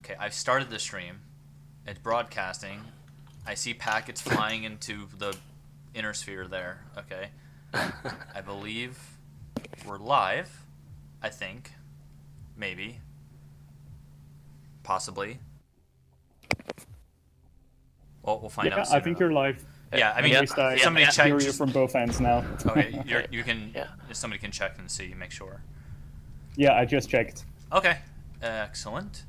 Okay, I've started the stream. It's broadcasting. I see packets flying into the inner sphere there. Okay. I believe we're live. I think. Maybe. Possibly. Well, we'll find out soon I think enough. you're live. Yeah, I mean, somebody check. Hear you from both ends now. Okay, you can. Somebody can check and see, make sure. Yeah, I just checked. Okay, excellent.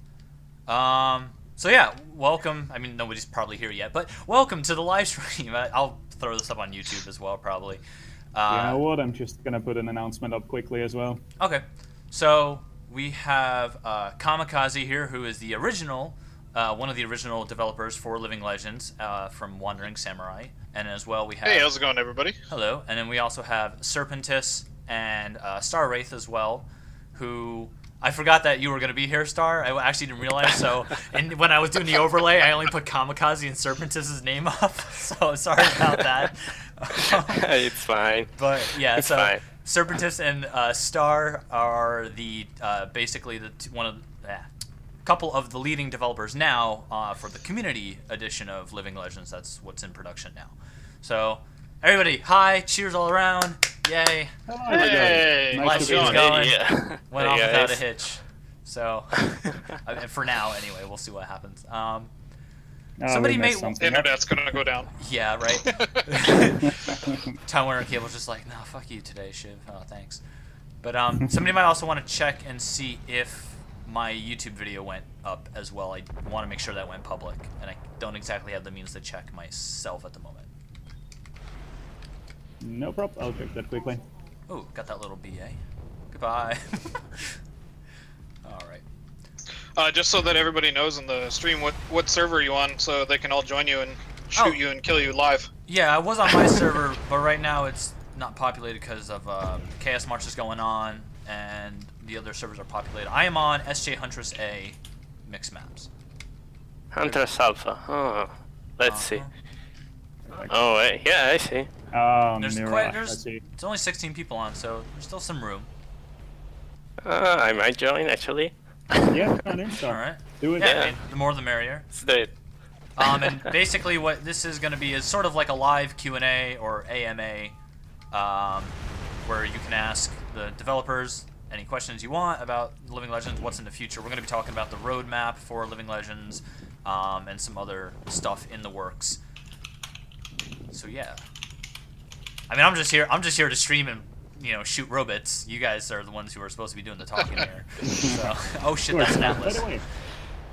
So yeah, welcome. I mean, nobody's probably here yet, but welcome to the live stream. I'll throw this up on YouTube as well, probably. You know what? I'm just gonna put an announcement up quickly as well. Okay, so we have Kamikaze here, who is the original, one of the original developers for Living Legends from Wandering Samurai, and as well we have. Hey, how's it going, everybody? Hello, and then we also have Serpentus and Star Wraith as well, who. I forgot that you were going to be here, Star. I actually didn't realize, so and when I was doing the overlay, I only put Kamikaze and Serpentus' name up, so sorry about that. It's fine. But yeah, it's so fine. Serpentus and Star are the basically the couple of the leading developers now for the community edition of Living Legends. That's what's in production now. So everybody, hi, cheers all around. Yay! Hey, live stream's going. Yeah. Went Hey, off without a guys. hitch. So, for now, anyway, we'll see what happens. We Somebody messed may. something up. Internet's gonna go down. Yeah, right. Time Warner Cable's just like, no, fuck you today, Shiv. Oh, thanks. But somebody might also want to check and see if my YouTube video went up as well. I want to make sure that went public, and I don't exactly have the means to check myself at the moment. No problem. I'll check that quickly. Ooh, got that little BA. Goodbye. All right. Just so that everybody knows in the stream what server you on, so they can all join you and shoot you and kill you live. Yeah, I was on my server, but right now it's not populated because of Chaos Marches going on, and the other servers are populated. I am on SJ Huntress A mixed maps. Huntress Alpha. Oh, let's see. Oh, yeah, I see. It's only 16 people on, so there's still some room. I might join, actually. Yeah, all right. Do it. Yeah, I mean, the more the merrier. Let's do it. And basically what this is going to be is sort of like a live Q&A or AMA, where you can ask the developers any questions you want about Living Legends, what's in the future. We're going to be talking about the roadmap for Living Legends, and some other stuff in the works. So yeah. I mean, I'm just here to stream and, shoot robots. You guys are the ones who are supposed to be doing the talking here. So, oh shit, that's an Atlas. By the way,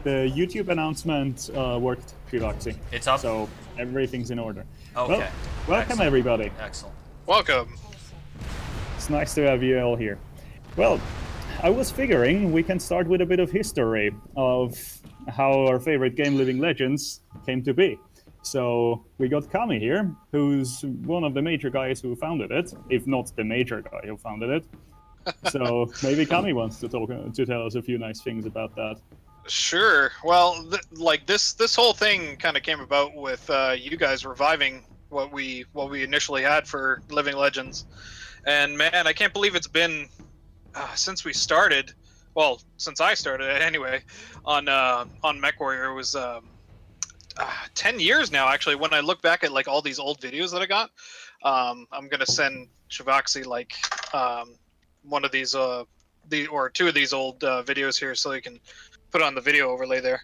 the YouTube announcement worked periodically. It's up. So everything's in order. Okay. Well, welcome everybody. Excellent. Welcome. It's nice to have you all here. Well, I was figuring we can start with a bit of history of how our favorite game, Living Legends, came to be. So we got Kami here, who's one of the major guys who founded it, if not the major guy who founded it. So maybe Kami wants to tell us a few nice things about that. Sure. Well, this whole thing kind of came about with you guys reviving what we initially had for Living Legends, and man, I can't believe it's been since we started. Well, since I started it anyway, on MechWarrior. It was 10 years now, actually. When I look back at all these old videos that I got, I'm gonna send Shivaxi one of these or two of these old videos here, so you can put on the video overlay there.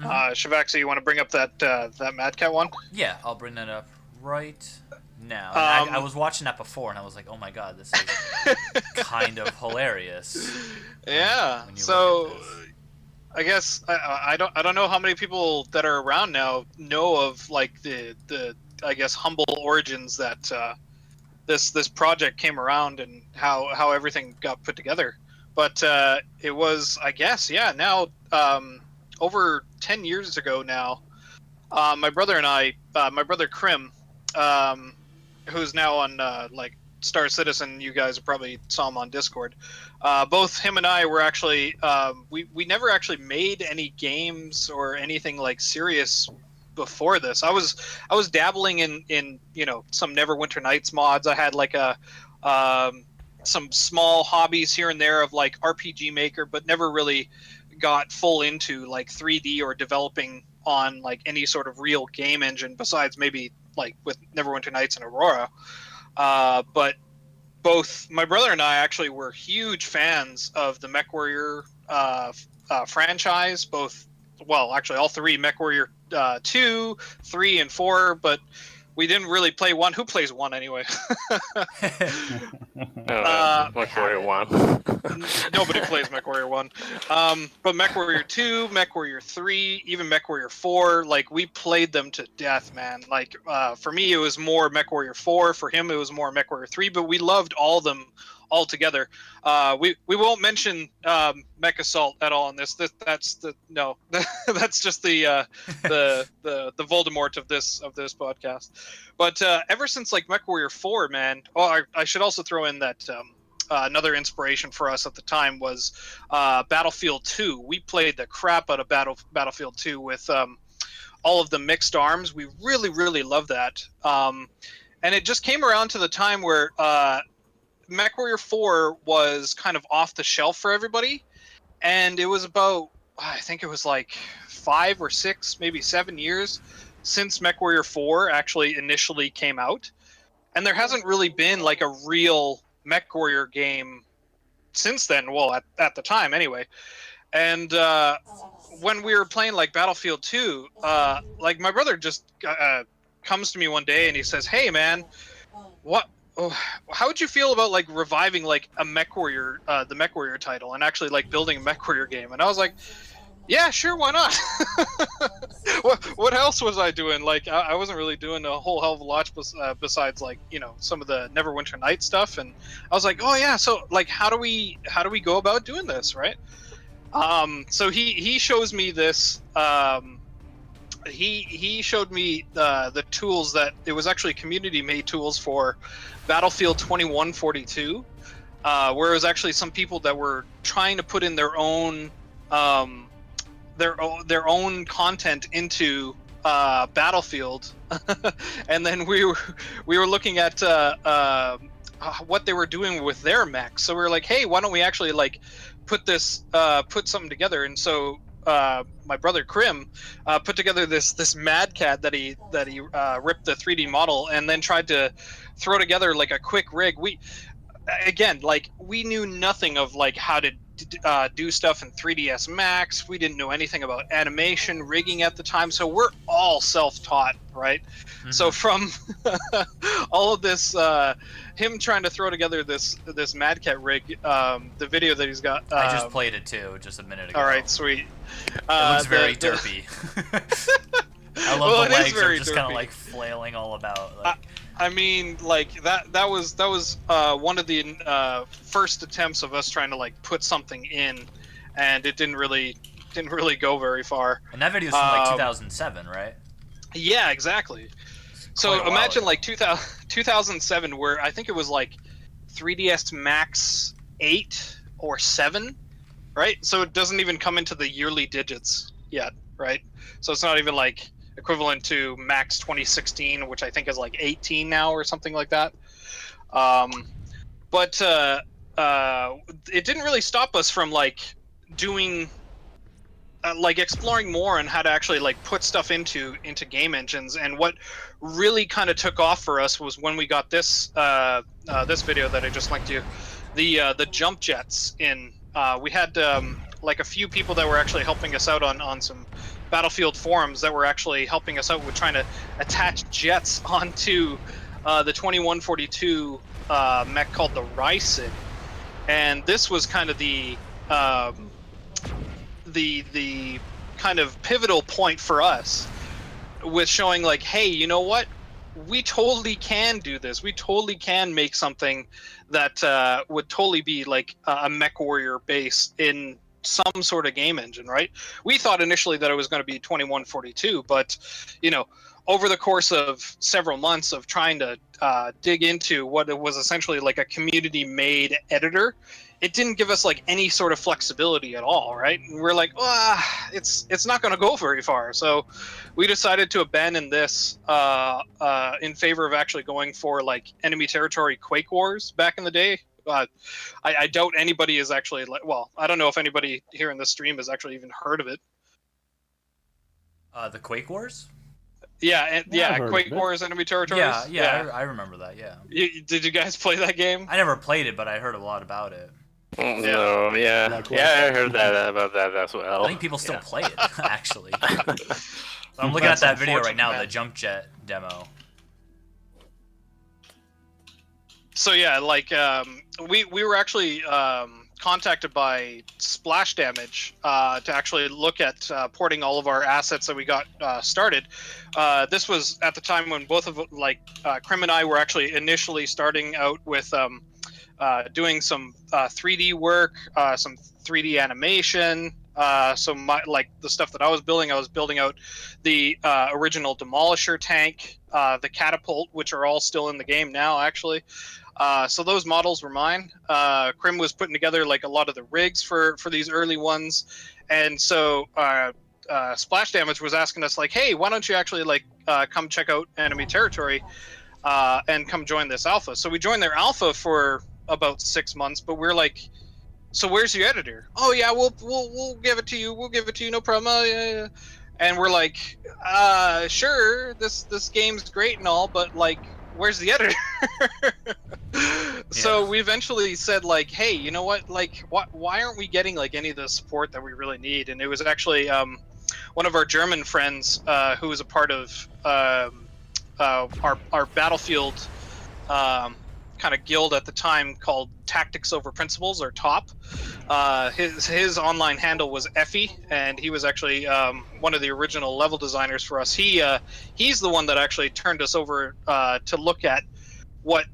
Shivaxi, you want to bring up that Mad Cat one? Yeah, I'll bring that up right now. I was watching that before, and I was like, oh my god, this is kind of hilarious. Yeah. So I guess I don't know how many people that are around now know of the I guess humble origins that this project came around and how everything got put together. But it was, I guess, now over 10 years ago now. My brother and I, my brother Krim, who's now on Star Citizen, you guys probably saw him on Discord. Both him and I were actually we never actually made any games or anything serious before this. I was dabbling in some Neverwinter Nights mods. I had some small hobbies here and there of RPG Maker, but never really got full into like 3D or developing on like any sort of real game engine besides maybe like with Neverwinter Nights and Aurora. But both my brother and I actually were huge fans of the MechWarrior franchise. Actually all three: MechWarrior 2, 3, and 4. But we didn't really play 1. Who plays 1 anyway? MechWarrior 1. Nobody plays MechWarrior 1. But MechWarrior 2, MechWarrior 3, even MechWarrior 4, like, we played them to death, man. Like, for me, it was more MechWarrior 4. For him, it was more MechWarrior 3. But we loved all of them all together. We won't mention Mech Assault at all in this. That's just the Voldemort of this podcast. But ever since like MechWarrior 4, man. Oh, I should also throw in that another inspiration for us at the time was Battlefield 2. We played the crap out of Battlefield 2 with all of the mixed arms. We really loved that. And it just came around to the time where MechWarrior 4 was kind of off the shelf for everybody, and it was about, I think it was like 5 or 6, maybe 7 years since MechWarrior 4 actually initially came out, and there hasn't really been like a real MechWarrior game since then. Well, at the time anyway. And when we were playing like Battlefield 2, like my brother just comes to me one day and he says, "Hey man, how would you feel about like reviving like a MechWarrior, the MechWarrior title, and actually like building a MechWarrior game?" And I was like, "Yeah, sure, why not?" What else was I doing? Like, I wasn't really doing a whole hell of a lot besides like, you know, some of the Neverwinter Nights stuff. And I was like, "Oh yeah, so like, how do we go about doing this, right?" So he shows me this. He showed me the tools that it was actually community made tools for Battlefield 2142, where it was actually some people that were trying to put in their own content into Battlefield, and then we were looking at what they were doing with their mechs. So we were like, hey, why don't we actually like put something together? And so my brother Krim put together this Mad Cat that he ripped the 3D model and then tried to throw together like a quick rig. We knew nothing of like how to do stuff in 3ds Max. We didn't know anything about animation rigging at the time, so we're all self-taught, right? Mm-hmm. So from all of this, him trying to throw together this Mad Cat rig, the video that he's got, I just played it too just a minute ago. All right, sweet. It looks very derpy. I love the legs are just kind of like flailing all about. Like. I mean, like that was one of the first attempts of us trying to like put something in, and it didn't really go very far. And that video's from like 2007, right? Yeah, exactly. So imagine like 2007, where I think it was like 3ds Max 8 or 7, right? So it doesn't even come into the yearly digits yet, right? So it's not even like equivalent to Max 2016, which I think is like 18 now or something like that. But it didn't really stop us from like doing like exploring more on how to actually like put stuff into game engines. And what really kind of took off for us was when we got this this video that I just linked to, the jump jets in. We had like a few people that were actually helping us out on some Battlefield forums that were actually helping us out with trying to attach jets onto the 2142 mech called the Rysid. And this was kind of the kind of pivotal point for us, with showing like, hey, you know what? We totally can do this. We totally can make something that would totally be like a MechWarrior base in some sort of game engine, right? We thought initially that it was going to be 2142, but you know, over the course of several months of trying to dig into what it was essentially like a community-made editor, it didn't give us like any sort of flexibility at all, right? And we're like, it's not going to go very far. So we decided to abandon this in favor of actually going for like enemy territory Quake Wars back in the day. I doubt anybody is actually well, I don't know if anybody here in the stream has actually even heard of it. The Quake Wars? Yeah, Quake Wars Enemy Territories. Yeah. I remember that. Yeah. Did you guys play that game? I never played it, but I heard a lot about it. No, yeah, I heard that about that as well. I think people still play it, actually. I'm looking at that video right now, the jump jet demo. So yeah, like we were actually contacted by Splash Damage to actually look at porting all of our assets that we got started. This was at the time when both of Krim and I were actually initially starting out with doing some 3D work, some 3D animation. So the stuff that I was building out the original Demolisher tank, the catapult, which are all still in the game now, actually. So those models were mine. Krim was putting together like a lot of the rigs for these early ones, and so Splash Damage was asking us like, hey, why don't you actually come check out enemy territory and come join this alpha? So we joined their alpha for about 6 months, but we're like, so where's your editor? Oh yeah, we'll give it to you. We'll give it to you, no problem. Yeah. And we're like, sure, this game's great and all, but like, where's the editor? So we eventually said like, hey, you know what? Like, why aren't we getting like any of the support that we really need? And it was actually one of our German friends who was a part of our Battlefield kind of guild at the time called Tactics Over Principles, or TOP. His online handle was Effie, and he was actually one of the original level designers for us. He's the one that actually turned us over to look at what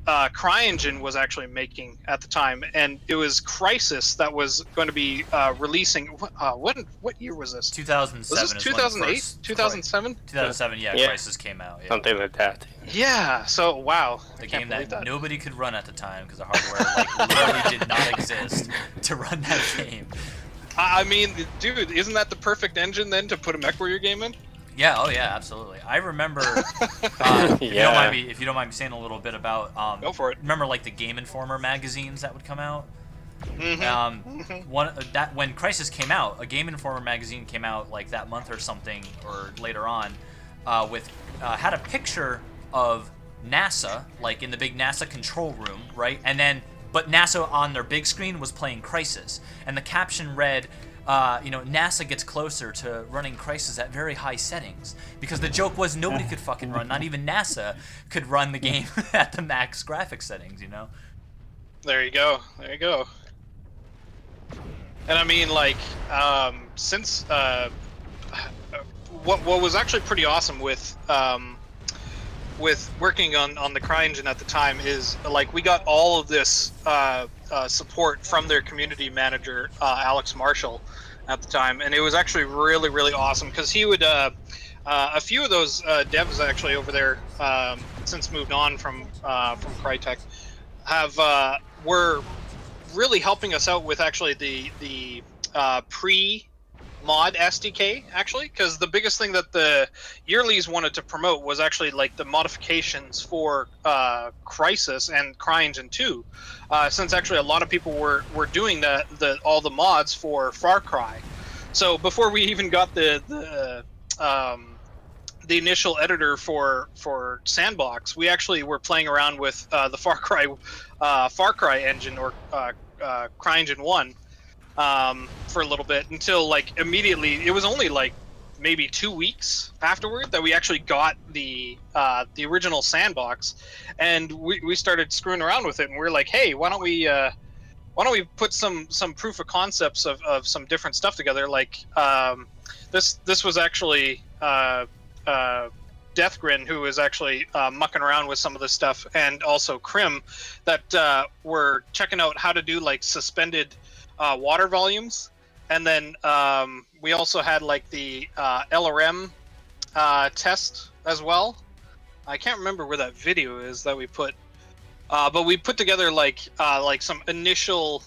CryEngine was actually making at the time, and it was Crisis that was going to be releasing. What year was this? 2007. Was this 2008? 2007? 2007. Yeah, Crisis came out. Yeah. Something like that. Yeah. So wow, the game that nobody could run at the time because the hardware literally did not exist to run that game. I mean, dude, isn't that the perfect engine then to put a MechWarrior game in? Yeah, oh yeah, absolutely. I remember, if you don't mind me saying a little bit about, go for it. Remember like the Game Informer magazines that would come out? Mm-hmm. When Crisis came out, a Game Informer magazine came out like that month or something, or later on, had a picture of NASA, like in the big NASA control room, right? But NASA on their big screen was playing Crisis, and the caption read, NASA gets closer to running Crisis at very high settings, because the joke was nobody could fucking run, not even NASA could run the game at the max graphics settings, you know? There you go. And I mean, like, since what was actually pretty awesome with working on the CryEngine at the time is like we got all of this support from their community manager, Alex Marshall, at the time, and it was actually really, really awesome because he would a few of those devs actually over there since moved on from Crytek were really helping us out with actually the pre-mod SDK, actually, because the biggest thing that the yearlies wanted to promote was actually like the modifications for Crisis and CryEngine 2, since actually a lot of people were doing all the mods for Far Cry. So before we even got the initial editor for Sandbox, we actually were playing around with the Far Cry engine, or CryEngine 1, for a little bit, until like immediately, it was only like maybe 2 weeks afterward that we actually got the original Sandbox, and we started screwing around with it, and we were like, hey, why don't we put some proof of concepts of some different stuff together? Like this was actually Deathgrin, who was actually mucking around with some of this stuff, and also Krim, that were checking out how to do like suspended water volumes. And then we also had like the LRM test as well. I can't remember where that video is that we put, but we put together like some initial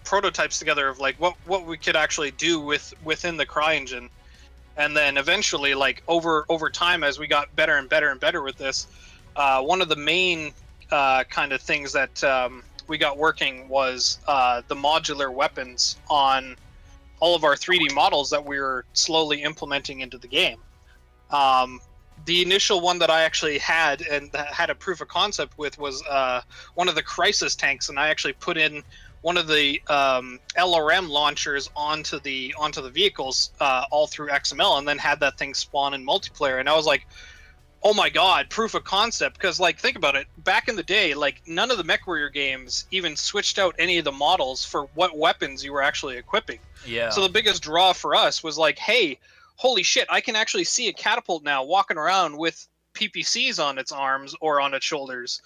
prototypes together of like what we could actually do within the CryEngine. And then eventually, like over time, as we got better and better and better with this, one of the main kind of things that we got working was the modular weapons on all of our 3D models that we were slowly implementing into the game. The initial one that I actually had and had a proof of concept with was one of the crisis tanks, and I actually put in one of the LRM launchers onto the vehicles all through XML, and then had that thing spawn in multiplayer. And I was like, oh my god, proof of concept, because like think about it, back in the day, like none of the MechWarrior games even switched out any of the models for what weapons you were actually equipping. Yeah. So the biggest draw for us was like, hey, holy shit, I can actually see a catapult now walking around with PPCs on its arms or on its shoulders,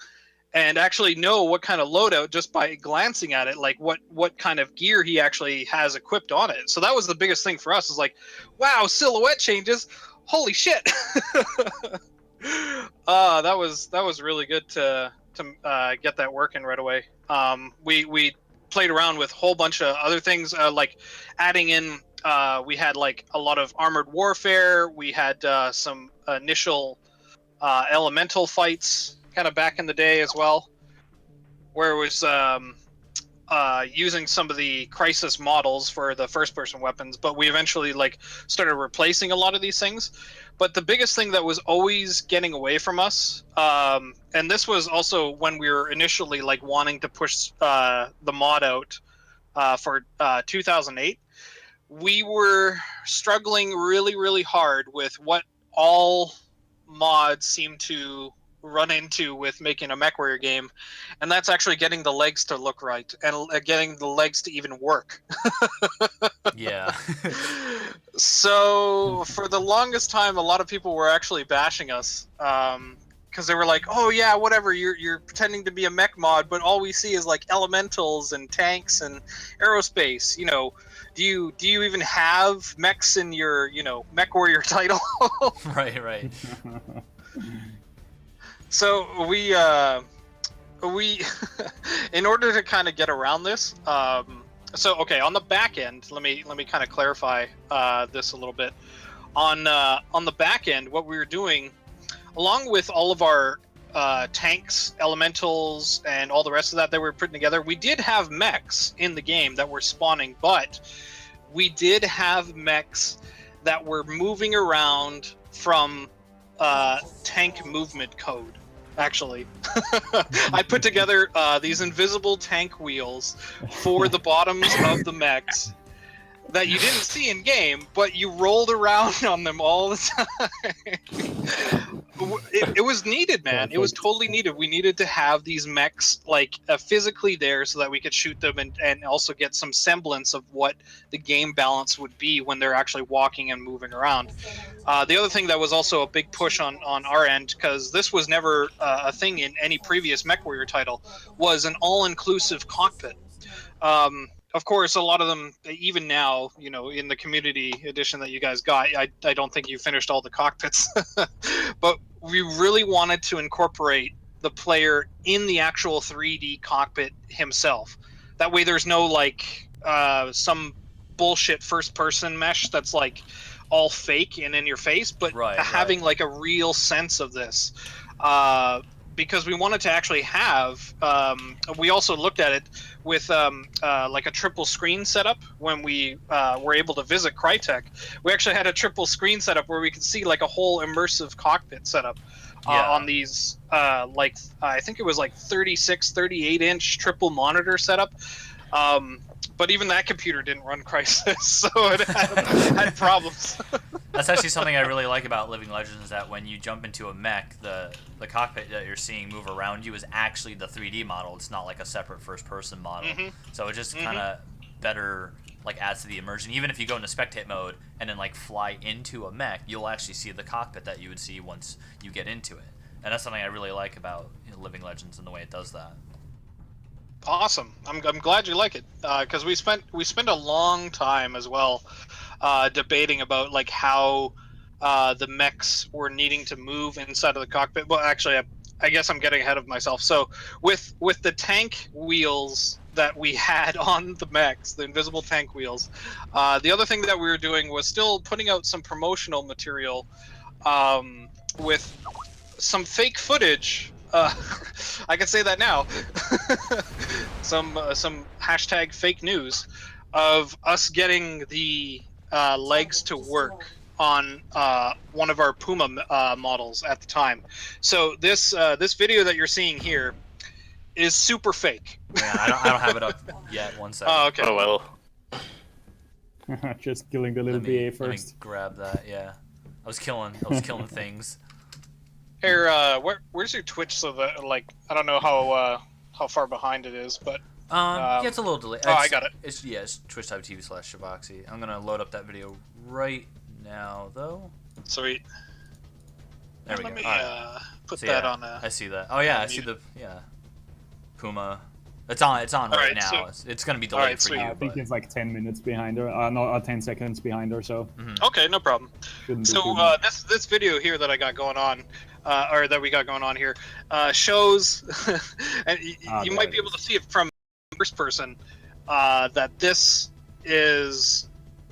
and actually know what kind of loadout just by glancing at it, like what kind of gear he actually has equipped on it. So that was the biggest thing for us, is like, wow, silhouette changes, holy shit. That was really good to get that working right away. We played around with a whole bunch of other things, like adding in, we had like a lot of armored warfare. We had some initial elemental fights kind of back in the day as well, where it was using some of the crisis models for the first person weapons, but we eventually like started replacing a lot of these things. But the biggest thing that was always getting away from us, and this was also when we were initially like wanting to push the mod out for 2008, we were struggling really hard with what all mods seem to run into with making a MechWarrior game, and that's actually getting the legs to look right and getting the legs to even work. Yeah. So for the longest time, a lot of people were actually bashing us, because they were like, oh yeah, whatever, you're pretending to be a mech mod, but all we see is like elementals and tanks and aerospace. You know, do you even have mechs in your, you know, MechWarrior title? Right. So we in order to kind of get around this, so okay, on the back end, let me kind of clarify this a little bit. On the back end, what we were doing, along with all of our tanks, elementals, and all the rest of that we were putting together, we did have mechs in the game that were spawning, but we did have mechs that were moving around from tank movement code. Actually, I put together these invisible tank wheels for the bottoms of the mechs that you didn't see in game, but you rolled around on them all the time. It was needed, man. It was totally needed. We needed to have these mechs like physically there so that we could shoot them and also get some semblance of what the game balance would be when they're actually walking and moving around. The other thing that was also a big push on our end, because this was never a thing in any previous MechWarrior title, was an all-inclusive cockpit. Of course, a lot of them, even now, you know, in the community edition that you guys got, I don't think you finished all the cockpits. But we really wanted to incorporate the player in the actual 3D cockpit himself. That way there's no, like, some bullshit first-person mesh that's, like, all fake and in your face, but having, like, a real sense of this. Because we wanted to actually have, we also looked at it with like a triple screen setup when we were able to visit Crytek. We actually had a triple screen setup where we could see like a whole immersive cockpit setup on these, like, I think it was like 36, 38-inch triple monitor setup. But even that computer didn't run Crysis, so it had problems. That's actually something I really like about Living Legends, is that when you jump into a mech, the cockpit that you're seeing move around you is actually the 3D model. It's not like a separate first-person model. So it just kind of better like adds to the immersion. Even if you go into spectate mode and then like fly into a mech, you'll actually see the cockpit that you would see once you get into it. And that's something I really like about Living Legends and the way it does that. Awesome. I'm glad you like it, because we spent a long time as well debating about like how the mechs were needing to move inside of the cockpit. Well, actually, I guess I'm getting ahead of myself. So with the tank wheels that we had on the mechs, the invisible tank wheels, the other thing that we were doing was still putting out some promotional material with some fake footage I can say that now. some hashtag fake news of us getting the legs to work on one of our Puma models at the time. So this video that you're seeing here is super fake. Yeah, I don't have it up yet. 1 second. Oh, okay. Oh well. Just killing the little BA first. Let me grab that. Yeah, I was killing things. Here, where's your Twitch? So that, like, I don't know how far behind it is, but yeah, it's a little delayed. Oh, I got it. It's twitch.tv/Shaboxy. I'm gonna load up that video right now, though. Sweet. There we Let go. me put So, that yeah, on. I see that. Oh yeah, I see the Puma. It's on right now. So, it's gonna be delayed for you. I think it's like 10 minutes behind or no, 10 seconds behind or so. Okay, no problem. Shouldn't be So too bad. this video here that I got going on, or that we got going on here, shows, and you might be able to see it from first person, that this is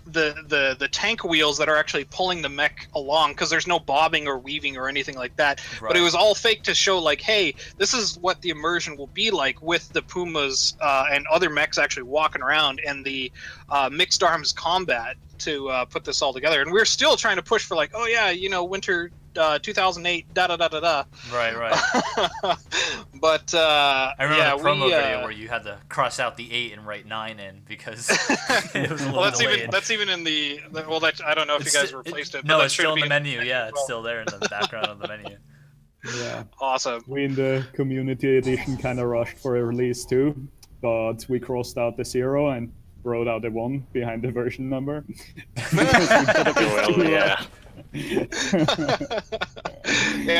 the tank wheels that are actually pulling the mech along, because there's no bobbing or weaving or anything like that. Right. But it was all fake to show, like, hey, this is what the immersion will be like with the Pumas and other mechs actually walking around, and the mixed arms combat to put this all together. And we're still trying to push for, like, oh yeah, you know, winter 2008 da da da da da. Right. But I remember yeah, the promo video where you had to cross out the 8 and write 9 in because it was a little delayed. that's even in the well, that I don't know if you guys replaced it. But No, that it's should still in be the menu. Yeah, it's still there in the background of the menu. Yeah. Awesome. We in the community edition kind of rushed for a release too, but we crossed out the 0 and wrote out the 1 behind the version number. Well, yeah. Yeah,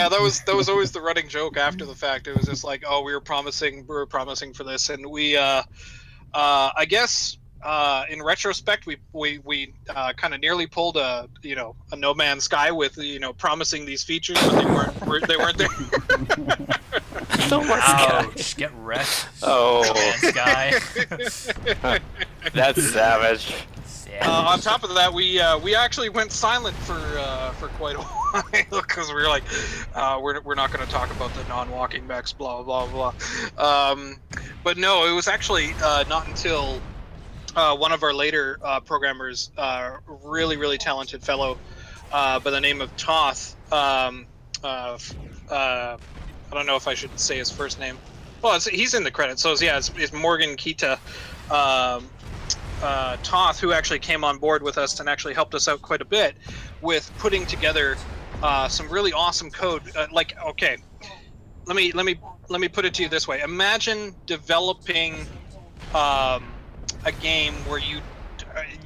that was always the running joke after the fact. It was just like, oh, we were promising for this, and we I guess in retrospect we kind of nearly pulled a No Man's Sky with promising these features, but they weren't there. No Man's Sky. Ouch! Get wrecked. Oh. No Man's Sky. That's savage. On top of that, we actually went silent for quite a while because we were like, we're not going to talk about the non-walking mechs, blah blah blah. But no, it was actually not until one of our later programmers, really talented fellow by the name of Toth. I don't know if I should say his first name. Well, he's in the credits, so it's Morgan Kita. Toth, who actually came on board with us and actually helped us out quite a bit with putting together some really awesome code. Okay, let me put it to you this way: imagine developing a game where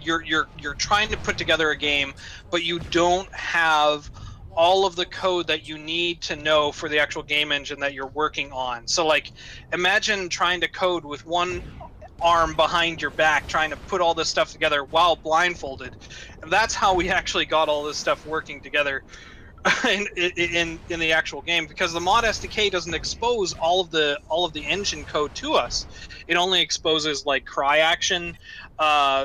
you're trying to put together a game, but you don't have all of the code that you need to know for the actual game engine that you're working on. So, like, imagine trying to code with one arm behind your back, trying to put all this stuff together while blindfolded. And that's how we actually got all this stuff working together in the actual game, because the mod SDK doesn't expose all of the engine code to us. It only exposes like cry action,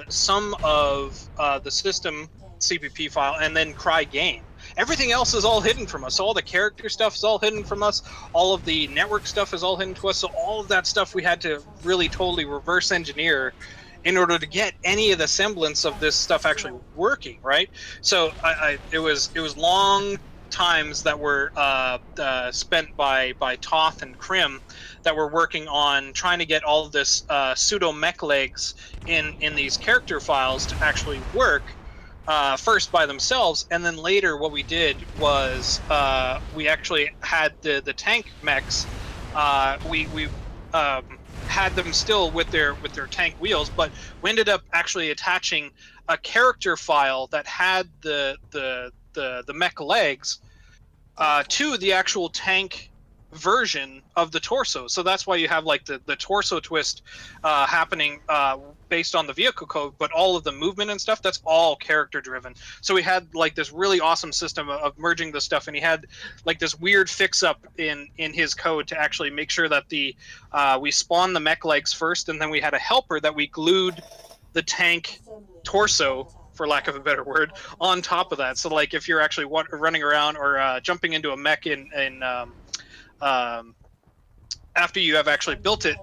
some of the system CPP file, and then cry game. Everything else is all hidden from us. So all the character stuff is all hidden from us. All of the network stuff is all hidden to us. So all of that stuff we had to really totally reverse engineer in order to get any of the semblance of this stuff actually working, right? So it was long times that were spent by Toth and Krim that were working on trying to get all of this pseudo mech legs in these character files to actually work. First by themselves, and then later what we did was we actually had the tank mechs. We had them still with their tank wheels, but we ended up actually attaching a character file that had the mech legs to the actual tank version of the torso. So that's why you have like the torso twist happening based on the vehicle code, but all of the movement and stuff, that's all character driven. So we had like this really awesome system of merging the stuff, and he had like this weird fix up in his code to actually make sure that we spawned the mech legs first, and then we had a helper that we glued the tank torso, for lack of a better word, on top of that. So like if you're actually running around or jumping into a mech in after you have actually built it,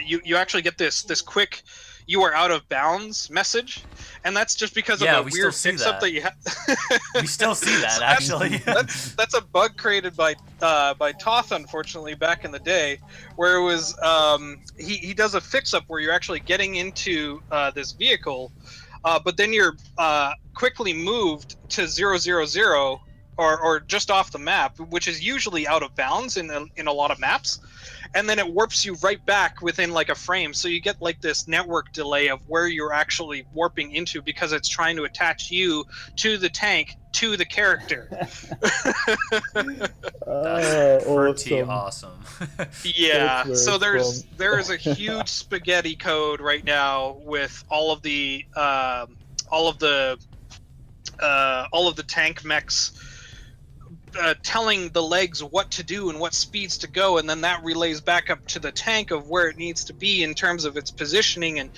you actually get this quick "you are out of bounds" message, and that's just because of a weird fix-up that you have. We still see that, actually. That's a bug created by Toth, unfortunately, back in the day, where it was he does a fix-up where you're actually getting into this vehicle, but then you're quickly moved to 000 or just off the map, which is usually out of bounds in a lot of maps. And then it warps you right back within like a frame, so you get like this network delay of where you're actually warping into because it's trying to attach you to the tank to the character. That's pretty awesome. Yeah, so there's a huge spaghetti code right now with all of the tank mechs. Telling the legs what to do and what speeds to go, and then that relays back up to the tank of where it needs to be in terms of its positioning, and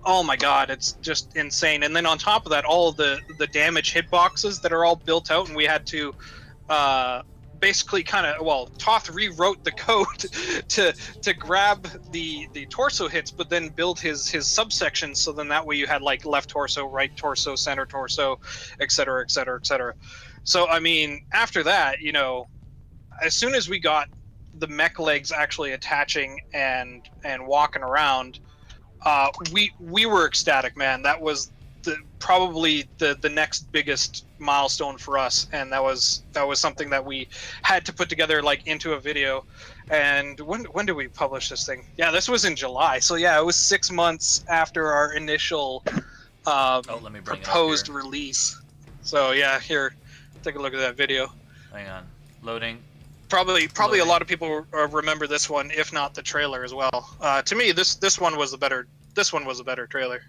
oh my god, it's just insane. And then on top of that, all of the damage hitboxes that are all built out, and we had to basically Toth rewrote the code to grab the torso hits, but then build his subsections, so then that way you had like left torso, right torso, center torso, etc, etc, etc. So, I mean, after that, you know, as soon as we got the mech legs actually attaching and walking around, we were ecstatic, man. That was probably the next biggest milestone for us, and that was something that we had to put together like into a video. And when did we publish this thing? Yeah, this was in July. So yeah, it was 6 months after our initial let me bring proposed release. So yeah, here. Take a look at that video. Hang on, loading. Probably a lot of people remember this one, if not the trailer as well. To me, this one was a better trailer.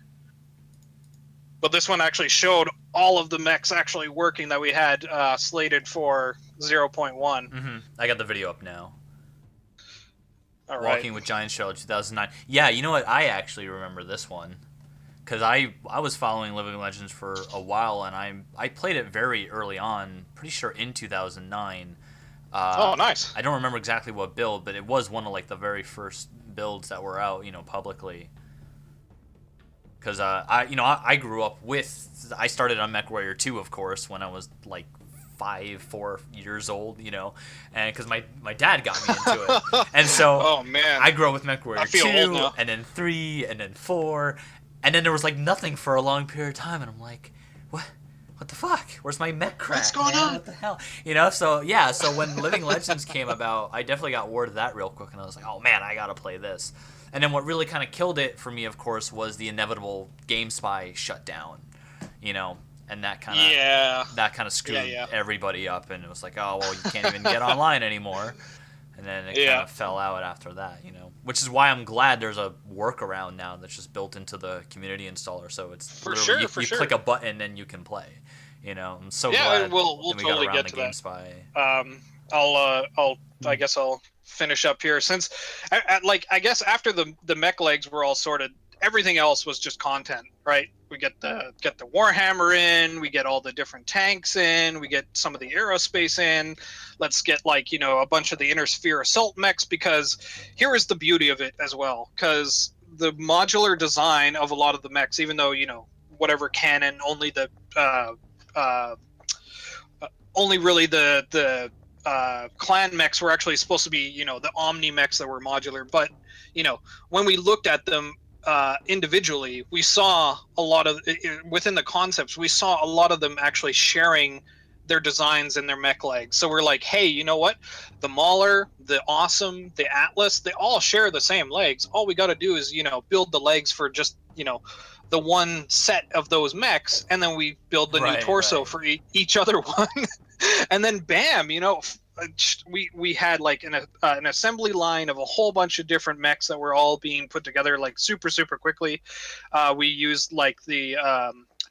But this one actually showed all of the mechs actually working that we had slated for 0.1. Mm-hmm. I got the video up now. All right. Walking with Giant Shell 2009. Yeah, you know what? I actually remember this one. Because I was following Living Legends for a while, and I played it very early on, pretty sure in 2009. Oh, nice. I don't remember exactly what build, but it was one of like the very first builds that were out, you know, publicly. Because I grew up with, I started on MechWarrior 2, of course, when I was like 4 years old, you know, and because my dad got me into it, and so oh man, I grew up with MechWarrior 2, and then 3, and then 4. And then there was like nothing for a long period of time, and I'm like, what the fuck? Where's my mech crack? What's going on? What the hell? You know, so yeah, so when Living Legends came about, I definitely got word of that real quick, and I was like, oh man, I gotta play this. And then what really kind of killed it for me, of course, was the inevitable GameSpy shutdown, you know, and that kind of screwed everybody up, and it was like, oh well, you can't even get online anymore. And then it kind of fell out after that, you know. Which is why I'm glad there's a workaround now that's just built into the community installer, so it's you click a button and you can play. You know, I'm so glad. We'll totally get to that. I guess I'll finish up here since, I guess after the mech legs were all sorted, everything else was just content, right? We get the Warhammer in, we get all the different tanks in, we get some of the aerospace in. Let's get like, you know, a bunch of the inner sphere assault mechs, because here is the beauty of it as well, because the modular design of a lot of the mechs, even though, you know, whatever canon, only really the clan mechs were actually supposed to be, you know, the omni mechs that were modular. But, you know, when we looked at them individually, we saw a lot of, within the concepts, we saw a lot of them actually sharing their designs and their mech legs. So we're like, hey, you know what? The Mauler, the Awesome, the Atlas, they all share the same legs. All we got to do is, you know, build the legs for just, you know, the one set of those mechs, and then we build the new torso for each other one. And then bam, you know, we had like an assembly line of a whole bunch of different mechs that were all being put together like super quickly. We used like the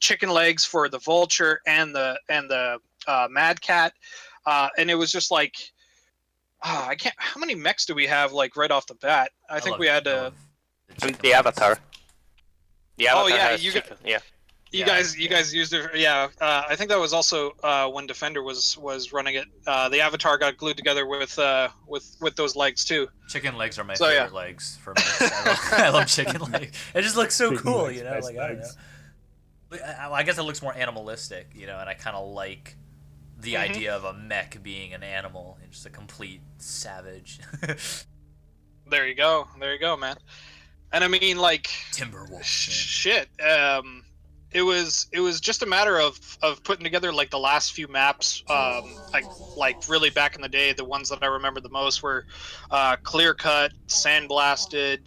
chicken legs for the Vulture and the Mad Cat, and it was just like, I can't. How many mechs do we have like right off the bat? I think we had to. The Avatar. The Avatar has chicken. Yeah. You guys used it. Yeah, I think that was also when Defender was running it. The avatar got glued together with those legs too. Chicken legs are my favorite legs for mechs. I love chicken legs. It just looks so Chicken cool, legs, you know. best Like I don't know. legs. I guess it looks more animalistic, you know, and I kind of like the idea of a mech being an animal and just a complete savage. There you go, man. And I mean, like, Timberwolf. shit. It was just a matter of putting together like the last few maps. Like really back in the day, the ones that I remember the most were Clear Cut, Sandblasted,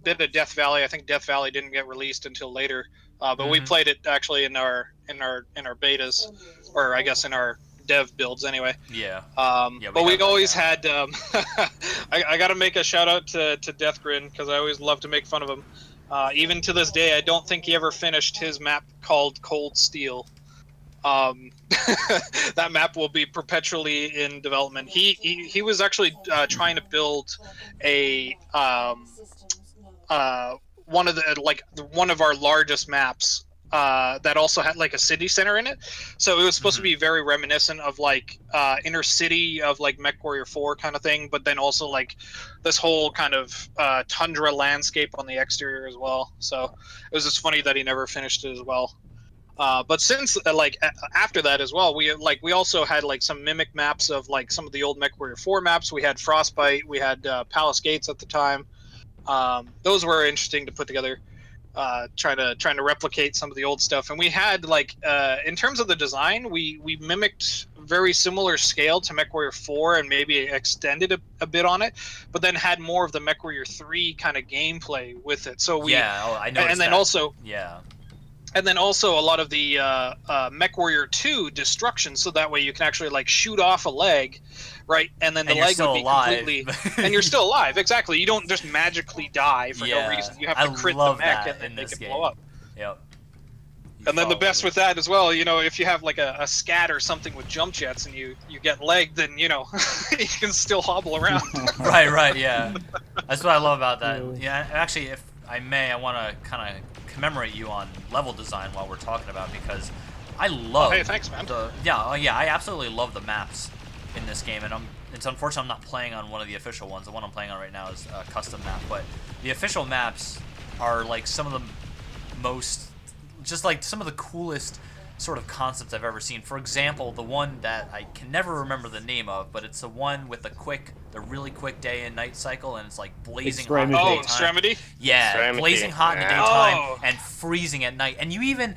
bit of Death Valley. I think Death Valley didn't get released until later, but we played it actually in our betas, or I guess in our dev builds anyway. Yeah. But we always had. I got to make a shout out to Deathgrin because I always love to make fun of him. Even to this day, I don't think he ever finished his map called Cold Steel. That map will be perpetually in development. He was actually trying to build a one of our largest maps that also had like a city center in it. So it was supposed to be very reminiscent of like inner city of like MechWarrior 4 kind of thing, but then also like this whole kind of tundra landscape on the exterior as well. So it was just funny that he never finished it as well. But since after that as well, we also had like some mimic maps of like some of the old MechWarrior 4 maps. We had Frostbite, we had Palace Gates at the time. Those were interesting to put together. Trying to replicate some of the old stuff, and we had like in terms of the design, we mimicked very similar scale to MechWarrior 4 and maybe extended a bit on it, but then had more of the MechWarrior 3 kind of gameplay with it. So we I know. And then that. also And then also a lot of the MechWarrior 2 destruction, so that way you can actually like shoot off a leg, right? And then the leg would be completely, and you're still alive. Exactly. You don't just magically die for no reason. You have to crit the mech and then make it blow up. Yep. And then the best with that as well, you know, if you have like a scat or something with jump jets and you get leg, then you know you can still hobble around. Right. Yeah. That's what I love about that. Yeah. Actually, if I may, I want to kind of commemorate you on level design while we're talking about, because I love. Hey, thanks, man. I absolutely love the maps in this game, and it's unfortunate I'm not playing on one of the official ones. The one I'm playing on right now is a custom map, but the official maps are like some of the most, just like some of the coolest sort of concepts I've ever seen. For example, the one that I can never remember the name of, but it's the one with the really quick day and night cycle, and it's like blazing hot in the daytime. Extremity? Yeah, Extremity. blazing hot in the daytime and freezing at night. And you even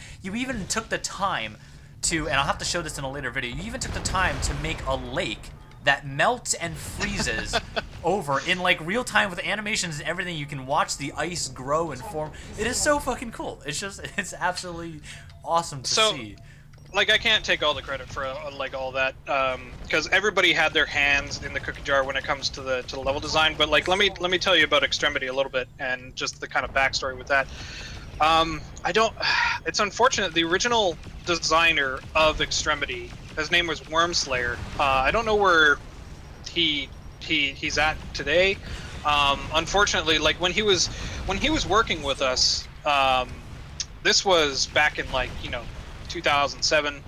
took the time to, and I'll have to show this in a later video, you even took the time to make a lake that melts and freezes over in like real time with animations and everything. You can watch the ice grow and form. It is so fucking cool. It's absolutely awesome to see. Like, I can't take all the credit for like all that, because everybody had their hands in the cookie jar when it comes to the level design. But like, let me tell you about Extremity a little bit and just the kind of backstory with that. It's unfortunate. The original designer of Extremity, his name was Wormslayer. I don't know where he's at today. Unfortunately, like when he was working with us, this was back in like 2007.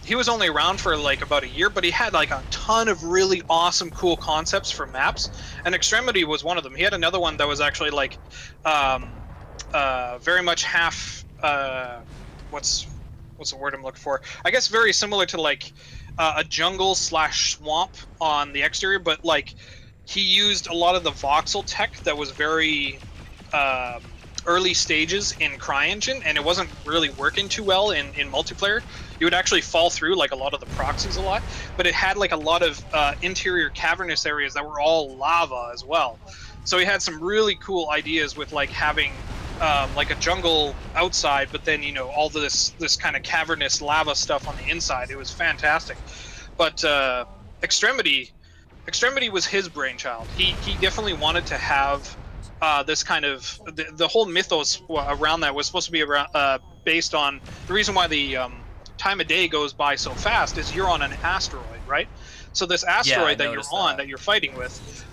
He was only around for like about a year, but he had like a ton of really awesome, cool concepts for maps, and Extremity was one of them. He had another one that was actually like very much half what's the word I'm looking for? I guess very similar to like a jungle / swamp on the exterior, but like he used a lot of the voxel tech that was very early stages in CryEngine, and it wasn't really working too well in multiplayer. You would actually fall through like a lot of the proxies a lot, but it had like a lot of interior cavernous areas that were all lava as well. So he had some really cool ideas with like having like a jungle outside, but then all this kind of cavernous lava stuff on the inside. It was fantastic. But Extremity was his brainchild. He definitely wanted to have this kind of the whole mythos around that was supposed to be around, based on the reason why the time of day goes by so fast is you're on an asteroid, right? So this asteroid that you're on, that you're fighting with,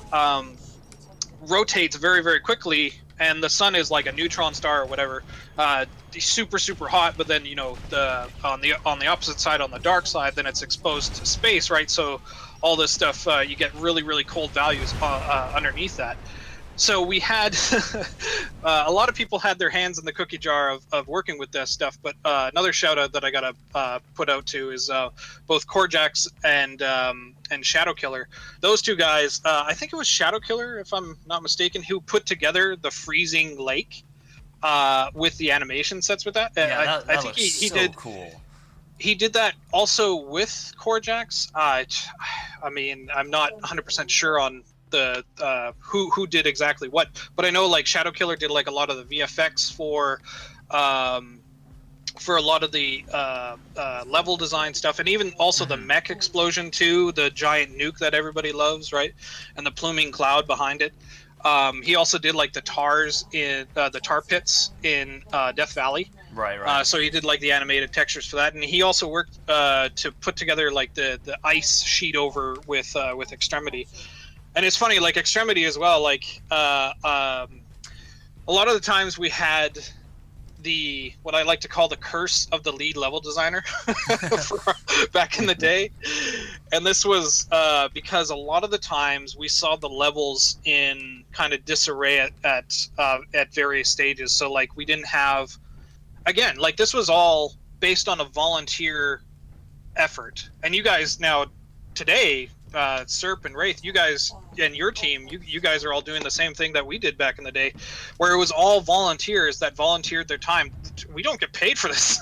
rotates very, very quickly, and the sun is like a neutron star or whatever, super super hot. But then on the opposite side, on the dark side, then it's exposed to space, right? So all this stuff, you get really really cold values underneath that. So we had a lot of people had their hands in the cookie jar of working with this stuff. But another shout out that I gotta put out to is both Kodiak and Shadowkiller. Those two guys, I think it was Shadowkiller, if I'm not mistaken, who put together the freezing lake with the animation sets with that. Yeah, I think he so did. Cool. He did that also with Kodiak's. I mean, I'm not 100% sure on the who did exactly what, but I know like Shadowkiller did like a lot of the VFX for a lot of the level design stuff, and even also the mech explosion too, the giant nuke that everybody loves, right? And the pluming cloud behind it. He also did like the tars in the tar pits in Death Valley. Right. So he did like the animated textures for that, and he also worked to put together like the ice sheet over with Extremity. And it's funny, like Extremity as well. Like a lot of the times we had what I like to call the curse of the lead level designer back in the day, and this was because a lot of the times we saw the levels in kind of disarray at various stages. So like we didn't have, again, like this was all based on a volunteer effort, and you guys now today. Serp and Wraith, you guys and your team, you guys are all doing the same thing that we did back in the day, where it was all volunteers that volunteered their time. We don't get paid for this.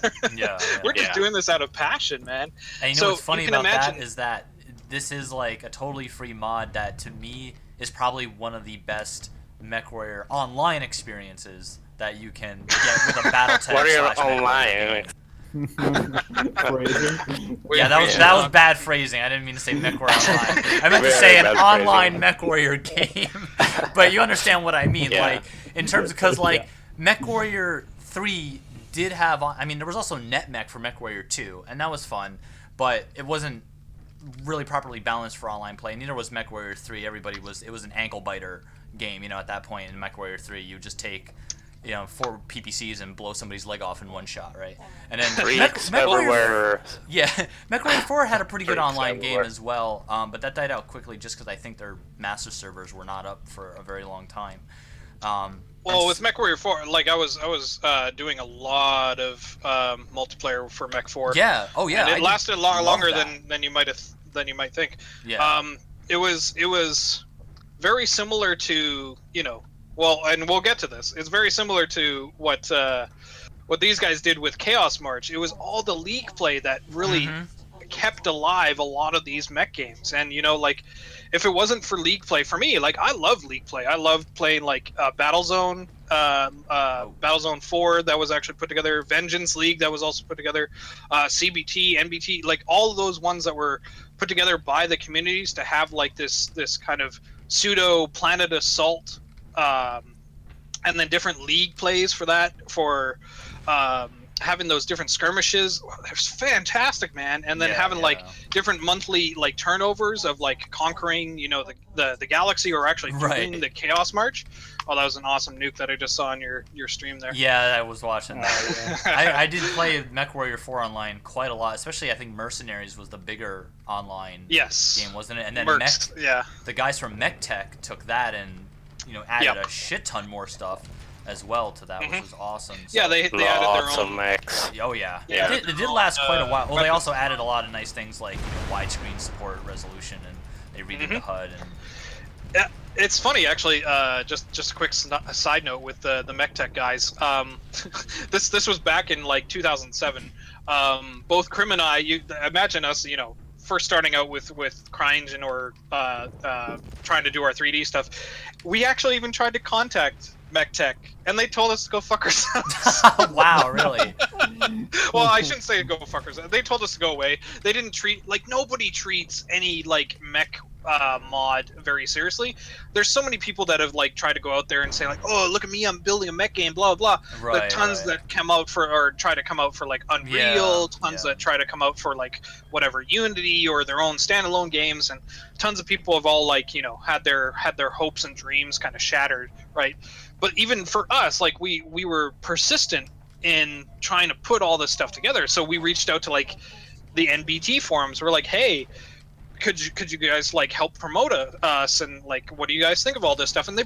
We're just doing this out of passion, man. And you know what's funny about that is that this is like a totally free mod that to me is probably one of the best MechWarrior online experiences that you can get with a BattleTech Warrior / online. Yeah, that was bad phrasing. I didn't mean to say MechWarrior Online. I meant to say an online MechWarrior game. But you understand what I mean, like in terms of, because like MechWarrior 3 did have, I mean, there was also NetMech for MechWarrior 2, and that was fun, but it wasn't really properly balanced for online play. Neither was MechWarrior 3. It was an ankle biter game, at that point in MechWarrior 3. You just take 4 PPCs and blow somebody's leg off in one shot, right? And then MechWarrior 4 had a pretty good online game as well, but that died out quickly just because I think their master servers were not up for a very long time. Well, with MechWarrior 4, like I was doing a lot of multiplayer for Mech 4. Yeah. Oh yeah. And it lasted longer than you might think. Yeah. It was very similar to Well, and we'll get to this. It's very similar to what these guys did with Chaos March. It was all the league play that really kept alive a lot of these mech games. And like, if it wasn't for league play, for me, like I love league play. I loved playing like Battlezone, Battlezone 4 that was actually put together, Vengeance League that was also put together, CBT, NBT, like all of those ones that were put together by the communities to have like this kind of pseudo planet assault. And then different league plays for that, for having those different skirmishes. It was fantastic, man. And then having like different monthly like turnovers of like conquering, the galaxy, or actually doing the Chaos March. Oh, that was an awesome nuke that I just saw on your stream there. Yeah, I was watching that. I did play MechWarrior 4 online quite a lot, especially I think Mercenaries was the bigger online game, wasn't it? And then the guys from MechTech took that and added a shit ton more stuff as well to that, which was awesome. So, they added their own mechs. Oh yeah. It did last quite a while. Well, they also added a lot of nice things like widescreen support, resolution, and they redid the HUD. And yeah, it's funny actually. Just a quick side note with the MechTech guys. This was back in like 2007. Both Krim and I, you imagine us, first starting out with CryEngine or trying to do our 3D stuff. We actually even tried to contact MechTech, and they told us to go fuck ourselves. Wow, really? Well, I shouldn't say go fuck ourselves. They told us to go away. They didn't treat, like, nobody treats any like mech mod very seriously. There's so many people that have like tried to go out there and say like, oh, look at me, I'm building a mech game, blah blah. Right, There are tons that come out for or try to come out for like Unreal, tons that try to come out for like whatever Unity or their own standalone games, and tons of people have all like, you know, had their hopes and dreams kind of shattered, right? But even for us, like we were persistent in trying to put all this stuff together. So we reached out to like the NBT forums. We're like, hey, could you guys like help promote us, and like, what do you guys think of all this stuff? And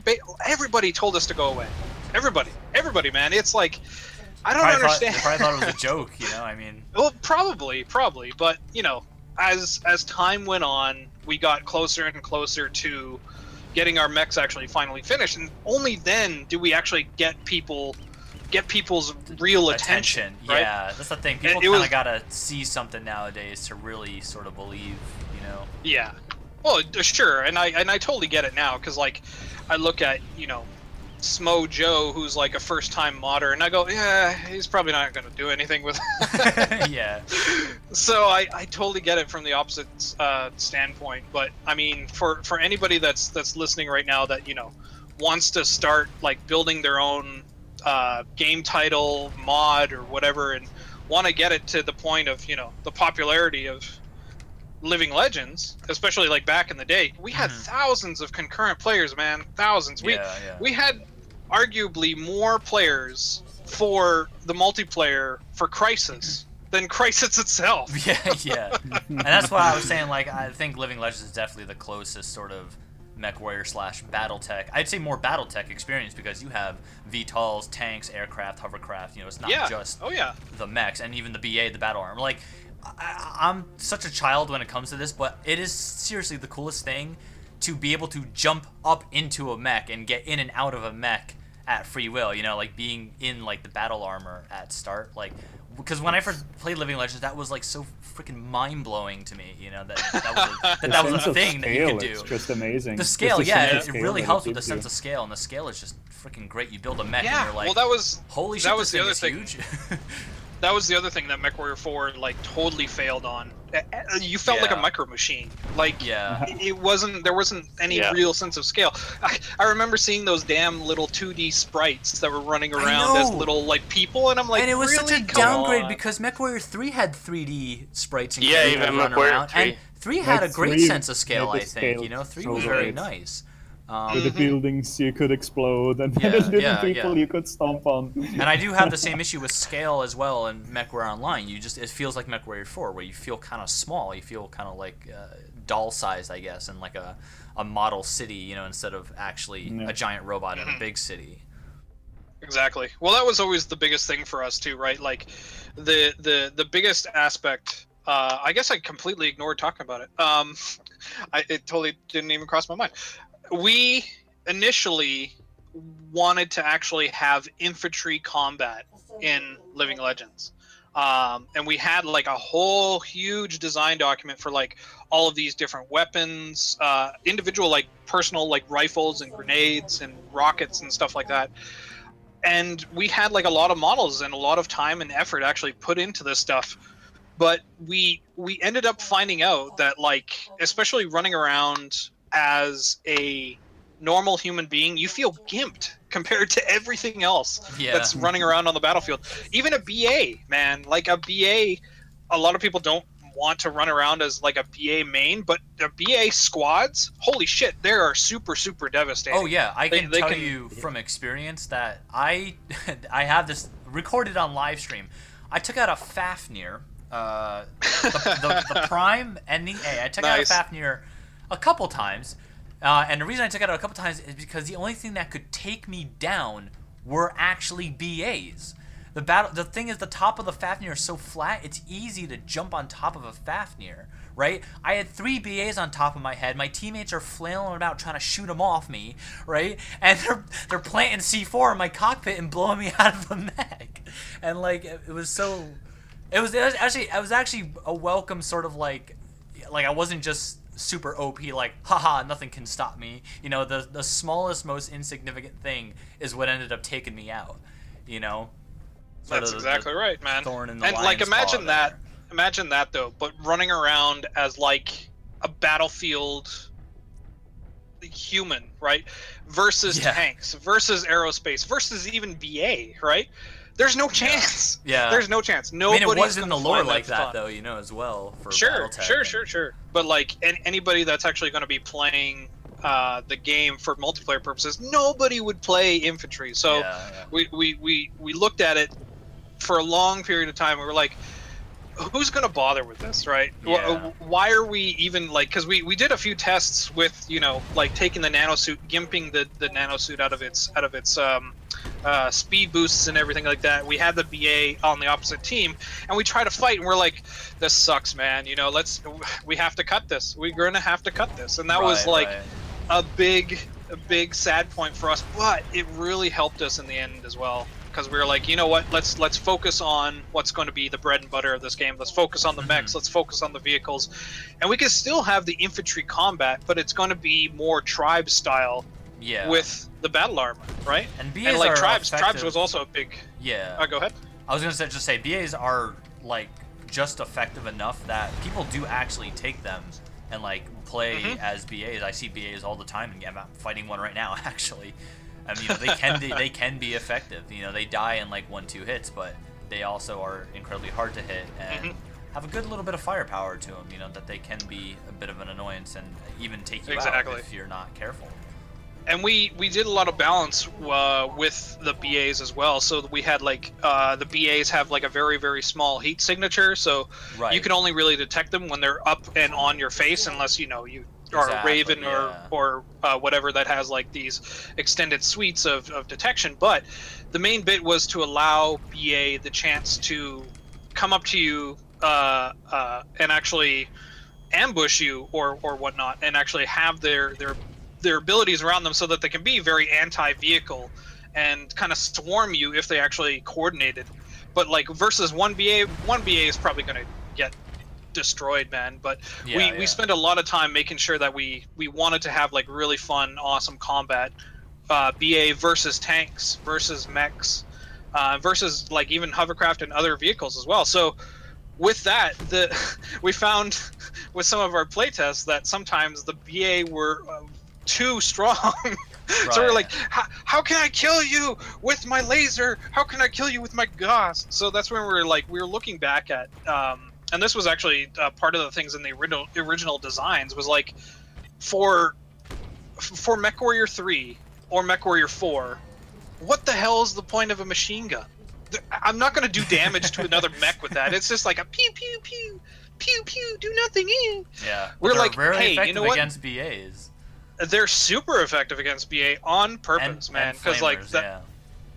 everybody told us to go away. Everybody, man. It's like, I don't understand. They probably thought it was a joke, you know. I mean, well, probably, but you know, as time went on, we got closer and closer to getting our mechs actually finally finished, and only then do we actually get people's real attention. Right? Yeah, that's the thing. People kind of gotta see something nowadays to really sort of believe, you know. Yeah, well, sure, and I totally get it now, because like I look at, you know, Smo Joe, who's like a first-time modder, and I go, yeah, he's probably not going to do anything with it. Yeah. So I totally get it from the opposite standpoint, but I mean, for anybody that's listening right now that, you know, wants to start like building their own game title, mod, or whatever, and want to get it to the point of, you know, the popularity of Living Legends, especially like back in the day, we had thousands of concurrent players, man, thousands. We had arguably more players for the multiplayer for Crisis than Crisis itself. Yeah. And that's why I was saying, like, I think Living Legends is definitely the closest sort of MechWarrior / BattleTech. I'd say more BattleTech experience, because you have VTOLs, tanks, aircraft, hovercraft. You know, it's not just the mechs, and even the BA, the battle armor. Like, I'm such a child when it comes to this, but it is seriously the coolest thing to be able to jump up into a mech and get in and out of a mech at free will, you know, like being in like the battle armor at start, like, because when I first played Living Legends, that was like so freaking mind-blowing to me, you know, that was a thing that you could do. It's just amazing. The scale, it really helps with the sense of scale, and the scale is just freaking great. You build a mech and you're like, well, holy shit, this thing is huge. That was the other thing that MechWarrior 4 like totally failed on. You felt like a micro machine. Like, there wasn't any real sense of scale. I remember seeing those damn little 2D sprites that were running around as little like people, and I'm like, and it was really? such a downgrade, because MechWarrior 3 had 3D sprites and even run around, and 3 had a great sense of scale. I think, scale, you know, 3 was very nice. With the buildings you could explode, and the little people you could stomp on. And I do have the same issue with scale as well in MechWarrior Online. It feels like MechWarrior 4, where you feel kind of small. You feel kind of like doll-sized, I guess, and like a model city, you know, instead of actually a giant robot in a big city. Exactly. Well, that was always the biggest thing for us too, right? Like, the biggest aspect. I guess I completely ignored talking about it. It totally didn't even cross my mind. We initially wanted to actually have infantry combat in Living Legends, and we had like a whole huge design document for like all of these different weapons, individual like personal like rifles and grenades and rockets and stuff like that. And we had like a lot of models and a lot of time and effort actually put into this stuff. But we ended up finding out that, like, especially running around as a normal human being, you feel gimped compared to everything else that's running around on the battlefield. Even a BA, man, like a BA, a lot of people don't want to run around as like a BA main, but the BA squads, holy shit, they are super, super devastating. Oh yeah, I can tell you from experience that I have this recorded on Livestream. I took out a Fafnir, the Prime and the A. I took out a Fafnir a couple times, and the reason I took it out a couple times is because the only thing that could take me down were actually BAs. The thing is, the top of the Fafnir is so flat, it's easy to jump on top of a Fafnir, right? I had 3 BAs on top of my head. My teammates are flailing about trying to shoot them off me, right? And they're planting C4 in my cockpit and blowing me out of the mech. And like, it was actually a welcome sort of like I wasn't just super OP, like, haha, nothing can stop me. You know, the smallest, most insignificant thing is what ended up taking me out, you know? That's exactly right, man. Thorn in the and like, imagine that, there. imagine that though, but running around as like a battlefield human, right? Versus tanks, versus aerospace, versus even BA, right? There's no chance. Yeah. There's no chance. I Nobody's mean, it was in gonna the lore find like that, fun. though, you know, as well. For Sure. Battletech Sure. But like anybody that's actually going to be playing the game for multiplayer purposes, nobody would play infantry. So we looked at it for a long period of time. We were like, who's going to bother with this, right? Yeah. Why are we even like, because we did a few tests with, you know, like taking the nanosuit, gimping the nanosuit out of its speed boosts and everything like that. We had the BA on the opposite team, and we try to fight, and we're like, this sucks, man. You know, we have to cut this. We're gonna have to cut this, and that was like a big sad point for us. But it really helped us in the end as well, because we were like, you know what? Let's focus on what's going to be the bread and butter of this game. Let's focus on the mechs. Let's focus on the vehicles, and we can still have the infantry combat, but it's going to be more tribe style. Yeah. With the battle armor, right? And BAs and like are tribes effective. was also a big. Yeah. Go ahead. I was gonna just say BAs are like just effective enough that people do actually take them and like play as BAs. I see BAs all the time, and I'm fighting one right now actually. I mean, they can be effective. You know, they die in like 1-2 hits, but they also are incredibly hard to hit and have a good little bit of firepower to them. You know, that they can be a bit of an annoyance and even take you out if you're not careful. And we did a lot of balance with the BAs as well. So we had like the BAs have like a very, very small heat signature, so you can only really detect them when they're up and on your face, unless you know you are a Raven or whatever that has like these extended suites of detection. But the main bit was to allow BA the chance to come up to you and actually ambush you or whatnot, and actually have their abilities around them, so that they can be very anti-vehicle and kind of swarm you if they actually coordinated. But like versus one BA is probably going to get destroyed, man. But we spent a lot of time making sure that we wanted to have like really fun, awesome combat, BA versus tanks versus mechs, versus like even hovercraft and other vehicles as well. So with that, we found with some of our playtests that sometimes the BA were too strong. So we're like, how can I kill you with my laser? How can I kill you with my Gauss? So that's when we were looking back at, and this was actually part of the things in the original designs was like, for MechWarrior 3 or MechWarrior 4, what the hell is the point of a machine gun? I'm not going to do damage to another mech with that. It's just like a pew pew pew pew pew, do nothing. Yeah, we're like, hey, you know what? Against BAs. They're super effective against BA on purpose, man. Because like that.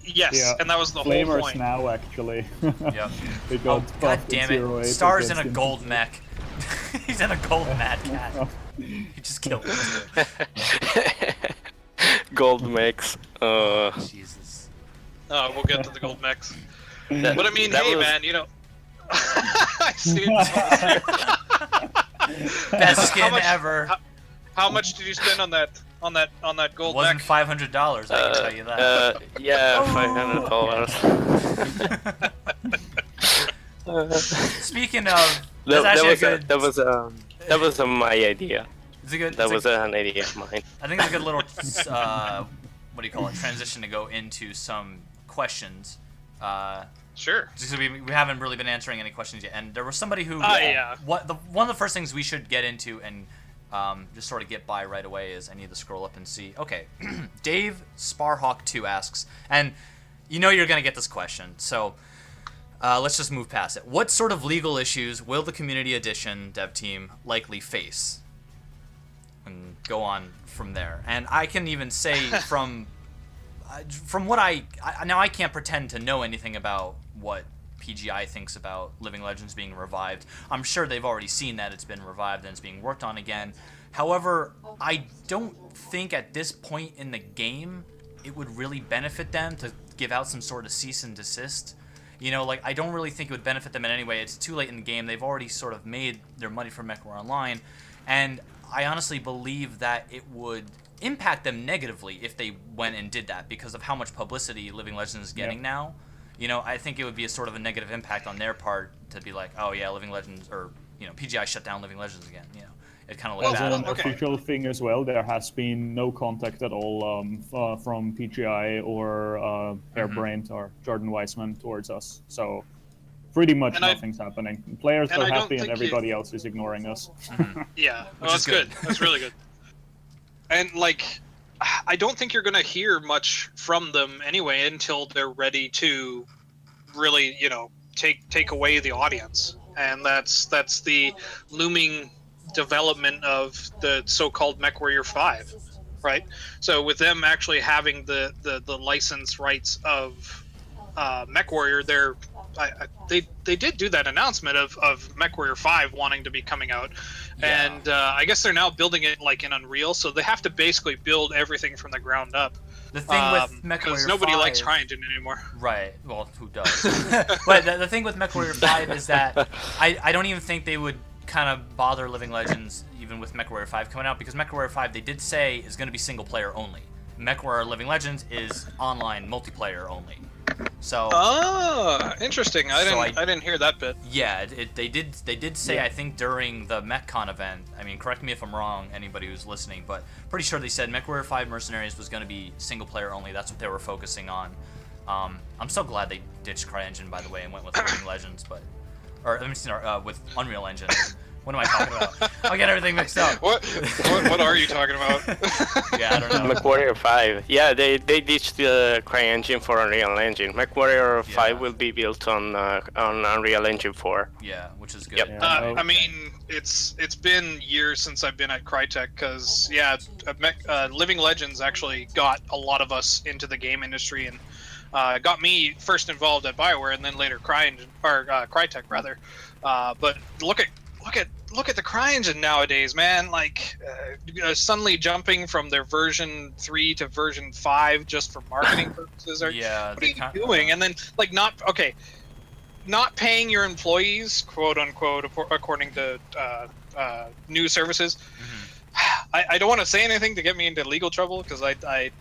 Yeah. Yes, and that was the Flamers whole point. Now, actually. Yep. They got God damn it! Star's in a against gold mech. He's in a gold mad cat. He just killed him. Gold mechs. Jesus. Oh, we'll get to the gold mechs. But I mean, hey, man, you know. I see it. Best skin ever. How much did you spend on that gold Wasn't mech? $500, I can tell you that. Yeah, $500. Speaking of, that was my idea. It's a good. That was an idea of mine. I think it's a good little what do you call it? Transition to go into some questions. Sure. Just so we haven't really been answering any questions yet, and there was somebody who. One of the first things we should get into and just sort of get by right away is I need to scroll up and see. Okay, Dave Sparhawk2 asks, and you know you're gonna get this question, so let's just move past it. What sort of legal issues will the Community Edition dev team likely face? And go on from there. And I can even say from what now I can't pretend to know anything about what PGI thinks about Living Legends being revived. I'm sure they've already seen that it's been revived and it's being worked on again. However, I don't think at this point in the game it would really benefit them to give out some sort of cease and desist. You know, like, I don't really think it would benefit them in any way. It's too late in the game. They've already sort of made their money from MechWarrior Online, and I honestly believe that it would impact them negatively if they went and did that because of how much publicity Living Legends is getting now. You know, I think it would be a sort of a negative impact on their part to be like, oh yeah, Living Legends, or, you know, PGI shut down Living Legends again, you know. it kind of looked As bad. an okay. official thing as well, there has been no contact at all from PGI or Hairbrained or Jordan Weissman towards us. So pretty much And nothing's happening. Players and are I don't happy and think everybody else is ignoring us. Yeah, Which well, is that's good. good. That's really good. And like, I don't think you're gonna hear much from them anyway until they're ready to really, take away the audience, and that's the looming development of the so-called MechWarrior 5, right? So with them actually having the license rights of MechWarrior, they did do that announcement of MechWarrior 5 wanting to be coming out, and I guess they're now building it like in Unreal, so they have to basically build everything from the ground up. The thing with Because MechWarrior nobody 5, likes CryEngine anymore. Right. Well, who does? But the thing with MechWarrior 5 is that I don't even think they would kind of bother Living Legends even with MechWarrior 5 coming out, because MechWarrior 5 they did say is going to be single player only. MechWarrior Living Legends is online multiplayer only. So. Oh, interesting. I So didn't hear that bit. Yeah, they did say, I think during the MechCon event, I mean, correct me if I'm wrong, anybody who's listening, but pretty sure they said MechWarrior 5 Mercenaries was going to be single player only. That's what they were focusing on. I'm so glad they ditched CryEngine, by the way, and went with Living Legends, or let me see, with Unreal Engine. What am I talking about? I'll get everything mixed up. What are you talking about? Yeah, I don't know. MechWarrior 5. Yeah, they ditched the CryEngine for Unreal Engine. MechWarrior 5 will be built on Unreal Engine 4. Yeah, which is good. Yep. Yeah, I mean, it's been years since I've been at Crytek, because Living Legends actually got a lot of us into the game industry, and got me first involved at BioWare, and then later Crytek rather. But look at the CryEngine nowadays, man. Like, suddenly jumping from their version 3 to version 5 just for marketing purposes. What are you doing? And then, like, not paying your employees, quote unquote, according to news services. I don't want to say anything to get me into legal trouble, because I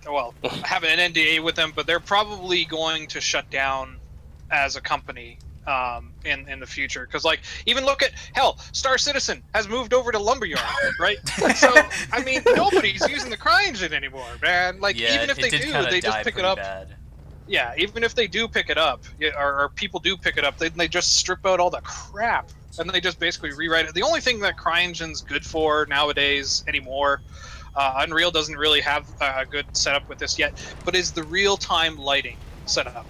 have an NDA with them, but they're probably going to shut down as a company in the future, because like, even look at Star Citizen has moved over to Lumberyard, right? So I mean, nobody's using the CryEngine anymore, man. Like, even if they do, they just pick it up. Bad. Yeah, even if they do pick it up, or people do pick it up, they just strip out all the crap, and they just basically rewrite it. The only thing that CryEngine's good for nowadays anymore, Unreal doesn't really have a good setup with this yet, but is the real-time lighting setup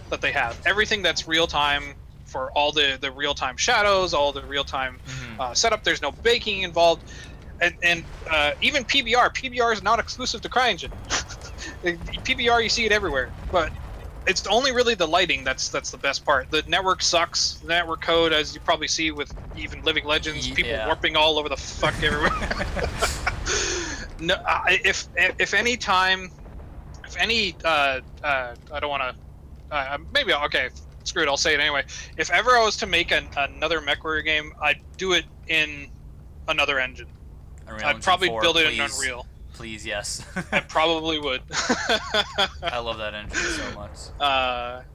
that they have. Everything that's real-time, for all the real-time shadows, all the real-time setup. There's no baking involved, and even PBR is not exclusive to CryEngine. PBR, you see it everywhere, but it's only really the lighting that's the best part. The network sucks. The network code, as you probably see with even Living Legends, people warping all over the fuck everywhere. No, if any, I don't want to. Maybe okay. Screw it, I'll say it anyway. If ever I was to make another MechWarrior game, I'd do it in another engine. I'd probably build it in Unreal. Please, yes. I probably would. I love that engine so much.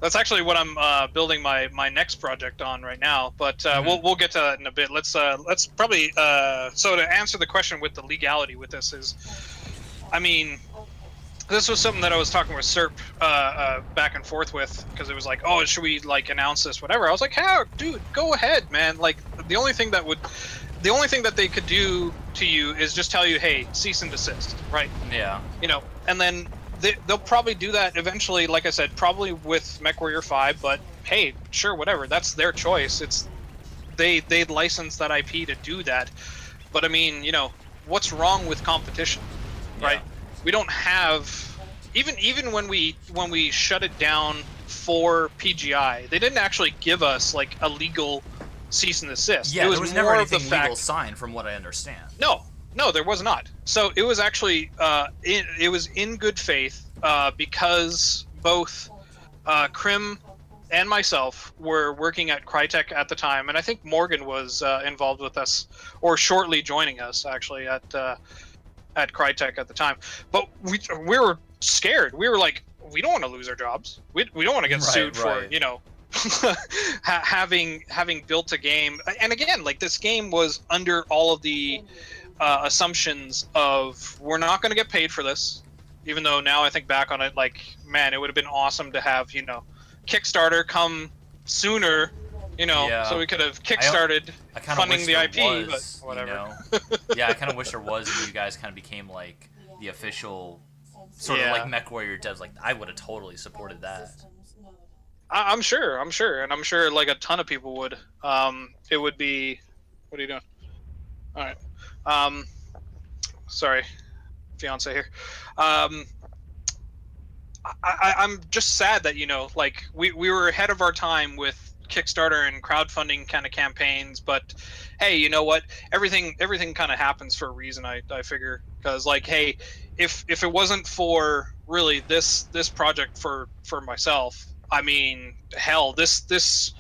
That's actually what I'm building my next project on right now. But we'll get to that in a bit. Let's probably so to answer the question with the legality with this is, I mean, this was something that I was talking with Serp back and forth with, because it was like, oh, should we like announce this, whatever. I was like, hey, dude, go ahead, man. Like, the only thing that they could do to you is just tell you, hey, cease and desist, right? Yeah. And then they'll probably do that eventually, like I said, probably with MechWarrior 5, but hey, sure, whatever. That's their choice. It's they license that IP to do that. But I mean, what's wrong with competition, right? Yeah. We don't have even when we shut it down for PGI, they didn't actually give us like a legal cease and desist. Yeah, it was there was more never of the anything fact, legal signed, from what I understand. No, there was not. So it was actually it was in good faith, because both Krim and myself were working at Crytek at the time, and I think Morgan was involved with us, or shortly joining us actually at Crytek at the time. But we were scared. We were like, we don't want to lose our jobs. We don't want to get sued for having built a game. And again, like, this game was under all of the assumptions of we're not going to get paid for this, even though now I think back on it, like, man, it would have been awesome to have, you know, Kickstarter come sooner, you know, so we could have kickstarted funding the IP, but whatever. You know? Yeah, I kind of wish there was, and you guys kind of became like the official sort of like MechWarrior devs. Like, I would have totally supported that. I'm sure, and I'm sure like a ton of people would. It would be. What are you doing? All right. Sorry, fiance here. I'm just sad that, you know, like we were ahead of our time with Kickstarter and crowdfunding kind of campaigns, but hey, you know what? Everything kind of happens for a reason. I figure, because like, hey, if it wasn't for really this project for myself, I mean, hell, this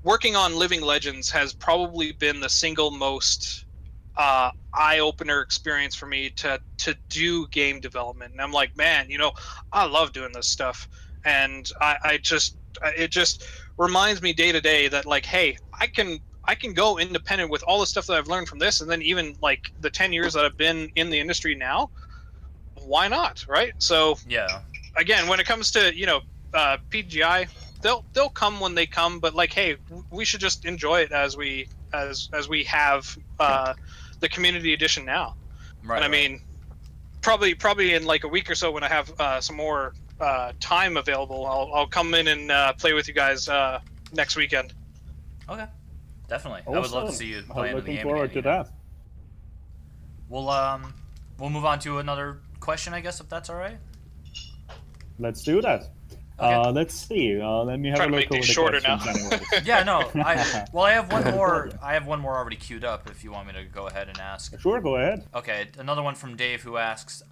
working on Living Legends has probably been the single most eye-opener experience for me to do game development. And I'm like, man, you know, I love doing this stuff, and it just reminds me day to day that, like, hey, I can go independent with all the stuff that I've learned from this, and then even like the 10 years that I've been in the industry now, why not, right? So yeah, again, when it comes to, you know, PGI, they'll come when they come, but like, hey, we should just enjoy it as we have the community edition now. Right. And I mean, probably in like a week or so, when I have some more time available, I'll come in and play with you guys next weekend. Okay, definitely. Awesome. I would love to see you play in the game. Looking forward to that. We'll move on to another question, I guess, if that's all right. Let's do that. Okay. Let's see. Let me have Try a to look make over these the shorter questions now. anyways. Yeah, no. I have one more. I have one more already queued up. If you want me to go ahead and ask. Sure, go ahead. Okay, another one from Dave, who asks,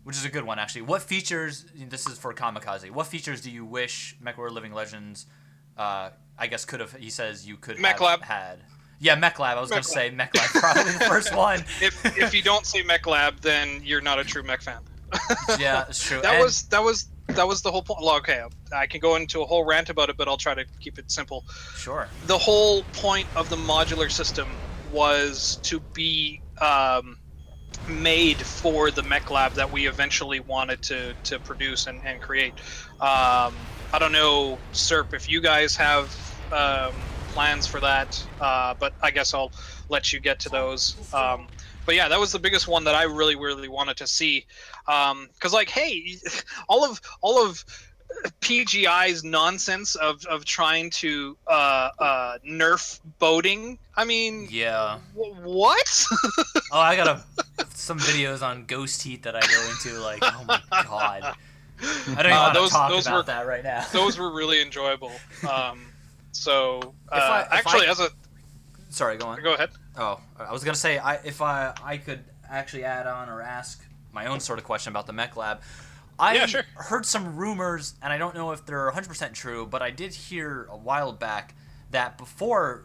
which is a good one actually. What features? This is for Kamikaze. What features do you wish MechWarrior Living Legends, I guess, could have? He says you could mechlab. have had. Yeah, mechlab. I was going to say mechlab, probably the first one. If you don't say mechlab, then you're not a true mech fan. Yeah, it's true. That was the whole point. Well, okay, I can go into a whole rant about it, but I'll try to keep it simple. Sure. The whole point of the modular system was to be made for the mech lab that we eventually wanted to produce and create. I don't know, Serp, if you guys have plans for that, but I guess I'll let you get to those. But yeah, that was the biggest one that I really wanted to see, because like, hey, all of PGI's nonsense of trying to nerf boating. I mean, yeah. What? Oh, I got some videos on Ghost Heat that I go into. Like, oh my god, I don't even want to talk about that right now. Those were really enjoyable. Sorry, go on. Go ahead. Oh, I was gonna say, if I could actually add on or ask my own sort of question about the mech lab. I heard some rumors, and I don't know if they're 100% true, but I did hear a while back that before,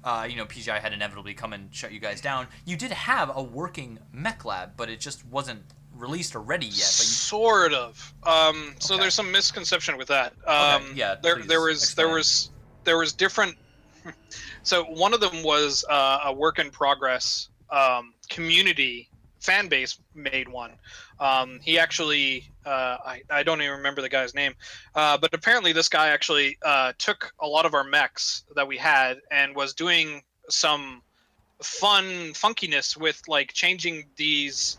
PGI had inevitably come and shut you guys down, you did have a working mech lab, but it just wasn't released or ready yet. But sort of. So there's some misconception with that. Yeah. There was different. So one of them was a work in progress community fan base made one. He actually, I don't even remember the guy's name, but apparently this guy actually took a lot of our mechs that we had and was doing some fun funkiness with like changing these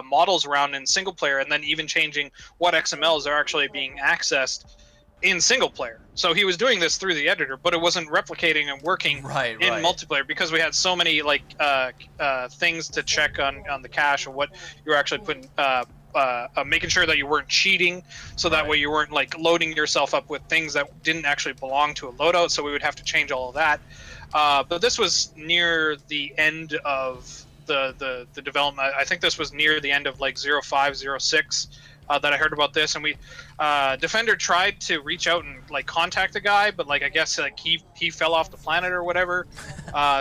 models around in single player, and then even changing what XMLs are actually being accessed in single player. So he was doing this through the editor, but it wasn't replicating and working in multiplayer, because we had so many like things to check on the cache and what you're actually putting, making sure that you weren't cheating, so that way you weren't like loading yourself up with things that didn't actually belong to a loadout. So we would have to change all of that. But this was near the end of the development. I think this was near the end of like 05, 06. That I heard about this, and we Defender tried to reach out and like contact the guy, but like I guess like he fell off the planet or whatever.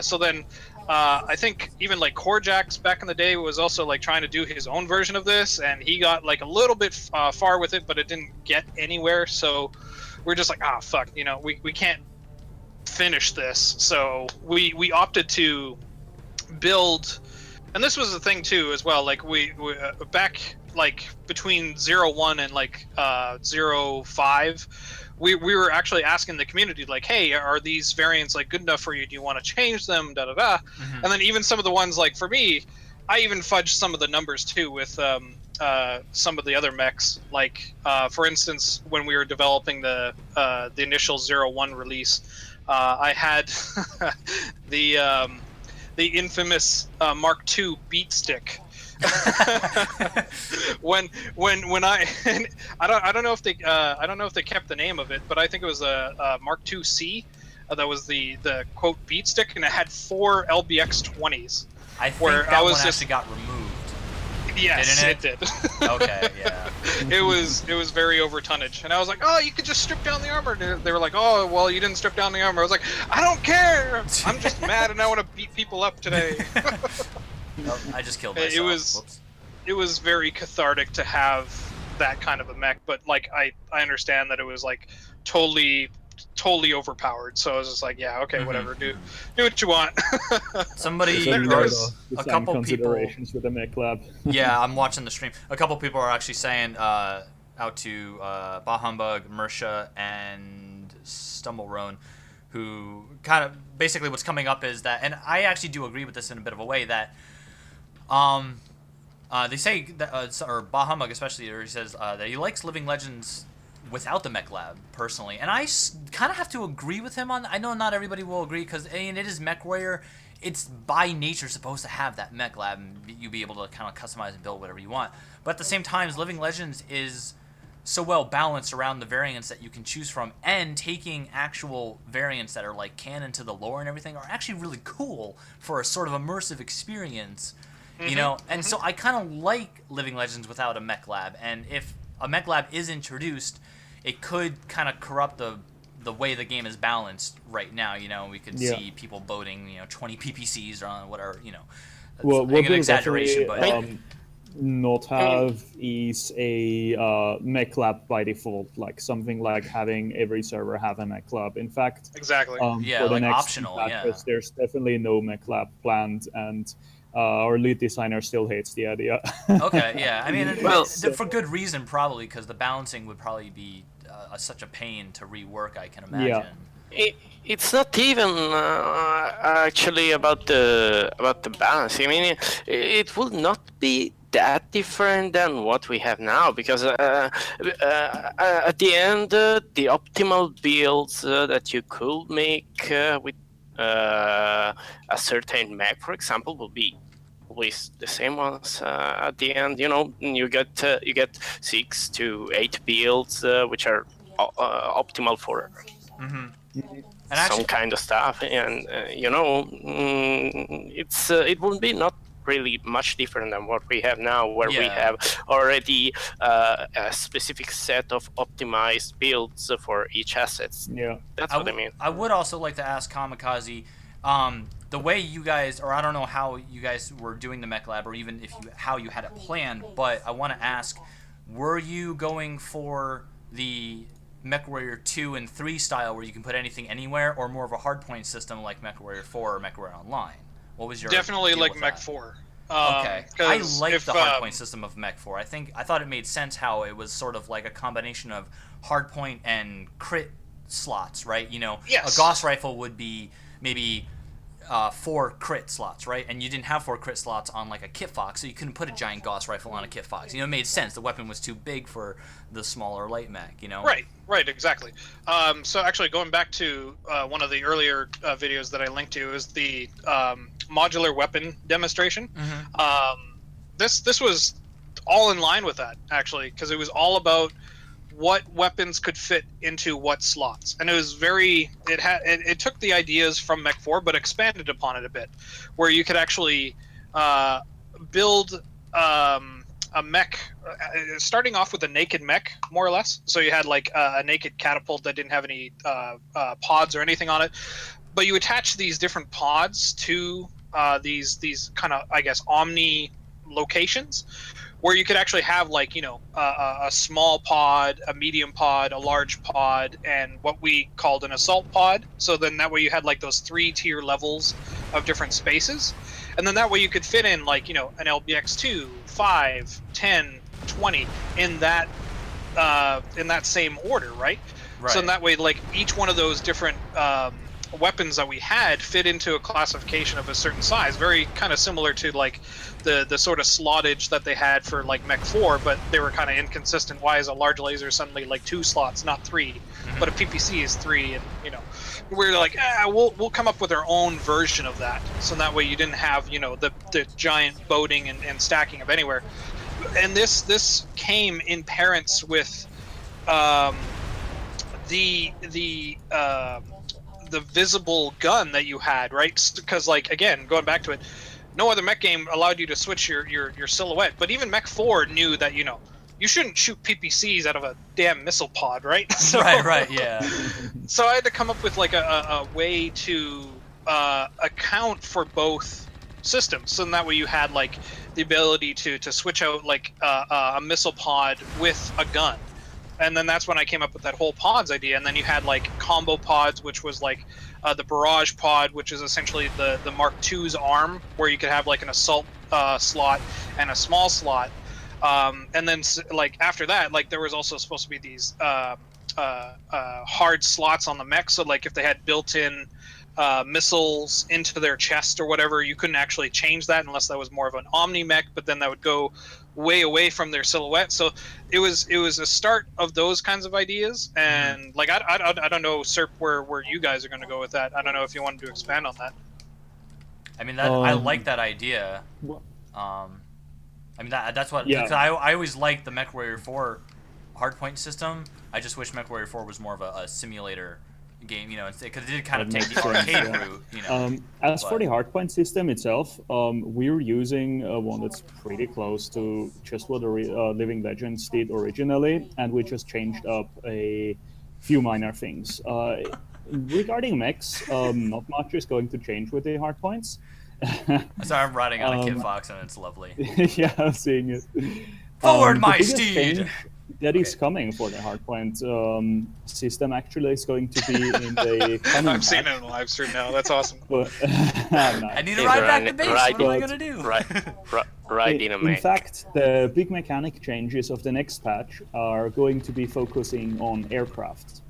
So then I think even like Korjax back in the day was also like trying to do his own version of this, and he got like a little bit far with it, but it didn't get anywhere. So we're just like, fuck, we can't finish this. So we opted to build And this was the thing too, as well. Like we back like between 0.1 and like 0.5, we were actually asking the community like, hey, are these variants like good enough for you? Do you want to change them? Da da da. Mm-hmm. And then even some of the ones like for me, I even fudged some of the numbers too with some of the other mechs. Like for instance, when we were developing the initial 0.1 release, I had the infamous Mark II beat stick. when I don't know if they kept the name of it, but I think it was a Mark II C. That was the quote beat stick, and it had 4 LBX 20s. I think that one actually got removed. Yes, didn't it did. Okay, yeah. It was very over tonnage, and I was like, oh, you could just strip down the armor. And they were like, oh, well, you didn't strip down the armor. I was like, I don't care. I'm just mad, and I want to beat people up today. Nope, I just killed myself. Whoops. It was very cathartic to have that kind of a mech, but like I understand that it was like totally overpowered. So I was just like, yeah, okay, whatever, do what you want. Somebody, There's a couple considerations with the mechlab. Yeah, I'm watching the stream. A couple people are actually saying out to Bah Humbug, Mersha, and StumbleRoan, who kind of basically what's coming up is that, and I actually do agree with this in a bit of a way, that they say that, or Bah Humbug especially, or he says that he likes Living Legends without the mechlab personally, and I kind of have to agree with him on. I know not everybody will agree because it is MechWarrior. It's by nature supposed to have that mechlab, and you be able to kind of customize and build whatever you want. But at the same time, Living Legends is so well balanced around the variants that you can choose from, and taking actual variants that are like canon to the lore and everything are actually really cool for a sort of immersive experience, you know. And so I kind of like Living Legends without a mechlab, and if a mechlab is introduced, it could kind of corrupt the way the game is balanced right now. You know, we could see people boating 20 PPCs on whatever, Well, an exaggeration, but not have is a mechlab by default, like something like having every server have a mechlab. In fact, exactly. For the like next optional. patches, there's definitely no mechlab planned, and our lead designer still hates the idea. Okay, yeah. I mean, Well, for good reason, probably, because the balancing would probably be such a pain to rework, I can imagine. Yeah. It's not even actually about the balance. I mean, it will not be that different than what we have now, because at the end, the optimal builds that you could make with a certain mech, for example, will be always the same ones. At the end, you get 6 to 8 builds which are optimal for some kind of stuff, and it will be not really much different than what we have now, where we have already a specific set of optimized builds for each asset. Yeah, that's what I mean. I would also like to ask Kamikaze, the way you guys, or I don't know how you guys were doing the mechlab, or even how you had it planned, but I want to ask, were you going for the MechWarrior 2 and 3 style where you can put anything anywhere, or more of a hardpoint system like MechWarrior 4 or MechWarrior Online? What was your definitely deal like with Mech that? 4? Okay, I like the hardpoint system of Mech 4. I thought it made sense how it was sort of like a combination of hardpoint and crit slots, right? Yes. A Gauss rifle would be maybe 4 crit slots, right? And you didn't have 4 crit slots on like a Kit Fox, so you couldn't put a giant Gauss rifle on a Kit Fox. It made sense. The weapon was too big for the smaller light mech, Right, exactly. So actually, going back to one of the earlier videos that I linked to is the modular weapon demonstration. This was all in line with that, actually, because it was all about what weapons could fit into what slots, and it was it took the ideas from Mech 4 but expanded upon it a bit, where you could actually build a mech, starting off with a naked mech, more or less. So you had like a naked catapult that didn't have any pods or anything on it, but you attach these different pods to these kind of, I guess, omni locations, where you could actually have like a small pod, a medium pod, a large pod, and what we called an assault pod. So then that way you had like those 3-tier levels of different spaces. and then that way you could fit in like, you know, an LBX2, 5, 10, 20 in that same order, right? So in that way, like each one of those different weapons that we had fit into a classification of a certain size, very kind of similar to like the sort of slottage that they had for like Mech 4, but they were kind of inconsistent. Why is a large laser suddenly like 2 slots, not 3? But a PPC is 3, and you know, we're like, we'll come up with our own version of that. So that way you didn't have, you know, the giant boating and stacking of anywhere. And this came in parents with the visible gun that you had, right? Because like, again, going back to it, no other mech game allowed you to switch your silhouette, but even Mech 4 knew that, you know, you shouldn't shoot PPCs out of a damn missile pod, right? So, right, yeah. So I had to come up with like a way to account for both systems, so in that way you had like the ability to switch out like a missile pod with a gun. And then that's when I came up with that whole pods idea. And then you had like combo pods, which was like the barrage pod, which is essentially the Mark II's arm, where you could have like an assault slot and a small slot. And then like after that, like there was also supposed to be these hard slots on the mech. So like if they had built-in missiles into their chest or whatever, you couldn't actually change that unless that was more of an omni mech, but then that would go way away from their silhouette. So it was a start of those kinds of ideas. And like I don't know, Serp, where you guys are going to go with that. I don't know if you wanted to expand on that. I mean, that I like that idea. I mean, that's what, I always liked the MechWarrior 4 hardpoint system. I just wish MechWarrior 4 was more of a simulator game, you know, because it did kind of take the arcade route, you know. As for the hardpoint system itself, we're using one that's pretty close to just what the Living Legends did originally, and we just changed up a few minor things. Regarding mechs, not much is going to change with the hardpoints. Sorry, I'm riding on a Kid Fox and it's lovely. Yeah, I'm seeing it. Forward, my steed! That is coming for the hardpoint system actually is going to be in the coming I'm seeing it on live stream now. That's awesome. But, I need to ride back to base. What am I going to do? In fact, the big mechanic changes of the next patch are going to be focusing on aircraft.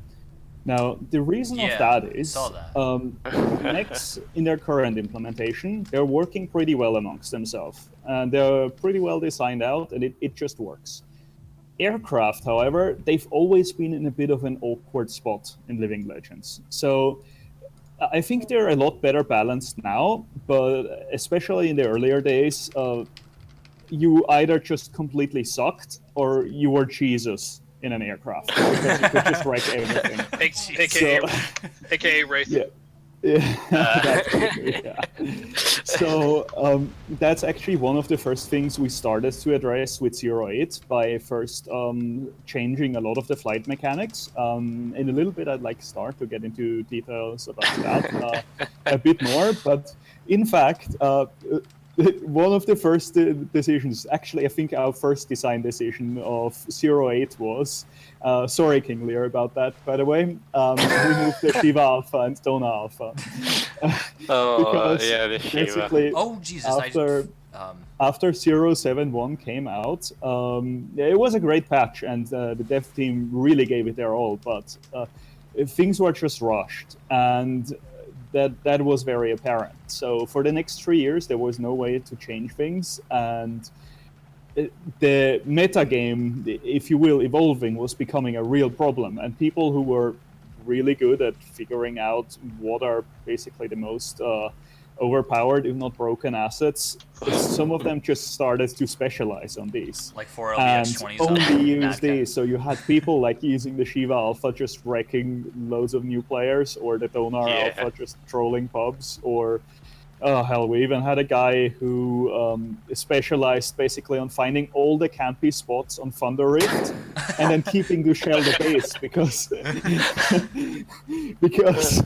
Now, the reason of that is mechs in their current implementation, they're working pretty well amongst themselves. And they're pretty well designed out, and it just works. Aircraft, however, they've always been in a bit of an awkward spot in Living Legends. So I think they're a lot better balanced now, but especially in the earlier days, you either just completely sucked or you were Jesus in an aircraft, because you could just wreck everything. AKA Wraith. Yeah. So that's actually one of the first things we started to address with 08 by first changing a lot of the flight mechanics. In a little bit, I'd like to start to get into details about that a bit more. But in fact, one of the first decisions, actually, I think our first design decision of 08 was, sorry, King Lear, about that, by the way, we moved the Shiva Alpha and Dona Alpha. The Shiva. Basically, after 071 came out, it was a great patch, and the dev team really gave it their all, but things were just rushed, and that was very apparent. So for the next 3 years, there was no way to change things, and the meta game, if you will, evolving, was becoming a real problem. And people who were really good at figuring out what are basically the most overpowered, if not broken assets, some of them just started to specialize on these. Like 4 LBX20s. And only use these. So you had people like using the Shiva Alpha just wrecking loads of new players, or the Donar Alpha just trolling pubs, or hell, we even had a guy who specialized basically on finding all the campy spots on Thunder Rift and then keeping to shell the base, because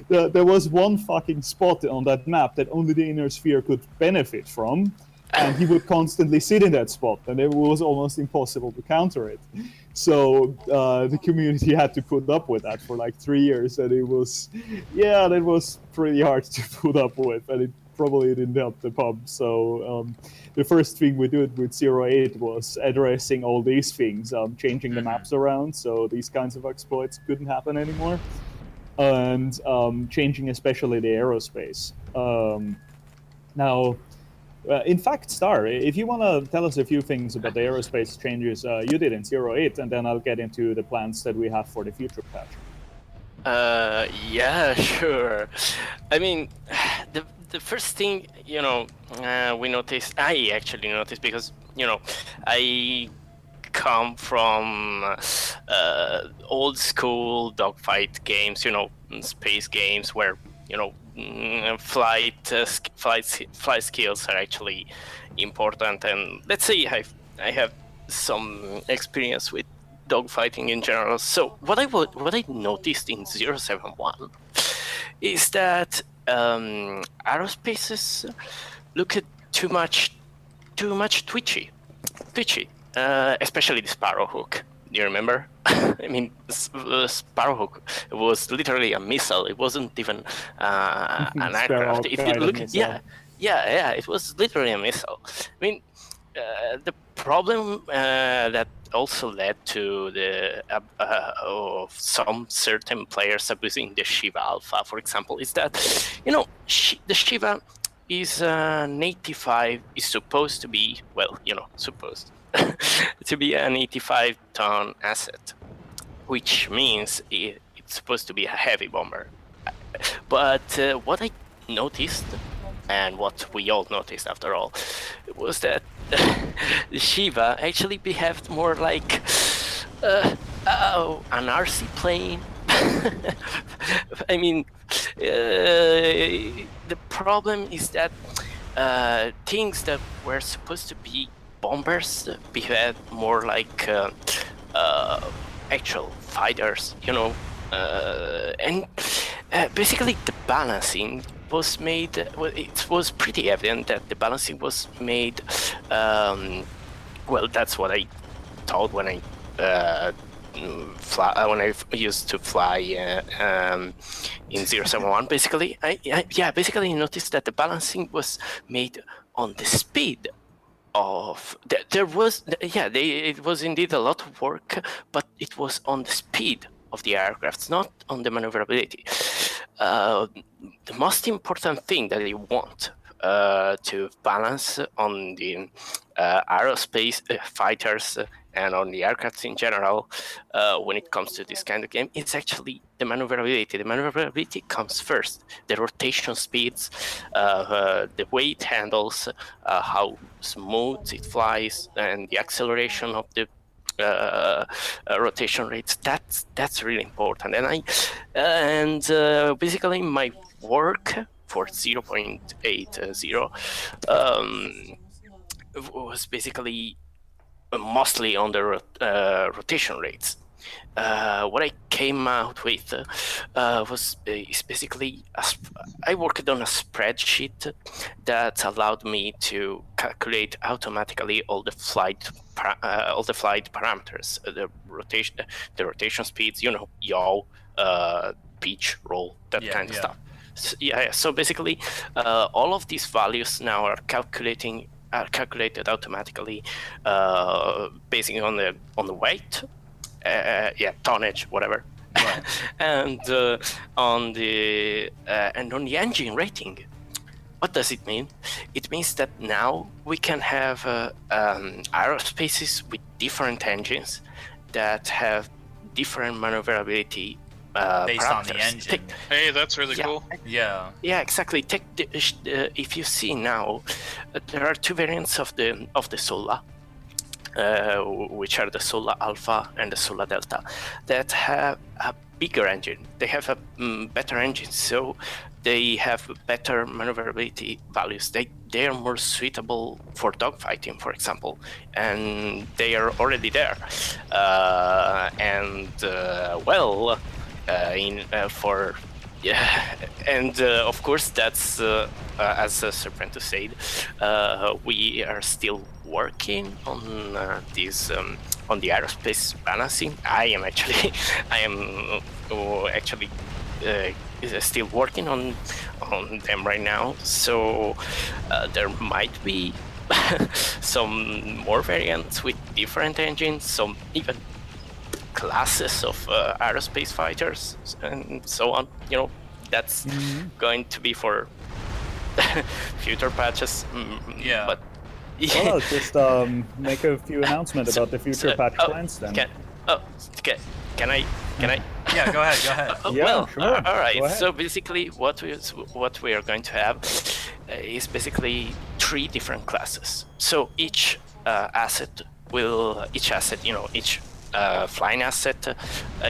there was one fucking spot on that map that only the Inner Sphere could benefit from, and he would constantly sit in that spot, and it was almost impossible to counter it. So the community had to put up with that for like 3 years, and it was, yeah, that was pretty hard to put up with, and it probably didn't help the pub. So the first thing we did with 08 was addressing all these things, changing the maps around so these kinds of exploits couldn't happen anymore, and changing especially the aerospace. Now, in fact, Star, if you want to tell us a few things about the aerospace changes you did in 08, and then I'll get into the plans that we have for the future patch. Yeah, sure. I mean, the first thing, you know, we noticed, I actually noticed, because, you know, I come from old school dogfight games, you know, space games where, you know, flight skills are actually important, and let's say I have some experience with dogfighting in general. So what I noticed in 071 is that aerospaces look at too much twitchy, especially the Sparrowhawk. Do you remember? I mean, Sparrowhawk was literally a missile. It wasn't even an aircraft. If you look, yeah, it was literally a missile. I mean, the problem that also led to the of some certain players abusing the Shiva Alpha, for example, is that, you know, the Shiva is an 85, is supposed to be, well, you know, supposed to be an 85-ton asset, which means it's supposed to be a heavy bomber. But what I noticed, and what we all noticed after all, was that the Shiva actually behaved more like an RC plane. I mean, the problem is that things that were supposed to be bombers behave more like actual fighters, you know, and basically the balancing was made, well, it was pretty evident that the balancing was made, well, that's what I thought when I when I used to fly in 071. Basically, I basically noticed that the balancing was made on the speed of there was, it was indeed a lot of work, but it was on the speed of the aircrafts, not on the maneuverability. The most important thing that you want to balance on the aerospace fighters and on the aircrafts in general, when it comes to this kind of game, it's actually the maneuverability. The maneuverability comes first. The rotation speeds, the way it handles, how smooth it flies, and the acceleration of the rotation rates. That's really important. And basically my work for 0.80 was basically mostly on the rotation rates. What I came out with is basically I worked on a spreadsheet that allowed me to calculate automatically all the flight parameters, the rotation speeds, you know, yaw, pitch, roll, that kind of stuff. So basically, all of these values now are calculated automatically, basing on the weight, tonnage, whatever, right. and on the engine rating. What does it mean? It means that now we can have aerospaces with different engines that have different maneuverability based parameters. On the engine. Hey, that's really cool. Yeah, exactly. If you see now, there are two variants of the Solar, which are the Solar Alpha and the Solar Delta, that have a bigger engine. They have a better engine, so they have better maneuverability values. They are more suitable for dogfighting, for example, and they are already there. For Yeah, and of course that's as Serpentus said, we are still working on this on the aerospace balancing. I am actually still working on them right now. So there might be some more variants with different engines, some even classes of aerospace fighters and so on. You know, that's going to be for future patches. Yeah. But Well, just make a few announcements about the future patch plans then. Can I? Yeah, go ahead. Yeah, well, sure. all Go right. ahead. So basically, what we are going to have is basically 3 different classes. So each asset, you know, each flying asset,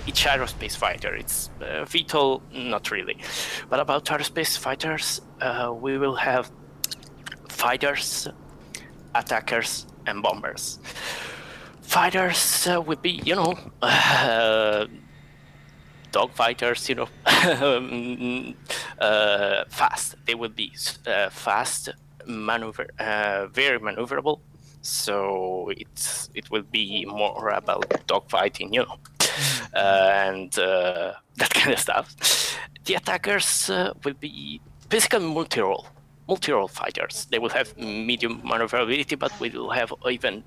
each aerospace fighter. It's VTOL, not really, but about aerospace fighters, we will have fighters, attackers, and bombers. Fighters will be, you know, dogfighters, you know, fast. They will be fast, very maneuverable. So it will be more about dogfighting, you know, and that kind of stuff. The attackers will be basically multi-role fighters. They will have medium maneuverability, but we will have even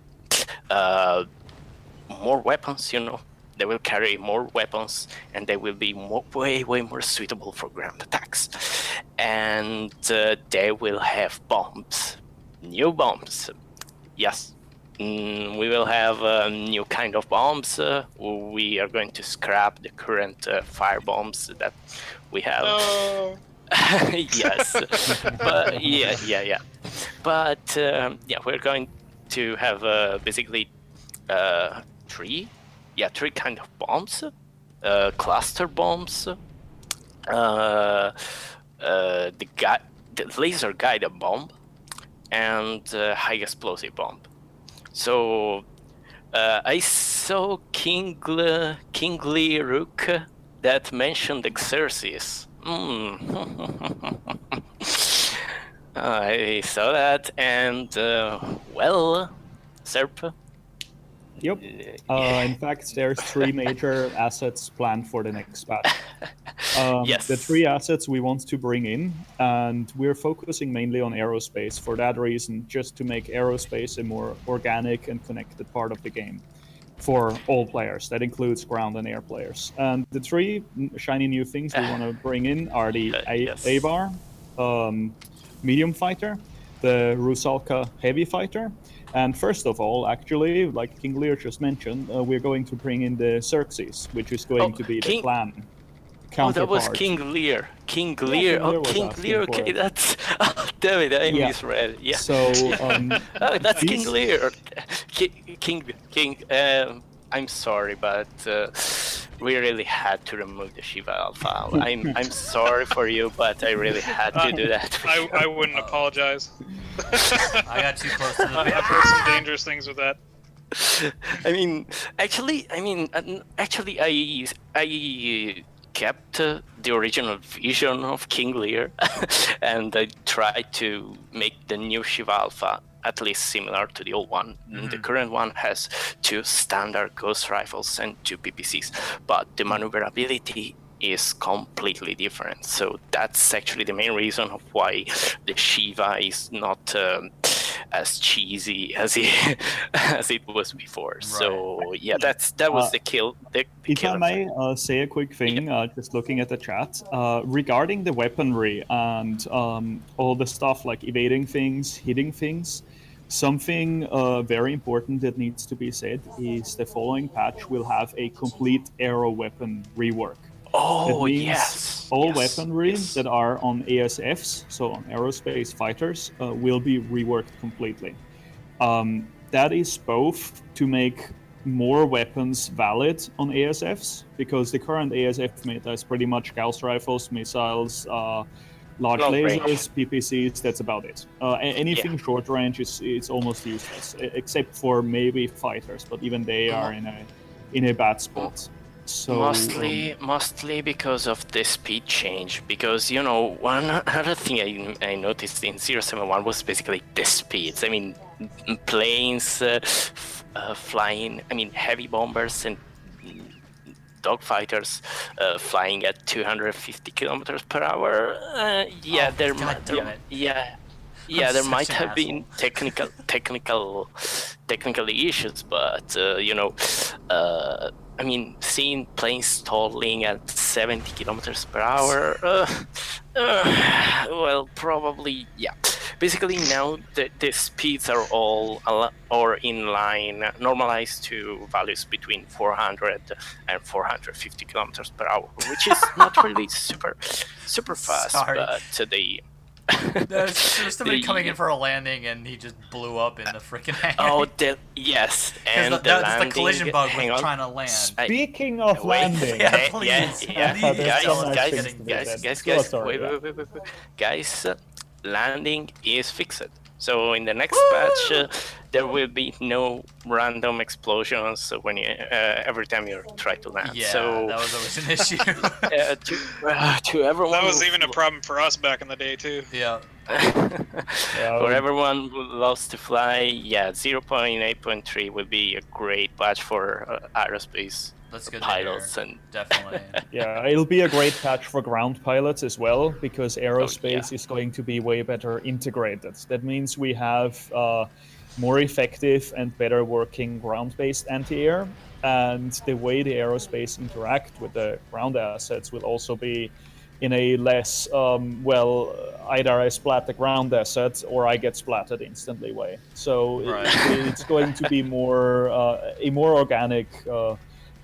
more weapons, you know. They will carry more weapons, and they will be way more suitable for ground attacks. And they will have bombs, new bombs. Yes, we will have new kind of bombs. We are going to scrap the current fire bombs that we have. Oh. Yes, but yeah. But we're going to have basically 3 kind of bombs, cluster bombs, the laser guided bomb, and high explosive bomb. So I saw Kingly Rook that mentioned Exercis. I saw that, and well, Serp. Yep. In fact, there's 3 major assets planned for the next patch. Yes. The 3 assets we want to bring in, and we're focusing mainly on aerospace for that reason, just to make aerospace a more organic and connected part of the game for all players. That includes ground and air players. And the 3 shiny new things we want to bring in are the Avar medium fighter, the Rusalka heavy fighter, and first of all, actually, like King Lear just mentioned, we're going to bring in the Xerxes, which is going to be the clan counterpart. Oh, that was King Lear. King Lear. King Lear King Lear. Okay, that's. Oh, damn it, I misread. Yeah. So. That's King Lear. King. I'm sorry, but we really had to remove the Shiva Alpha. I'm sorry for you, but I really had to do that. I wouldn't apologize. I got too close to the I've heard some dangerous things with that. I kept the original vision of King Lear, and I tried to make the new Shiva Alpha at least similar to the old one. The current one has 2 standard ghost rifles and 2 PPCs, but the maneuverability is completely different. So that's actually the main reason of why the Shiva is not as cheesy as it was before. Right. So yeah, that was the kill. If I may say a quick thing, just looking at the chat regarding the weaponry and all the stuff like evading things, hitting things. Something very important that needs to be said is the following patch will have a complete aero weapon rework. Oh, that means yes. all weaponry that are on ASFs, so on aerospace fighters, will be reworked completely. That is both to make more weapons valid on ASFs, because the current ASF meta is pretty much Gauss rifles, missiles, large lasers, PPCs, that's about it. Anything short range is almost useless, except for maybe fighters, but even they are in a bad spot. So Mostly because of the speed change. Because one other thing I noticed in 071 was basically the speeds. I mean, planes flying. I mean, heavy bombers and dogfighters flying at 250 kilometers per hour. Yeah, Oh, there God might. damn it. Yeah, there such might an have been technical issues, but I mean, seeing planes stalling at 70 kilometers per hour, well, probably, yeah. Basically, now the speeds are all or in line, normalized to values between 400 and 450 kilometers per hour, which is not really super fast, Sorry. but they. There's somebody coming in for a landing and he just blew up in the freaking hangar. Oh, yes, and that's the collision bug with trying to land. Speaking of wait, landing, Yeah, please. Guys, landing is fixed. So in the next patch, there will be no random explosions when every time you try to land. Yeah, so, that was always an issue. to everyone, That was even a problem for us back in the day too. Yeah. For everyone who loves to fly, yeah, 0.8.3 would be a great patch for aerospace That's good pilots to hear. and Definitely. yeah, it'll be a great patch for ground pilots as well, because aerospace is going to be way better integrated. That means we have more effective and better working ground-based anti-air, and the way the aerospace interact with the ground assets will also be in a less, either I splat the ground asset or I get splatted instantly way. So it's going to be more a more organic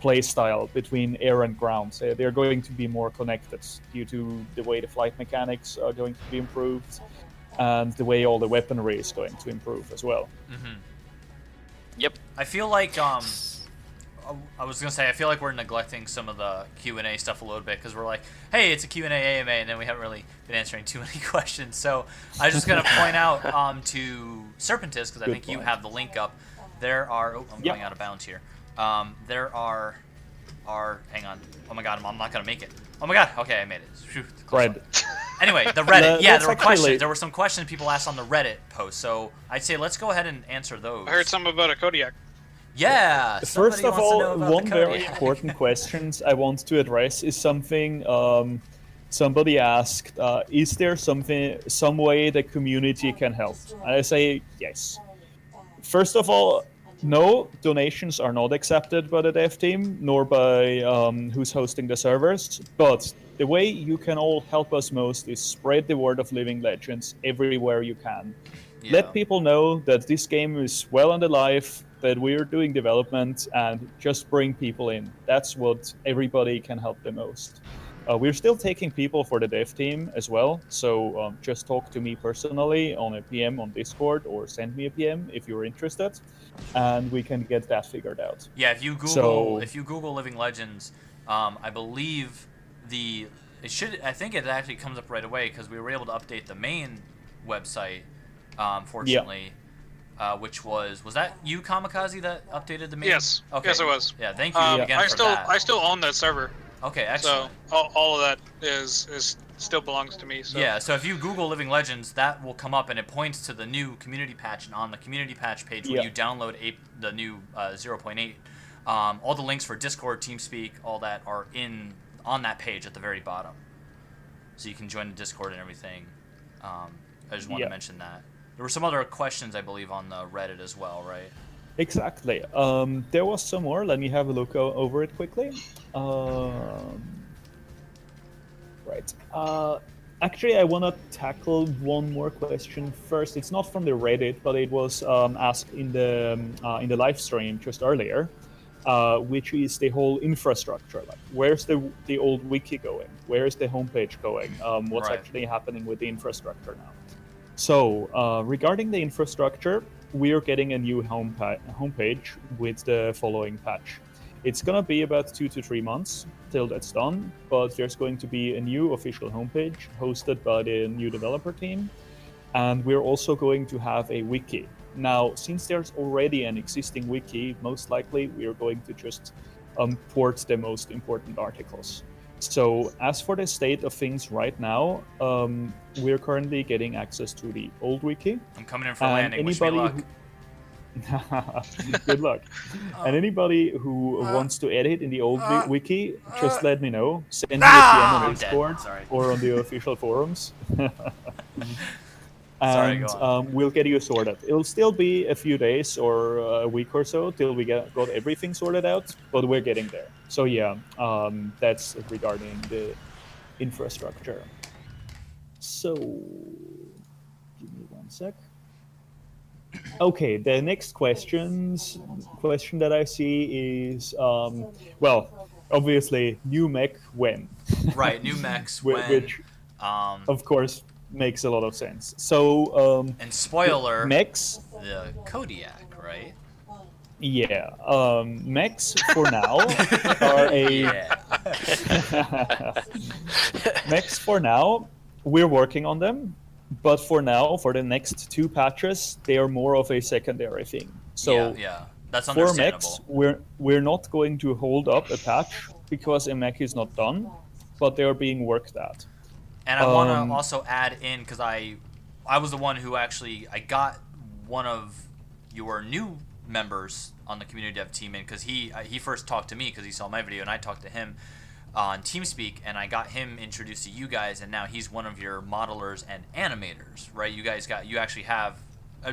play style between air and ground. So they're going to be more connected due to the way the flight mechanics are going to be improved and the way all the weaponry is going to improve as well. Mm-hmm. Yep. I feel like I was gonna say I feel like we're neglecting some of the Q&A stuff a little bit because we're like, hey, it's a Q&A AMA, and then we haven't really been answering too many questions. So I was just gonna point out to Serpentus, because I think you have the link up. There are I'm going out of bounds here. There are hang on. Oh my god, I'm not gonna make it. Oh my god. Okay, I made it. Red. Anyway, the Reddit. Yeah, there were questions. Late. There were some questions people asked on the Reddit post. So I'd say let's go ahead and answer those. I heard something about a Kodiak. Yeah. First of all, one very Kodiak. important question I want to address is something somebody asked. Is there some way the community can help? And I say yes. First of all, no, donations are not accepted by the dev team, nor by who's hosting the servers. But the way you can all help us most is spread the word of Living Legends everywhere you can. Yeah. Let people know that this game is well and alive, that we're doing development, and just bring people in. That's what everybody can help the most. We're still taking people for the dev team as well, so just talk to me personally on a PM on Discord or send me a PM if you're interested, and we can get that figured out. Yeah, if you Google Living Legends, I believe I think it actually comes up right away because we were able to update the main website, fortunately. Yeah. Which was that you, Kamikaze, that updated the main? Yes. Okay. Yes, it was. Yeah, thank you again for that. I still own that server. Okay, excellent. So all of that is still belongs to me. So. Yeah, so if you Google Living Legends, that will come up and it points to the new community patch, and on the community patch page where you download the new 0.8, all the links for Discord, TeamSpeak, all that are on that page at the very bottom. So you can join the Discord and everything. I just wanted to mention that. There were some other questions, I believe, on the Reddit as well, right? Exactly. There was some more. Let me have a look over it quickly. Right. Actually, I want to tackle one more question first. It's not from the Reddit, but it was asked in the live stream just earlier, which is the whole infrastructure. Like, where's the old wiki going? Where is the homepage going? What's actually happening with the infrastructure now? So, regarding the infrastructure, we are getting a new homepage with the following patch. It's going to be about 2 to 3 months till that's done, but there's going to be a new official homepage hosted by the new developer team, and we're also going to have a wiki. Now, since there's already an existing wiki, most likely we are going to just port the most important articles. So as for the state of things right now, we're currently getting access to the old wiki. I'm coming in for landing. Wish me luck. Good luck. And anybody who wants to edit in the old wiki, just let me know. Send me a PM on Discord or on the official forums. And we'll get you sorted. It'll still be a few days or a week or so till we got everything sorted out, but we're getting there. So yeah, that's regarding the infrastructure. So, give me 1 sec. Okay, the next question that I see is, well, obviously, new mech when? Right, new mechs when. Which, of course, makes a lot of sense. So, and spoiler, mechs. The Kodiak, right? Yeah, mechs for now are mechs for now. We're working on them. But for now, for the next 2 patches, they are more of a secondary thing. So yeah, that's understandable. For mechs, we're not going to hold up a patch because a mech is not done, but they are being worked at. And I want to also add in, because I was the one who actually, I got one of your new members on the community dev team in, because he first talked to me because he saw my video, and I talked to him on TeamSpeak, and I got him introduced to you guys, and now he's one of your modelers and animators, right? You actually have,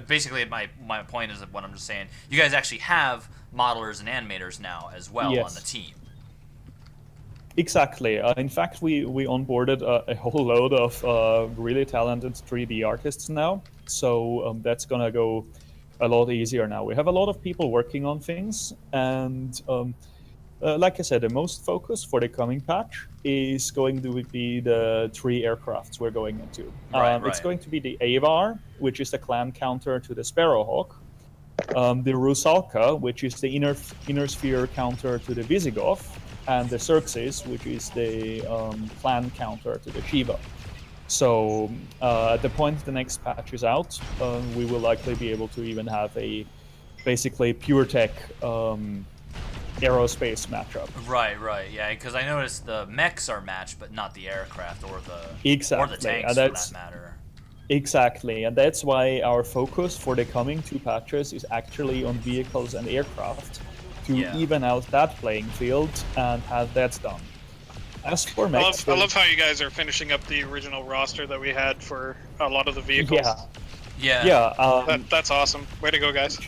basically my point is what I'm just saying, you guys actually have modelers and animators now as well on the team. Exactly. In fact, we onboarded a whole load of really talented 3D artists now, so that's gonna go a lot easier now. We have a lot of people working on things, and like I said, the most focus for the coming patch is going to be the 3 aircrafts we're going into. It's going to be the Avar, which is the clan counter to the Sparrowhawk, the Rusalka, which is the inner sphere counter to the Visigoth, and the Xerxes, which is the clan counter to the Shiva. So at the point the next patch is out, we will likely be able to even have a basically pure tech aerospace matchup. Right, yeah, because I noticed the mechs are matched, but not the aircraft or the tanks for that matter. Exactly, and that's why our focus for the coming 2 patches is actually on vehicles and aircraft to even out that playing field and have that done. As for mechs, I love how you guys are finishing up the original roster that we had for a lot of the vehicles. That's awesome. Way to go, guys.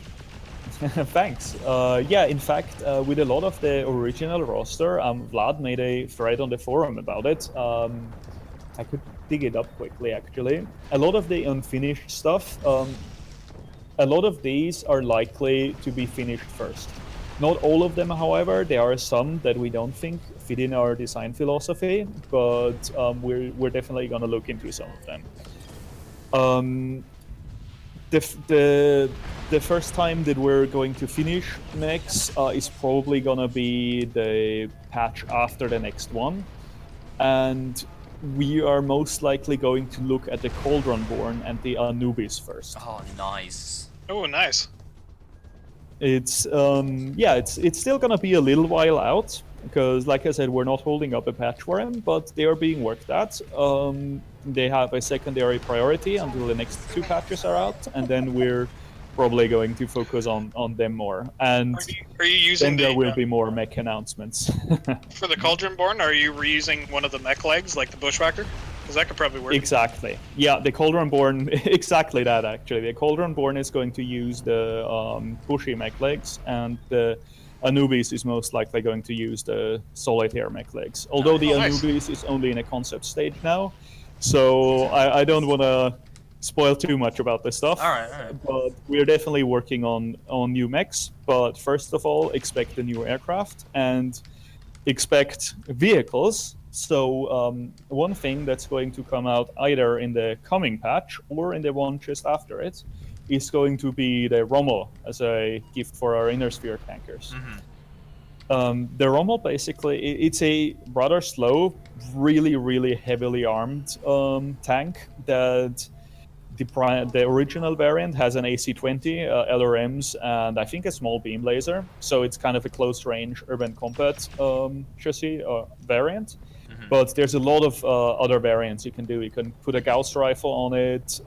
Thanks. Yeah, in fact, with a lot of the original roster, Vlad made a thread on the forum about it. I could dig it up quickly, actually. A lot of the unfinished stuff, a lot of these are likely to be finished first. Not all of them, however. There are some that we don't think fit in our design philosophy, but we're definitely going to look into some of them. The first time that we're going to finish mechs is probably gonna be the patch after the next one, and we are most likely going to look at the Cauldron-born and the Anubis first. Oh, nice. Oh, nice. It's it's still gonna be a little while out because, like I said, we're not holding up a patch for them, but they are being worked at. They have a secondary priority until the next 2 patches are out, and then we're probably going to focus on them more. And are you using then there will be more mech announcements. For the Cauldron-born, are you reusing one of the mech legs, like the Bushwhacker? Because that could probably work. Exactly. Yeah, the Cauldron-born, exactly that, actually. The Cauldron-born is going to use the pushy mech legs, and the Anubis is most likely going to use the solitaire mech legs. Although the Anubis is only in a concept stage now, so I don't want to spoil too much about this stuff. All right. But we're definitely working on new mechs. But first of all, expect the new aircraft and expect vehicles. So one thing that's going to come out either in the coming patch or in the one just after it is going to be the Rommel as a gift for our inner sphere tankers. The Rommel, basically, it's a rather slow, really heavily armed tank that the original variant has an AC-20, LRMs, and I think a small beam laser. So it's kind of a close-range urban combat chassis variant. But there's a lot of other variants you can do. You can put a Gauss rifle on it.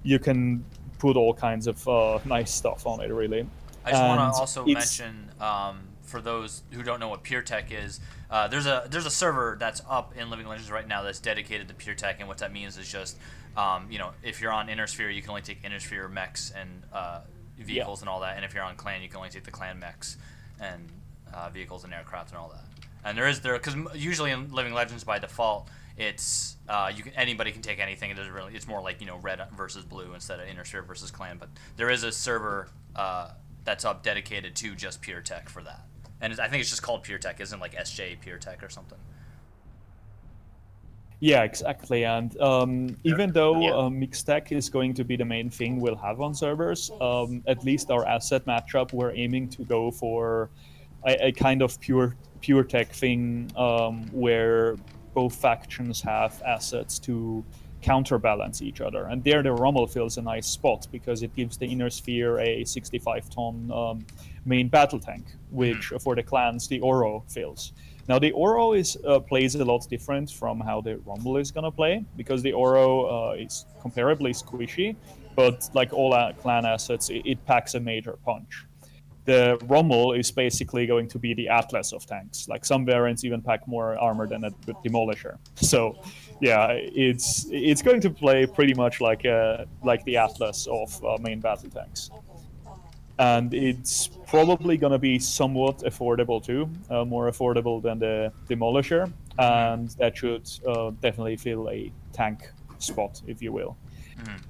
You can put all kinds of nice stuff on it, really. I just want to also mention, for those who don't know what PureTech is, there's a server that's up in Living Legends right now that's dedicated to PureTech, and what that means is just, if you're on Innersphere, you can only take Innersphere mechs and vehicles and all that, and if you're on Clan, you can only take the Clan mechs and vehicles and aircraft and all that. And because usually in Living Legends by default, it's anybody can take anything. It's more like red versus blue instead of Innersphere versus Clan. But there is a server that's up dedicated to just PureTech for that, and I think it's just called PureTech, isn't like SJ PureTech or something. Yeah, exactly. And even though mixed tech is going to be the main thing we'll have on servers, at least our asset matchup, we're aiming to go for a kind of pure tech thing where both factions have assets to counterbalance each other. And there the Rommel fills a nice spot because it gives the Inner Sphere a 65-ton main battle tank, which for the clans the Oro fills. Now the Oro plays a lot different from how the Rommel is going to play, because the Oro is comparably squishy, but like all clan assets, it packs a major punch. The Rommel is basically going to be the Atlas of tanks. Like some variants even pack more armor than a Demolisher. So, yeah, it's going to play pretty much like the Atlas of main battle tanks. And it's probably going to be somewhat affordable too, more affordable than the Demolisher, and that should definitely fill a tank spot, if you will.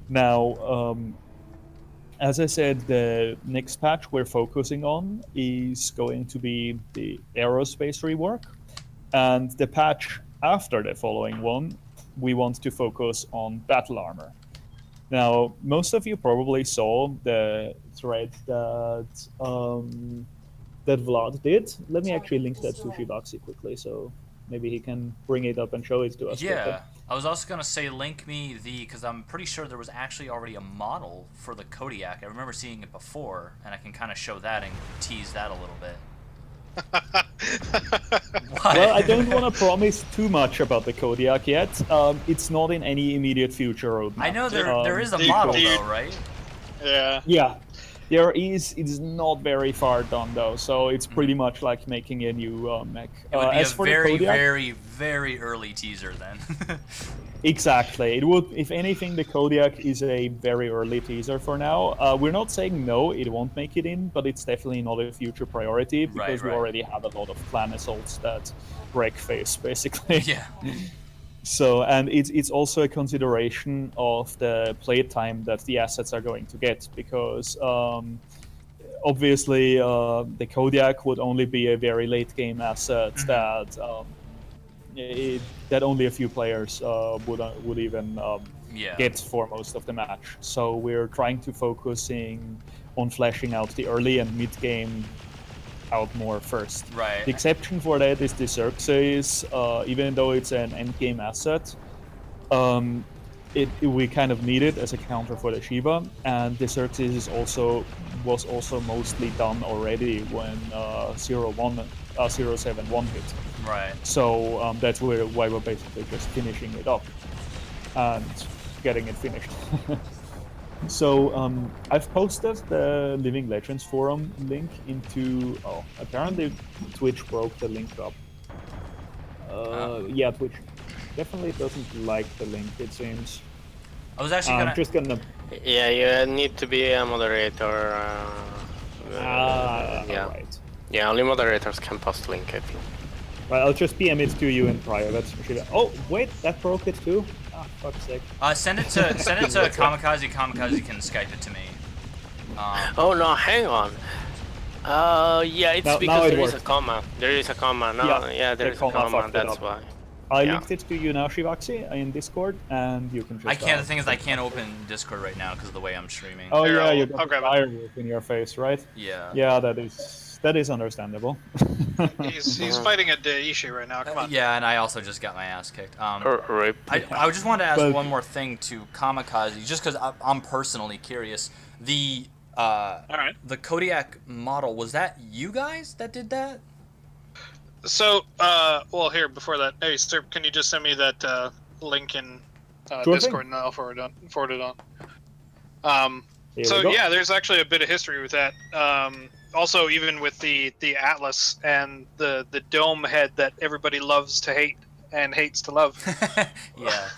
Now, as I said, the next patch we're focusing on is going to be the aerospace rework, and the patch after the following one, we want to focus on battle armor. Now, most of you probably saw the thread that Vlad did. Let me actually link that to Shivaxi quickly, so maybe he can bring it up and show it to us. Yeah, quickly. I was also going to say link me because I'm pretty sure there was actually already a model for the Kodiak. I remember seeing it before, and I can kind of show that and tease that a little bit. Well, I don't want to promise too much about the Kodiak yet. It's not in any immediate future roadmap. I know there is a model though, right? Yeah. Yeah, there is. It's not very far done though, so it's pretty much like making a new mech. It would be as a for very, the Kodiak, very, very early teaser then. exactly. It would, if anything, the Kodiak is a very early teaser for now. We're not saying no, it won't make it in, but it's definitely not a future priority because we already have a lot of clan assaults that wreck face, basically. Yeah. So, and it's also a consideration of the playtime that the assets are going to get, because obviously the Kodiak would only be a very late game asset that only a few players would even get for most of the match. So we're trying to focusing on fleshing out the early and mid game out more first. Right. The exception for that is the Xerxes. Even though it's an end game asset, we kind of need it as a counter for the Shiva, and the Xerxes was also mostly done already when 071 hit. Right. So that's why we're basically just finishing it up and getting it finished. So I've posted the Living Legends forum link into. Oh, apparently Twitch broke the link up. Yeah, Twitch definitely doesn't like the link, it seems. I was actually I'm just gonna. Yeah, you need to be a moderator. Yeah. Right. Yeah, only moderators can post link, I think. Well, I'll just PM it to you in private. Oh, wait, that broke it too? Ah, fuck's sake. Send it to Kamikaze. Kamikaze can Skype it to me. Oh no, hang on. Yeah, it's because there is a comma. There is a comma. No, yeah, there is a comma. That's why. I linked it to you now, Shivaxi, in Discord, and you can just. I can't. The thing is, I can't open Discord right now because of the way I'm streaming. Oh yeah, you got the firework in your face, right? Yeah. Yeah, that is that is understandable. He's fighting a Daishi right now. Come on. Yeah, and I also just got my ass kicked. Right. I just wanted to ask But- one more thing to Kamikaze, just because I'm personally curious. The All right. the Kodiak model, was that you guys that did that? So, well, here before that, hey, sir, can you just send me that link in Sure Discord, thing. and I'll forward it on. Here So we go. yeah, there's actually a bit of history with that. Also, even with the Atlas and the dome head that everybody loves to hate and hates to love. Yeah.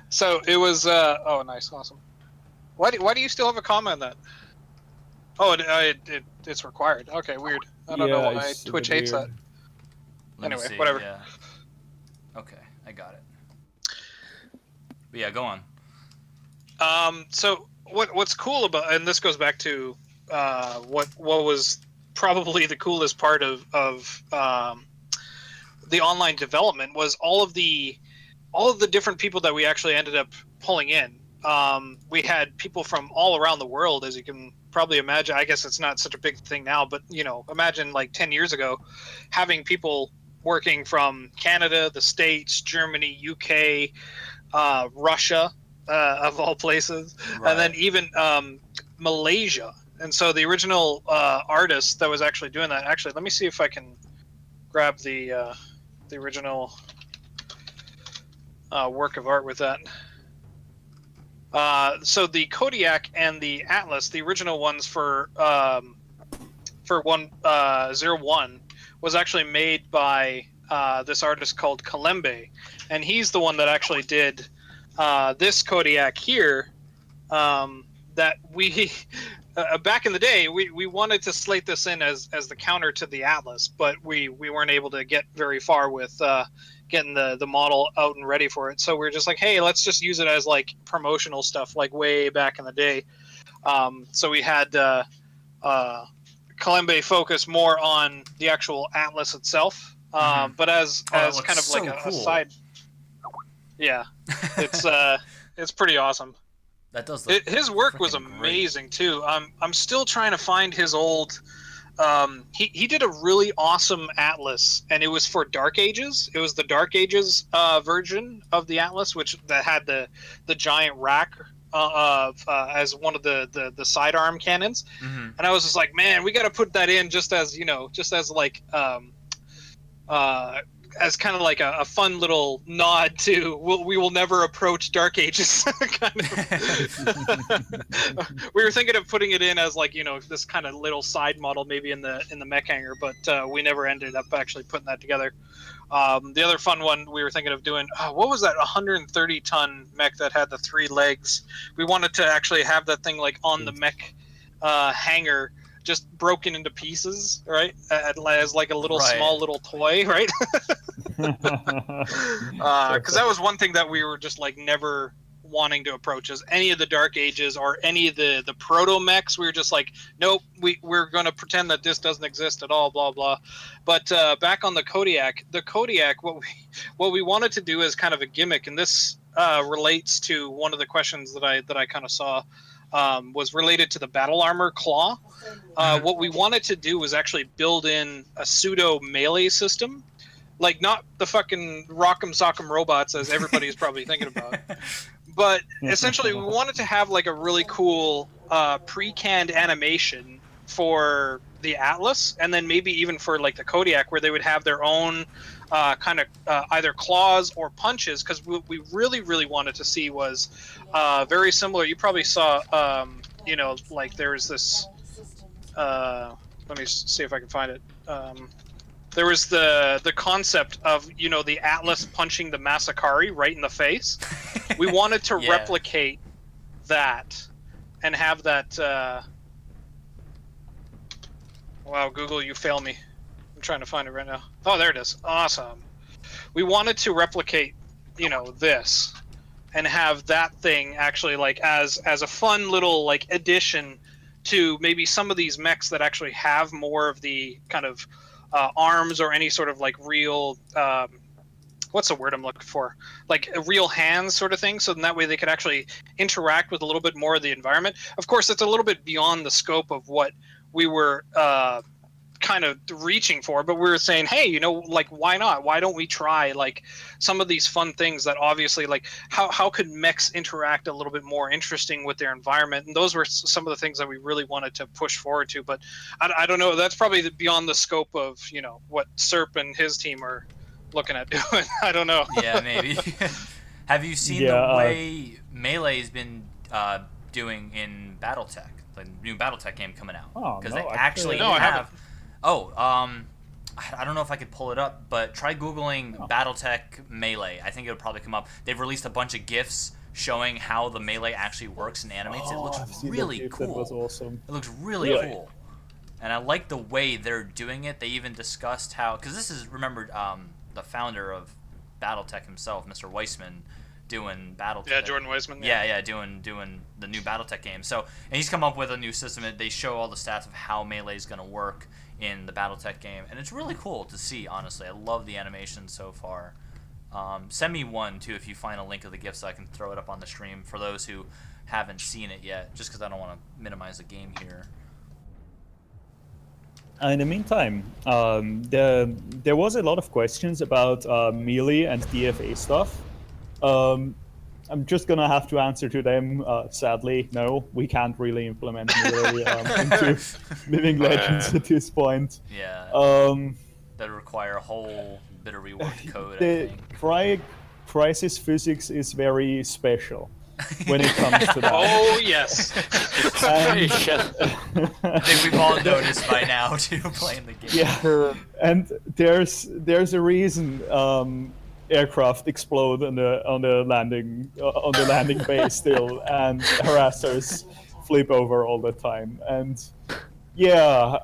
So it was. Oh, nice, awesome. Why do you still have a comment on that? Oh, it's required. Okay, weird. I don't know Yeah, why it's a Twitch bit hates weird. that. Let me Anyway, see, whatever. Yeah. Okay, I got it. But yeah, go on. So what's cool about, and this goes back to what was probably the coolest part of the online development was all of the different people that we actually ended up pulling in. We had people from all around the world, as you can probably imagine. I guess it's not such a big thing now, but imagine like 10 years ago, having people working from Canada, the States, Germany, UK, Russia, of all places, Right. and then even Malaysia. And so the original artist that was actually doing that, actually, let me see if I can grab the original work of art with that. So the Kodiak and the Atlas, the original ones for 101, was actually made by this artist called Golem, and he's the one that actually did this Kodiak here. That we back in the day we wanted to slate this in as the counter to the Atlas, but we weren't able to get very far with getting the model out and ready for it. So we were just like, hey, let's just use it as like promotional stuff, like way back in the day. So we had Golem focus more on the actual Atlas itself, but as that kind of looks like so a cool. side. Yeah, it's pretty awesome. That does look His work was freaking great. amazing too. I'm still trying to find his old. He did a really awesome Atlas, and it was for Dark Ages. It was the Dark Ages version of the Atlas, that had the giant rack as one of the sidearm cannons. Mm-hmm. And I was just like, man, we got to put that in just as like as kind of like a fun little nod to we will never approach Dark Ages. Kind of. We were thinking of putting it in as like this kind of little side model maybe in the mech hangar, but we never ended up actually putting that together. The other fun one we were thinking of doing, what was that 130-ton mech that had the 3 legs? We wanted to actually have that thing like on the mech hangar, just broken into pieces, right? As like a little small little toy, right? Because that was one thing that we were just like never wanting to approach, is any of the Dark Ages or any of the proto mechs. We were just like, nope, we're going to pretend that this doesn't exist at all, blah blah. But back on the Kodiak, what we wanted to do is kind of a gimmick, and this relates to one of the questions that I kind of saw. Was related to the battle armor claw. What we wanted to do was actually build in a pseudo melee system, like not the fucking rock'em sock'em robots as everybody's probably thinking about, but essentially we wanted to have like a really cool pre-canned animation for the Atlas, and then maybe even for like the Kodiak, where they would have their own kind of either claws or punches, because what we really wanted to see was very similar. You probably saw, like there's this. Let me see if I can find it. There was the concept of the Atlas punching the Masakari right in the face. We wanted to replicate that and have that. Wow, Google, you fail me. I'm trying to find it right now. Oh, there it is. Awesome. We wanted to replicate, this, and have that thing actually like as a fun little like addition to maybe some of these mechs that actually have more of the kind of arms or any sort of like real what's the word I'm looking for? Like a real hands sort of thing. So then that way they could actually interact with a little bit more of the environment. Of course, it's a little bit beyond the scope of what we were kind of reaching for, but we were saying, hey, you know, like, why not? Why don't we try like some of these fun things that obviously, like, how could mechs interact a little bit more interesting with their environment? And those were some of the things that we really wanted to push forward to. But I don't know. That's probably beyond the scope of, you know, what Serp and his team are looking at doing. I don't know. Yeah, maybe. Have you seen the way Melee's been doing in BattleTech, the new BattleTech game coming out? Because they actually have. I don't know if I could pull it up, but try Googling BattleTech Melee. I think it'll probably come up. They've released a bunch of GIFs showing how the Melee actually works and animates. It looks really cool. That was awesome. It looks really cool. And I like the way they're doing it. They even discussed how, because this is, remembered, the founder of BattleTech himself, Mr. Weissman, doing BattleTech. Yeah, Jordan Weissman. Yeah, doing the new BattleTech game. So, and he's come up with a new system. They show all the stats of how Melee is going to work in the BattleTech game, and it's really cool to see. Honestly, I love the animation so far. Send me one too if you find a link of the GIF so I can throw it up on the stream for those who haven't seen it yet. Just because I don't want to minimize the game here. In the meantime, there was a lot of questions about melee and DFA stuff. I'm just gonna have to answer to them. Sadly, no, we can't really implement melee into Living Legends at this point. Yeah. That require a whole bit of reworked code. The crisis physics is very special when it comes to that. Oh yes. I think we've all noticed by now too, playing the game. Yeah, and there's a reason. Aircraft explode on the landing base still, and harassers flip over all the time. And yeah,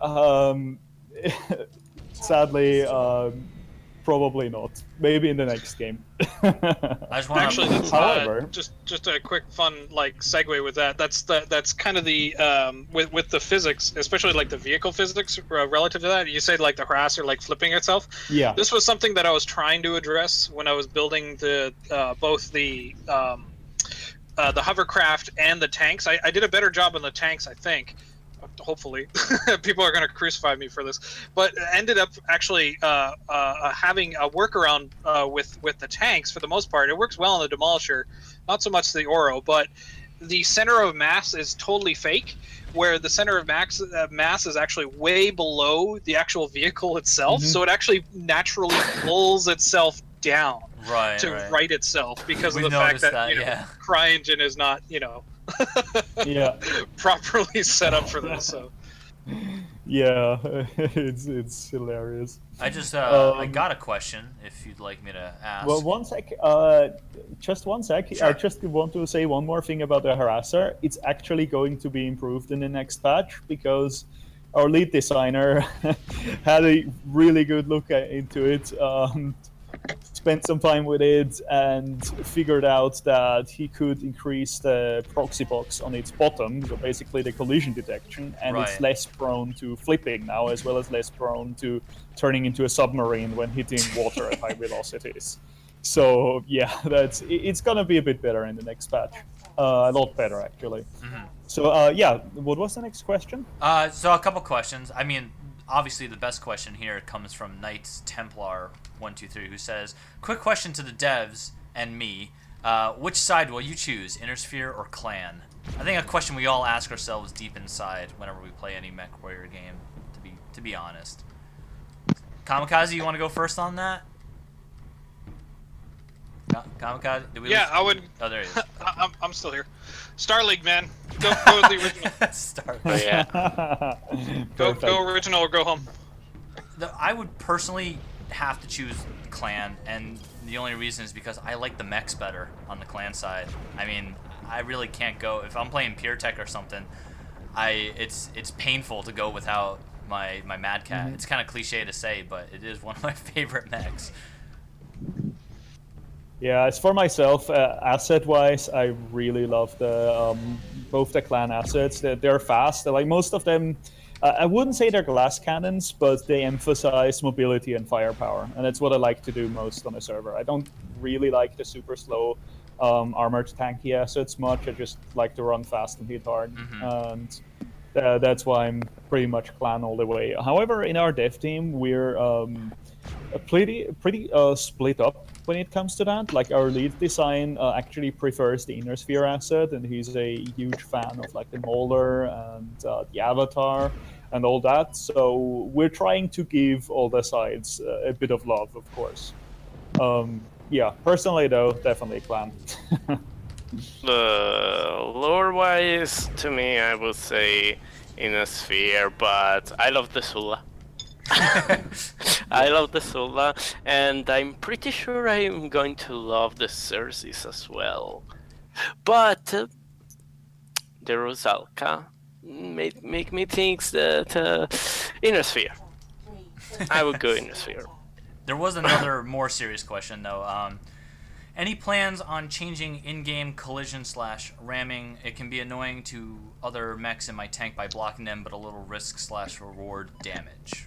sadly, probably not. Maybe in the next game. I just want Actually, that's, however, just a quick fun like segue with that. That's kind of the with the physics, especially like the vehicle physics relative to that. You said like the harasser like flipping itself. Yeah. This was something that I was trying to address when I was building the both the hovercraft and the tanks. I did a better job on the tanks, I think. Hopefully, people are going to crucify me for this, but ended up actually having a workaround with the tanks for the most part. It works well on the Demolisher, not so much the Oro, but the center of mass is totally fake, where the center of mass is actually way below the actual vehicle itself, so it actually naturally pulls itself down to right itself because of the fact that CryEngine is not, properly set up for this. So yeah, it's hilarious. I just I got a question if you'd like me to ask. Well, one sec. Just one sec. Sure. I just want to say one more thing about the harasser. It's actually going to be improved in the next patch because our lead designer had a really good look into it. Spent some time with it and figured out that he could increase the proxy box on its bottom, so basically the collision detection, and it's less prone to flipping now, as well as less prone to turning into a submarine when hitting water at high velocities. So yeah, it's gonna be a bit better in the next patch, a lot better actually. So yeah, what was the next question? So a couple questions. I mean, obviously the best question here comes from Knights Templar 123, who says, quick question to the devs and me, which side will you choose, Innersphere or Clan? I think a question we all ask ourselves deep inside whenever we play any MechWarrior game, to be honest. Kamikaze, you want to go first on that? Kamikaze? I would. Oh, there he is. I'm still here. Star League, man. Go with the original. Star League. Oh, yeah. Go original or go home. I would personally have to choose Clan, and the only reason is because I like the mechs better on the Clan side. I mean, I really can't go if I'm playing Pure Tech or something. It's painful to go without my Mad Cat. It's kind of cliche to say, but it is one of my favorite mechs. Yeah, as for myself, asset-wise, I really love the both the Clan assets. They're fast. Like most of them, I wouldn't say they're glass cannons, but they emphasize mobility and firepower, and that's what I like to do most on a server. I don't really like the super slow armored tanky assets much. I just like to run fast and hit hard, and That's why I'm pretty much clan all the way. However, in our dev team, we're pretty split up when it comes to that. Like our lead design actually prefers the inner sphere asset, and he's a huge fan of like the molder and the avatar and all that. So we're trying to give all the sides a bit of love, of course. Yeah, personally though, definitely clan. Lore-wise, to me, I would say inner sphere, but I love the Sula. I love the Sula, and I'm pretty sure I'm going to love the Xerxes as well. But the Rosalka make me think that inner sphere. I would go inner sphere. There was another more serious question though. Any plans on changing in-game collision/ramming? It can be annoying to other mechs in my tank by blocking them, but a little risk/reward damage.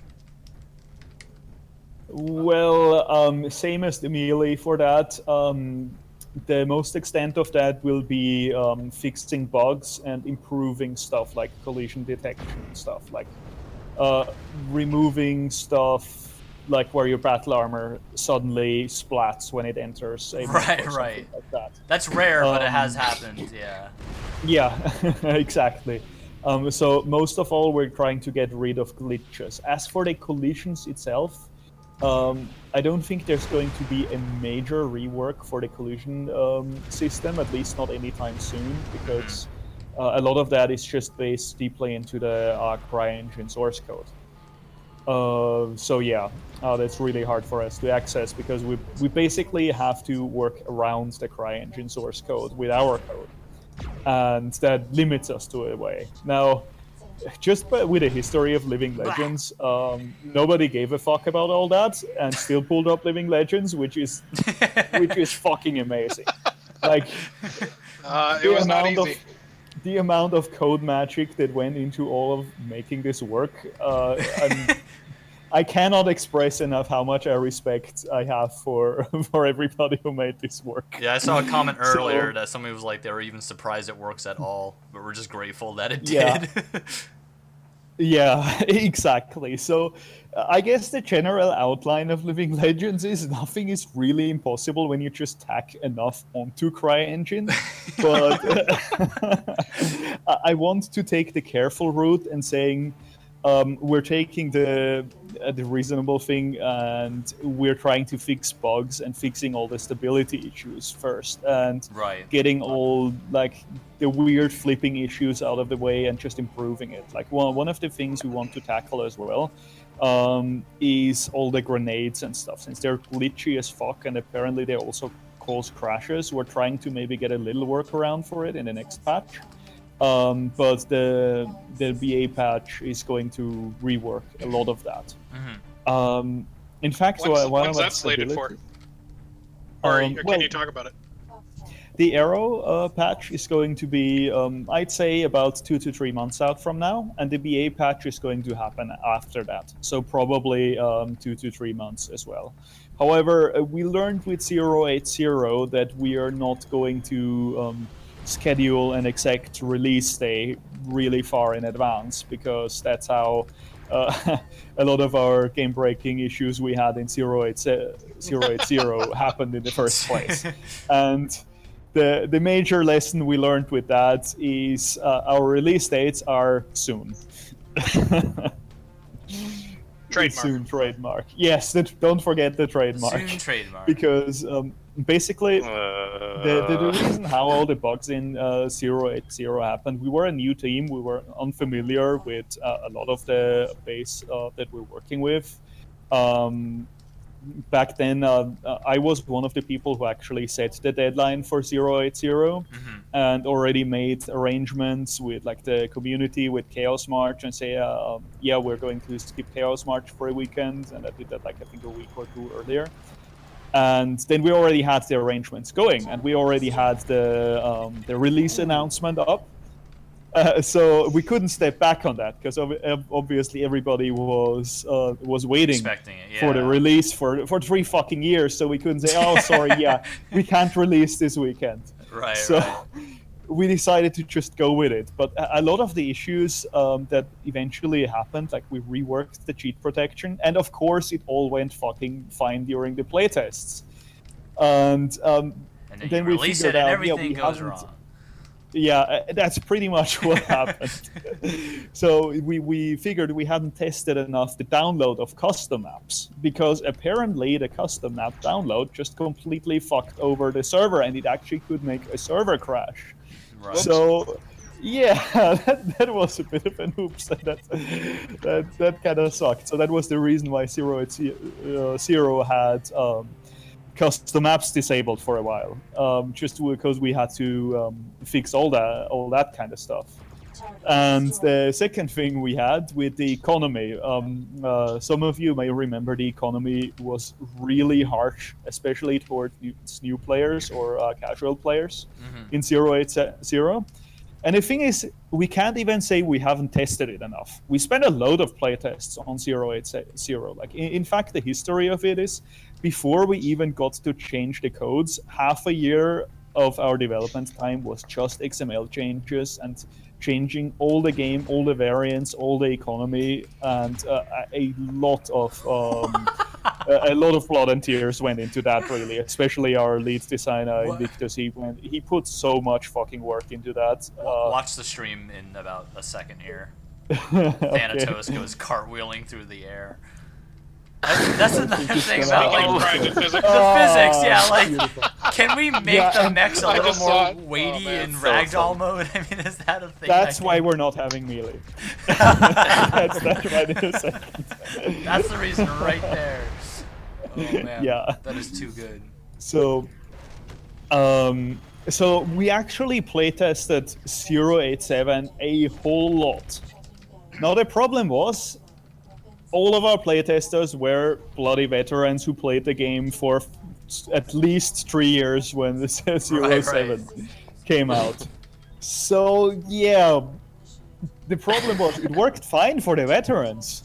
Well, same as the melee for that. The most extent of that will be fixing bugs and improving stuff like collision detection stuff, like removing stuff like where your battle armor suddenly splats when it enters a right. like that. That's rare, but it has happened. Yeah, exactly. So most of all, we're trying to get rid of glitches. As for the collisions itself, I don't think there's going to be a major rework for the collision system, at least not anytime soon, because a lot of that is just based deeply into the CryEngine source code. So yeah, that's really hard for us to access because we basically have to work around the CryEngine source code with our code, and that limits us to a way. Now, just with a history of Living Legends, nobody gave a fuck about all that and still pulled up Living Legends, which is fucking amazing. Like it was not easy. The amount of code magic that went into all of making this work, I cannot express enough how much I respect I have for everybody who made this work. Yeah, I saw a comment earlier that somebody was like they were even surprised it works at all, but we're just grateful that it did. Yeah, exactly. So I guess the general outline of Living Legends is nothing is really impossible when you just tack enough onto CryEngine. But I want to take the careful route and saying we're taking the reasonable thing and we're trying to fix bugs and fixing all the stability issues first and getting all like the weird flipping issues out of the way and just improving it. Like one of the things we want to tackle as well is all the grenades and stuff. Since they're glitchy as fuck and apparently they also cause crashes, we're trying to maybe get a little workaround for it in the next patch. But the BA patch is going to rework a lot of that. In fact, when's that slated for? Or can you talk about it? The Aero patch is going to be, I'd say, about 2 to 3 months out from now, and the BA patch is going to happen after that. So probably 2 to 3 months as well. However, we learned with 080 that we are not going to schedule an exact release day really far in advance, because that's how a lot of our game-breaking issues we had in 080 happened in the first place. And the major lesson we learned with that is our release dates are soon. Trademark. Soon trademark. Yes, don't forget the trademark. Soon trademark. Because basically, the reason how all the bugs in 080 happened, we were a new team, we were unfamiliar with a lot of the base that we're working with. Back then, I was one of the people who actually set the deadline for 080 and already made arrangements with like the community with Chaos March and say, yeah, we're going to skip Chaos March for a weekend. And I did that like I think a week or two earlier. And then we already had the arrangements going, and we already had the release announcement up. So we couldn't step back on that because obviously everybody was waiting for the release for 3 fucking years. So we couldn't say, oh, sorry, yeah, we can't release this weekend. Right. So we decided to just go with it. But a lot of the issues that eventually happened, like we reworked the cheat protection, and of course it all went fucking fine during the playtests. And then we figured out, everything goes wrong. Yeah, that's pretty much what happened. So we figured we hadn't tested enough the download of custom maps, because apparently the custom map download just completely fucked over the server, and it actually could make a server crash. Right. So yeah, that was a bit of an oops. That kind of sucked. So that was the reason why Zero had custom maps disabled for a while, just because we had to fix all that kind of stuff. And the second thing we had with the economy, some of you may remember the economy was really harsh, especially towards new players or casual players in 0.8.0. And the thing is, we can't even say we haven't tested it enough. We spent a load of playtests on 0.8.0. Like, in fact, the history of it is, before we even got to change the codes, half a year of our development time was just XML changes and changing all the game, all the variants, all the economy, and a lot of blood and tears went into that, really. Especially our lead designer, Invictus, he put so much fucking work into that. Watch the stream in about a second here. Thanatos goes cartwheeling through the air. That's another thing about like the physics. Yeah, like can we make the mechs a little more weighty in ragdoll mode? I mean, is that a thing? That's why we're not having melee. That's right in a second. That's the reason right there. Oh man, yeah, that is too good. So, so we actually playtested 0.8.7 a whole lot. Now the problem was, all of our playtesters were bloody veterans who played the game for at least 3 years when the 0.7 came out. So yeah, the problem was it worked fine for the veterans.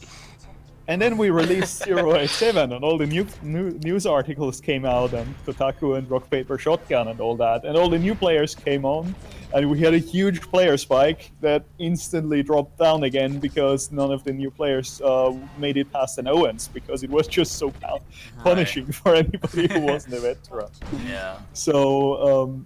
And then we released 0.8.7 and all the news articles came out, and Kotaku and Rock Paper Shotgun and all that, and all the new players came on, and we had a huge player spike that instantly dropped down again because none of the new players made it past an Owens, because it was just so punishing for anybody who wasn't a veteran. Yeah. So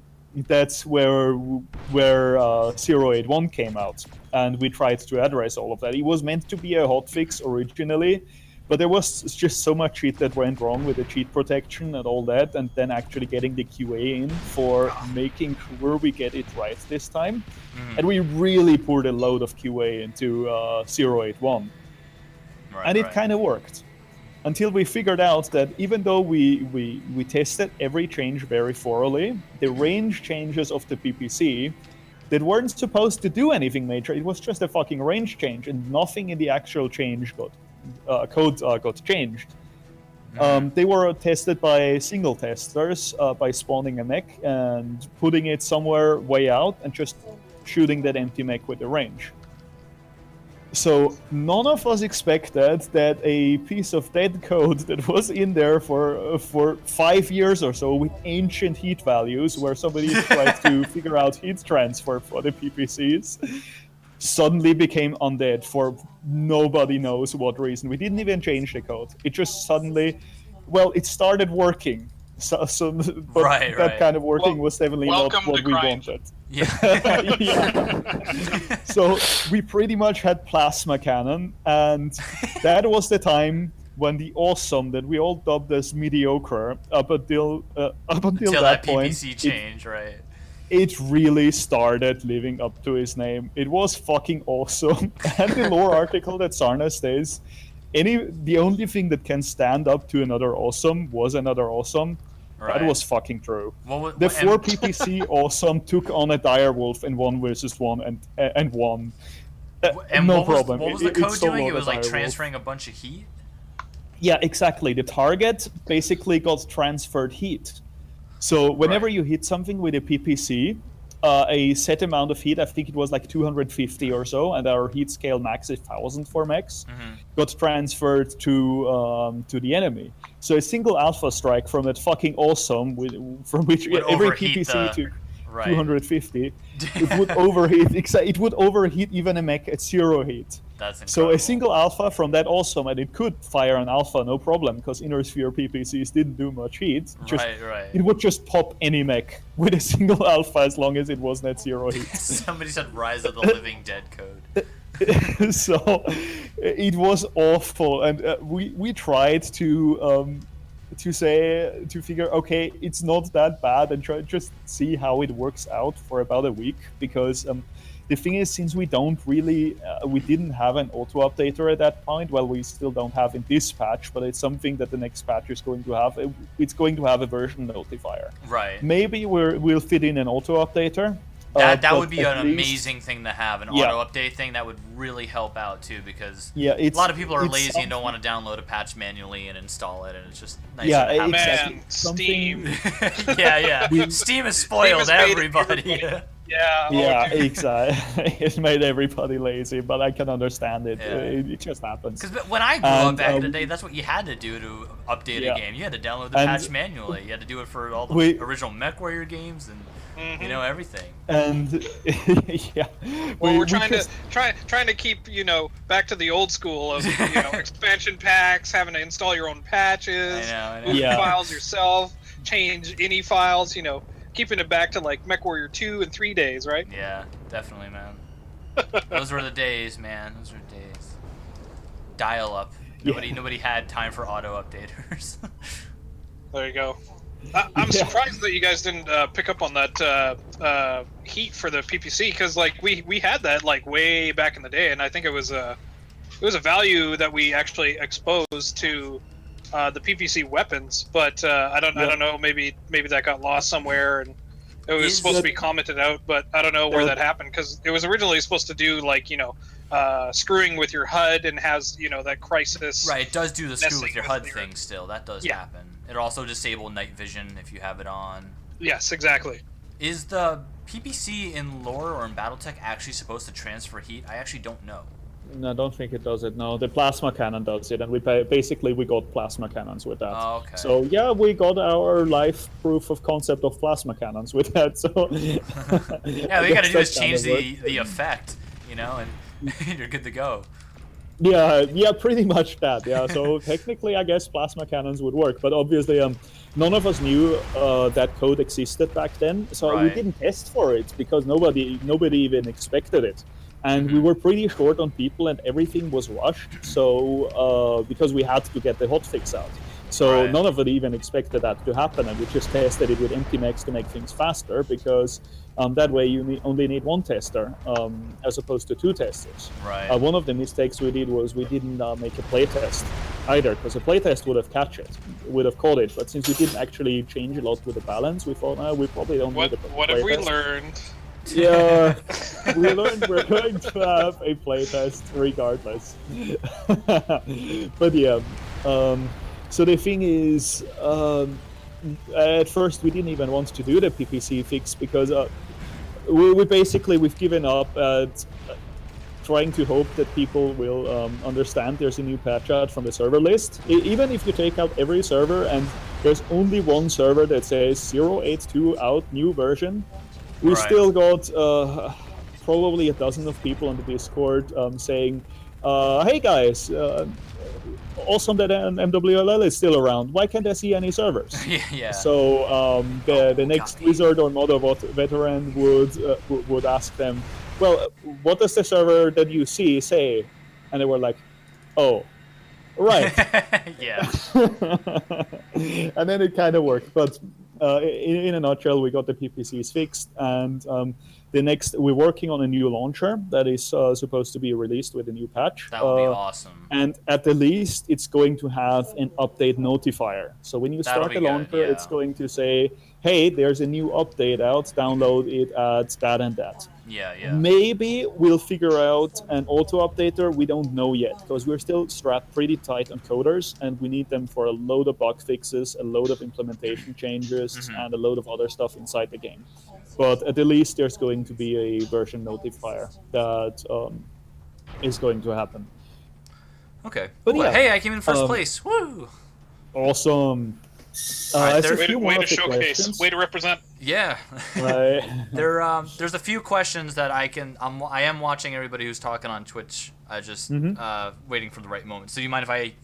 that's where 0.8.1 came out, and we tried to address all of that. It was meant to be a hotfix originally, but there was just so much shit that went wrong with the cheat protection and all that, and then actually getting the QA in for making sure we get it right this time. And we really poured a load of QA into 0.8.1. And it kind of worked. Until we figured out that even though we tested every change very thoroughly, the range changes of the PPC that weren't supposed to do anything major, it was just a fucking range change, and nothing in the actual change code got changed. They were tested by single testers by spawning a mech and putting it somewhere way out and just shooting that empty mech with the range. So none of us expected that a piece of dead code that was in there for 5 years or so with ancient heat values, where somebody tried to figure out heat transfer for the PPCs, suddenly became undead for nobody knows what reason. We didn't even change the code. It just suddenly, well, it started working. But that kind of working was definitely not what we wanted. Yeah. Yeah. So we pretty much had plasma cannon, and that was the time when the awesome that we all dubbed as mediocre up until that point, PPC change, right? It really started living up to his name. It was fucking awesome. And the lore article that Sarna says, the only thing that can stand up to another awesome was another awesome. Right. That was fucking true. The 4 PPC awesome took on a direwolf in 1 versus 1 and won. And no problem. What was the code doing? It was like transferring a bunch of heat? Yeah, exactly. The target basically got transferred heat. So whenever you hit something with a PPC, a set amount of heat, I think it was like 250 or so, and our heat scale max is 1000 for mechs, got transferred to the enemy. So a single alpha strike from that fucking awesome, from which every PPC took. Right. 250, it would overheat. It would overheat even a mech at 0 heat. That's incredible. So a single alpha from that awesome, and it could fire an alpha no problem because inner sphere PPCs didn't do much heat. Right. It would just pop any mech with a single alpha as long as it wasn't at 0 heat. Somebody said Rise of the Living Dead code. So it was awful, and we tried to figure, okay, it's not that bad, and try to just see how it works out for about a week, because the thing is, since we didn't have an auto updater at that point, well, we still don't have in this patch, but it's something that the next patch is going to have. It's going to have a version notifier. Right. Maybe we'll fit in an auto updater. That would be an amazing thing to have, an auto update thing. That would really help out too, because a lot of people are lazy and don't want to download a patch manually and install it, and it's just nice to have. Exactly. Man, Steam. Steam has spoiled everybody. Yeah, exactly. It's made everybody lazy, but I can understand it. It just happens. Because when I grew up back in the day, that's what you had to do to update a game. You had to download the patch manually. You had to do it for all the original MechWarrior games and everything. And we're trying to keep back to the old school of expansion packs, having to install your own patches, I know. move files yourself, change any files, keeping it back to like MechWarrior 2 and 3 days, right? Yeah, definitely, man. Those were the days, man. Those were days. Dial-up. Nobody had time for auto updaters. There you go. I'm surprised that you guys didn't pick up on that heat for the PPC, because like we had that like way back in the day, and I think it was a value that we actually exposed to the PPC weapons, but I don't know, maybe that got lost somewhere, and it was supposed to be commented out, but I don't know where that happened, because it was originally supposed to do like screwing with your HUD and has that crisis. Right, it does do the screw with your HUD thing still. That does happen. It'll also disable night vision if you have it on. Yes, exactly. Is the PPC in lore or in BattleTech actually supposed to transfer heat? I actually don't know. No, I don't think it does it. No, the plasma cannon does it, and we got plasma cannons with that. Oh, okay. So yeah, we got our live proof of concept of plasma cannons with that. So yeah, we gotta do is change the effect, and you're good to go. Yeah, pretty much that. Yeah, so technically, I guess plasma cannons would work, but obviously, none of us knew that code existed back then, so we didn't test for it because nobody even expected it. And we were pretty short on people, and everything was rushed. So because we had to get the hotfix out, so none of it even expected that to happen, and we just tested it with empty mechs to make things faster, because that way you only need one tester as opposed to 2 testers. Right. One of the mistakes we did was we didn't make a playtest either, because a playtest would have caught it. But since we didn't actually change a lot with the balance, we thought we probably don't need a playtest. What have we learned? Yeah, we learned we're going to have a playtest regardless. But yeah, so the thing is, at first we didn't even want to do the PPC fix, because we've given up at trying to hope that people will understand there's a new patch out from the server list. Even if you take out every server and there's only one server that says 082 out, new version, we still got probably a dozen of people on the Discord saying, hey guys, awesome that MWLL is still around. Why can't I see any servers? Yeah. So the next wizard or Modobot veteran would ask them, well, what does the server that you see say? And they were like, oh, right. Yeah. And then it kind of worked, but in a nutshell, we got the PPCs fixed, and we're working on a new launcher that is supposed to be released with a new patch. That would be awesome. And at the least, it's going to have an update notifier. So when you start the launcher, it's going to say, hey, there's a new update out, download it at that and that. Yeah. Maybe we'll figure out an auto updater. We don't know yet, because we're still strapped pretty tight on coders, and we need them for a load of bug fixes, a load of implementation changes, and a load of other stuff inside the game. But at the least, there's going to be a version notifier that is going to happen. Okay. But yeah, hey, I came in first place. Woo! Awesome. Way to showcase. Way to represent. Yeah. There's a few questions that I am watching everybody who's talking on Twitch. I just waiting for the right moment. So you mind if I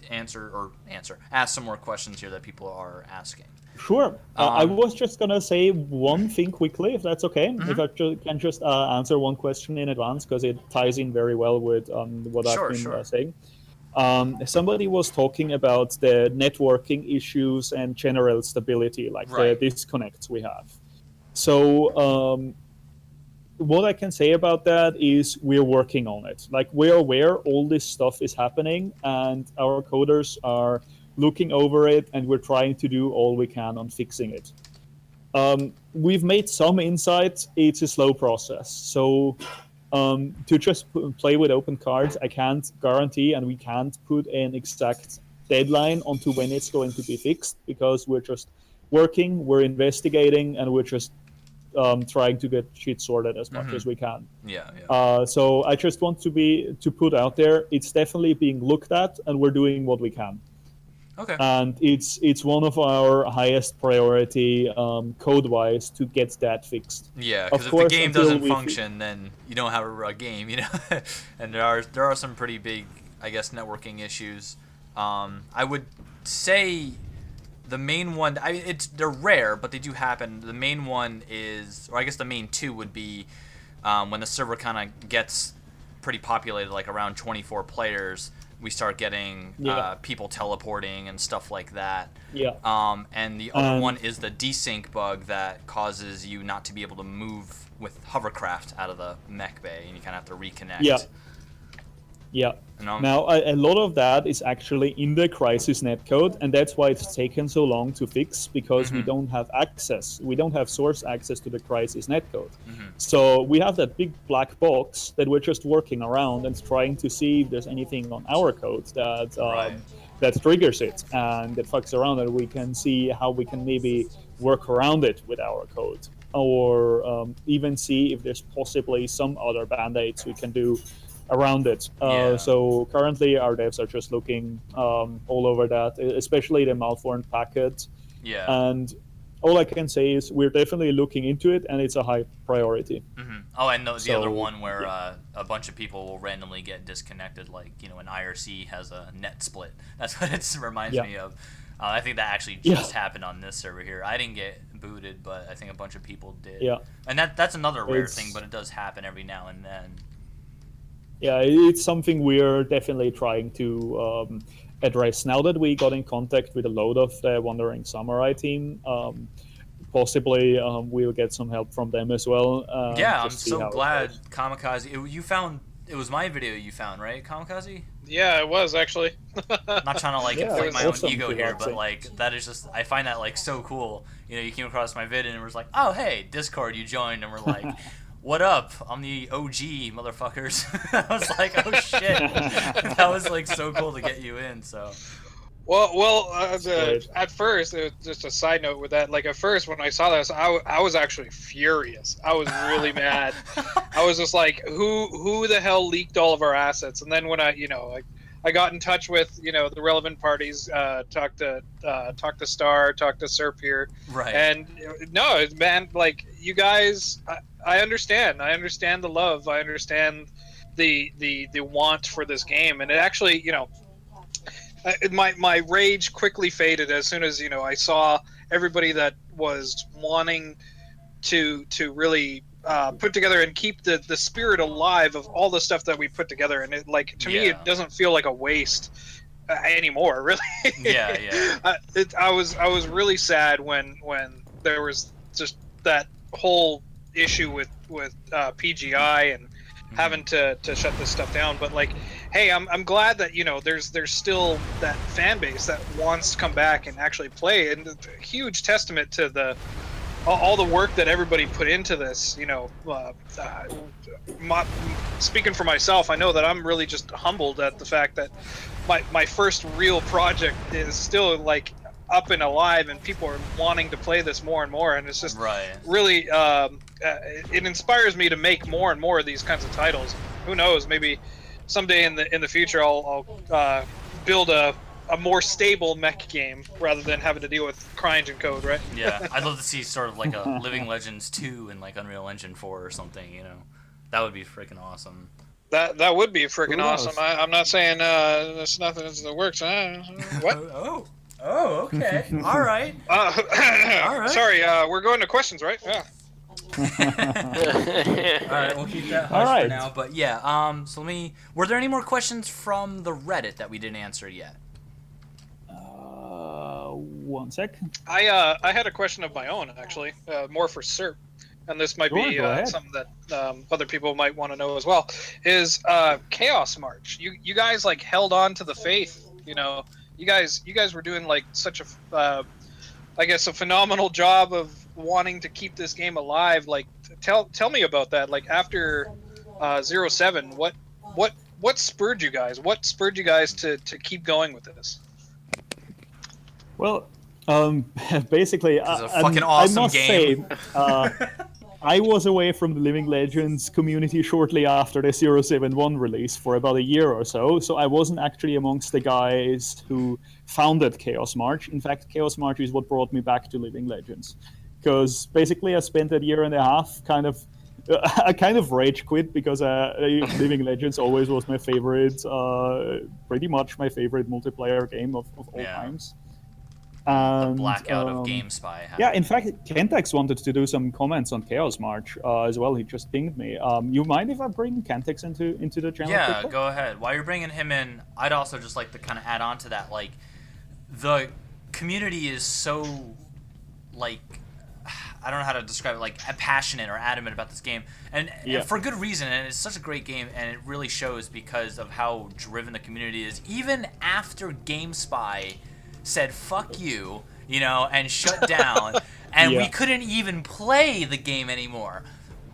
ask some more questions here that people are asking? Sure. I was just gonna say one thing quickly, if that's okay. If I can just answer one question in advance, because it ties in very well with what I've been saying. Somebody was talking about the networking issues and general stability, like the disconnects we have. So what I can say about that is we're working on it. Like, we're aware all this stuff is happening, and our coders are looking over it, and we're trying to do all we can on fixing it. We've made some insights. It's a slow process. So to just play with open cards, I can't guarantee, and we can't put an exact deadline onto when it's going to be fixed, because we're just working, we're investigating, and we're just trying to get shit sorted as much as we can. So I just want to put out there, it's definitely being looked at, and we're doing what we can. Okay. And it's one of our highest priority code-wise to get that fixed. Yeah, because if the game doesn't function, then you don't have a game, you know. And there are some pretty big, I guess, networking issues. I would say the main one, they're rare, but they do happen. The main one is, or I guess the main two would be when the server kind of gets pretty populated, like around 24 players. We start getting people teleporting and stuff like that. And the other one is the desync bug that causes you not to be able to move with hovercraft out of the mech bay, and you kind of have to reconnect. Now, a lot of that is actually in the Crisis netcode, and that's why it's taken so long to fix, because we don't have access. We don't have source access to the Crisis netcode. So we have that big black box that we're just working around and trying to see if there's anything on our code that triggers it and that fucks around, and we can see how we can maybe work around it with our code, or even see if there's possibly some other band-aids we can do around it. So currently our devs are just looking all over that, especially the malformed packet. And all I can say is we're definitely looking into it, and it's a high priority. Oh, and the other one where a bunch of people will randomly get disconnected, like, you know, an IRC has a net split. That's what it reminds me of. I think that actually just happened on this server here. I didn't get booted, but I think a bunch of people did. And that's another rare thing, but it does happen every now and then. Yeah, it's something we're definitely trying to address. Now that we got in contact with a load of the Wandering Samurai team, possibly we'll get some help from them as well. I'm so glad Kamikaze. It was my video you found, right, Kamikaze? Yeah, it was actually. Not trying to like inflate my own ego here, but like that is just, I find that like so cool. You know, you came across my vid and it was like, oh hey, Discord, you joined, and we're like, what up? I'm the OG, motherfuckers. I was like, oh shit. That was like so cool to get you in. So. Well, at first, it was just a side note with that. Like, at first, when I saw this, I was actually furious. I was really mad. I was just like, who the hell leaked all of our assets? And then when I got in touch with, the relevant parties, talked to Star, talked to Serp here. Right. And no, man, like, you guys, I understand. I understand the love. I understand the want for this game. And it actually, my rage quickly faded as soon as I saw everybody that was wanting to really put together and keep the spirit alive of all the stuff that we put together. And it, like, to me, it doesn't feel like a waste anymore, really. I was really sad when there was just that whole issue with PGI and having to shut this stuff down. But like, hey, I'm glad that there's still that fan base that wants to come back and actually play, and a huge testament to all the work that everybody put into this. Speaking for myself, I know that I'm really just humbled at the fact that my first real project is still like up and alive, and people are wanting to play this more and more, and it's just really it inspires me to make more and more of these kinds of titles. Who knows, maybe someday in the future I'll build a a more stable mech game rather than having to deal with CryEngine code, right? Yeah, I'd love to see sort of like a Living Legends 2 in like Unreal Engine 4 or something. You know, that would be freaking awesome. That would be freaking Who knows? awesome. I'm not saying there's nothing that works. What? Oh, okay. All right. All right. Sorry, we're going to questions, right? Yeah. All right, we'll keep that hush for now. But yeah, so let me. Were there any more questions from the Reddit that we didn't answer yet? One sec. I had a question of my own actually, more for Serp, and this might be something that other people might want to know as well. Is Chaos March? You guys like held on to the faith? You know, you guys were doing like such a, I guess, a phenomenal job of wanting to keep this game alive. Like, tell me about that. Like after 07, what spurred you guys? What spurred you guys to keep going with this? Well, basically, It's a fucking awesome I must game. say, I was away from the Living Legends community shortly after the 071 release for about a year or so I wasn't actually amongst the guys who founded Chaos March. In fact, Chaos March is what brought me back to Living Legends. Because basically I spent a year and a half I kind of rage quit because Living Legends always was my favorite, pretty much my favorite multiplayer game of all times. And, the blackout of GameSpy happened. Yeah, in fact, Kentax wanted to do some comments on Chaos March as well. He just pinged me. You mind if I bring Kentax into the channel? Yeah, quickly? go ahead. While you're bringing him in, I'd also just like to kind of add on to that. Like, the community is so, like, I don't know how to describe it, like passionate or adamant about this game, and for good reason. And it's such a great game, and it really shows because of how driven the community is. Even after GameSpy said "fuck you," you know, and shut down, and we couldn't even play the game anymore,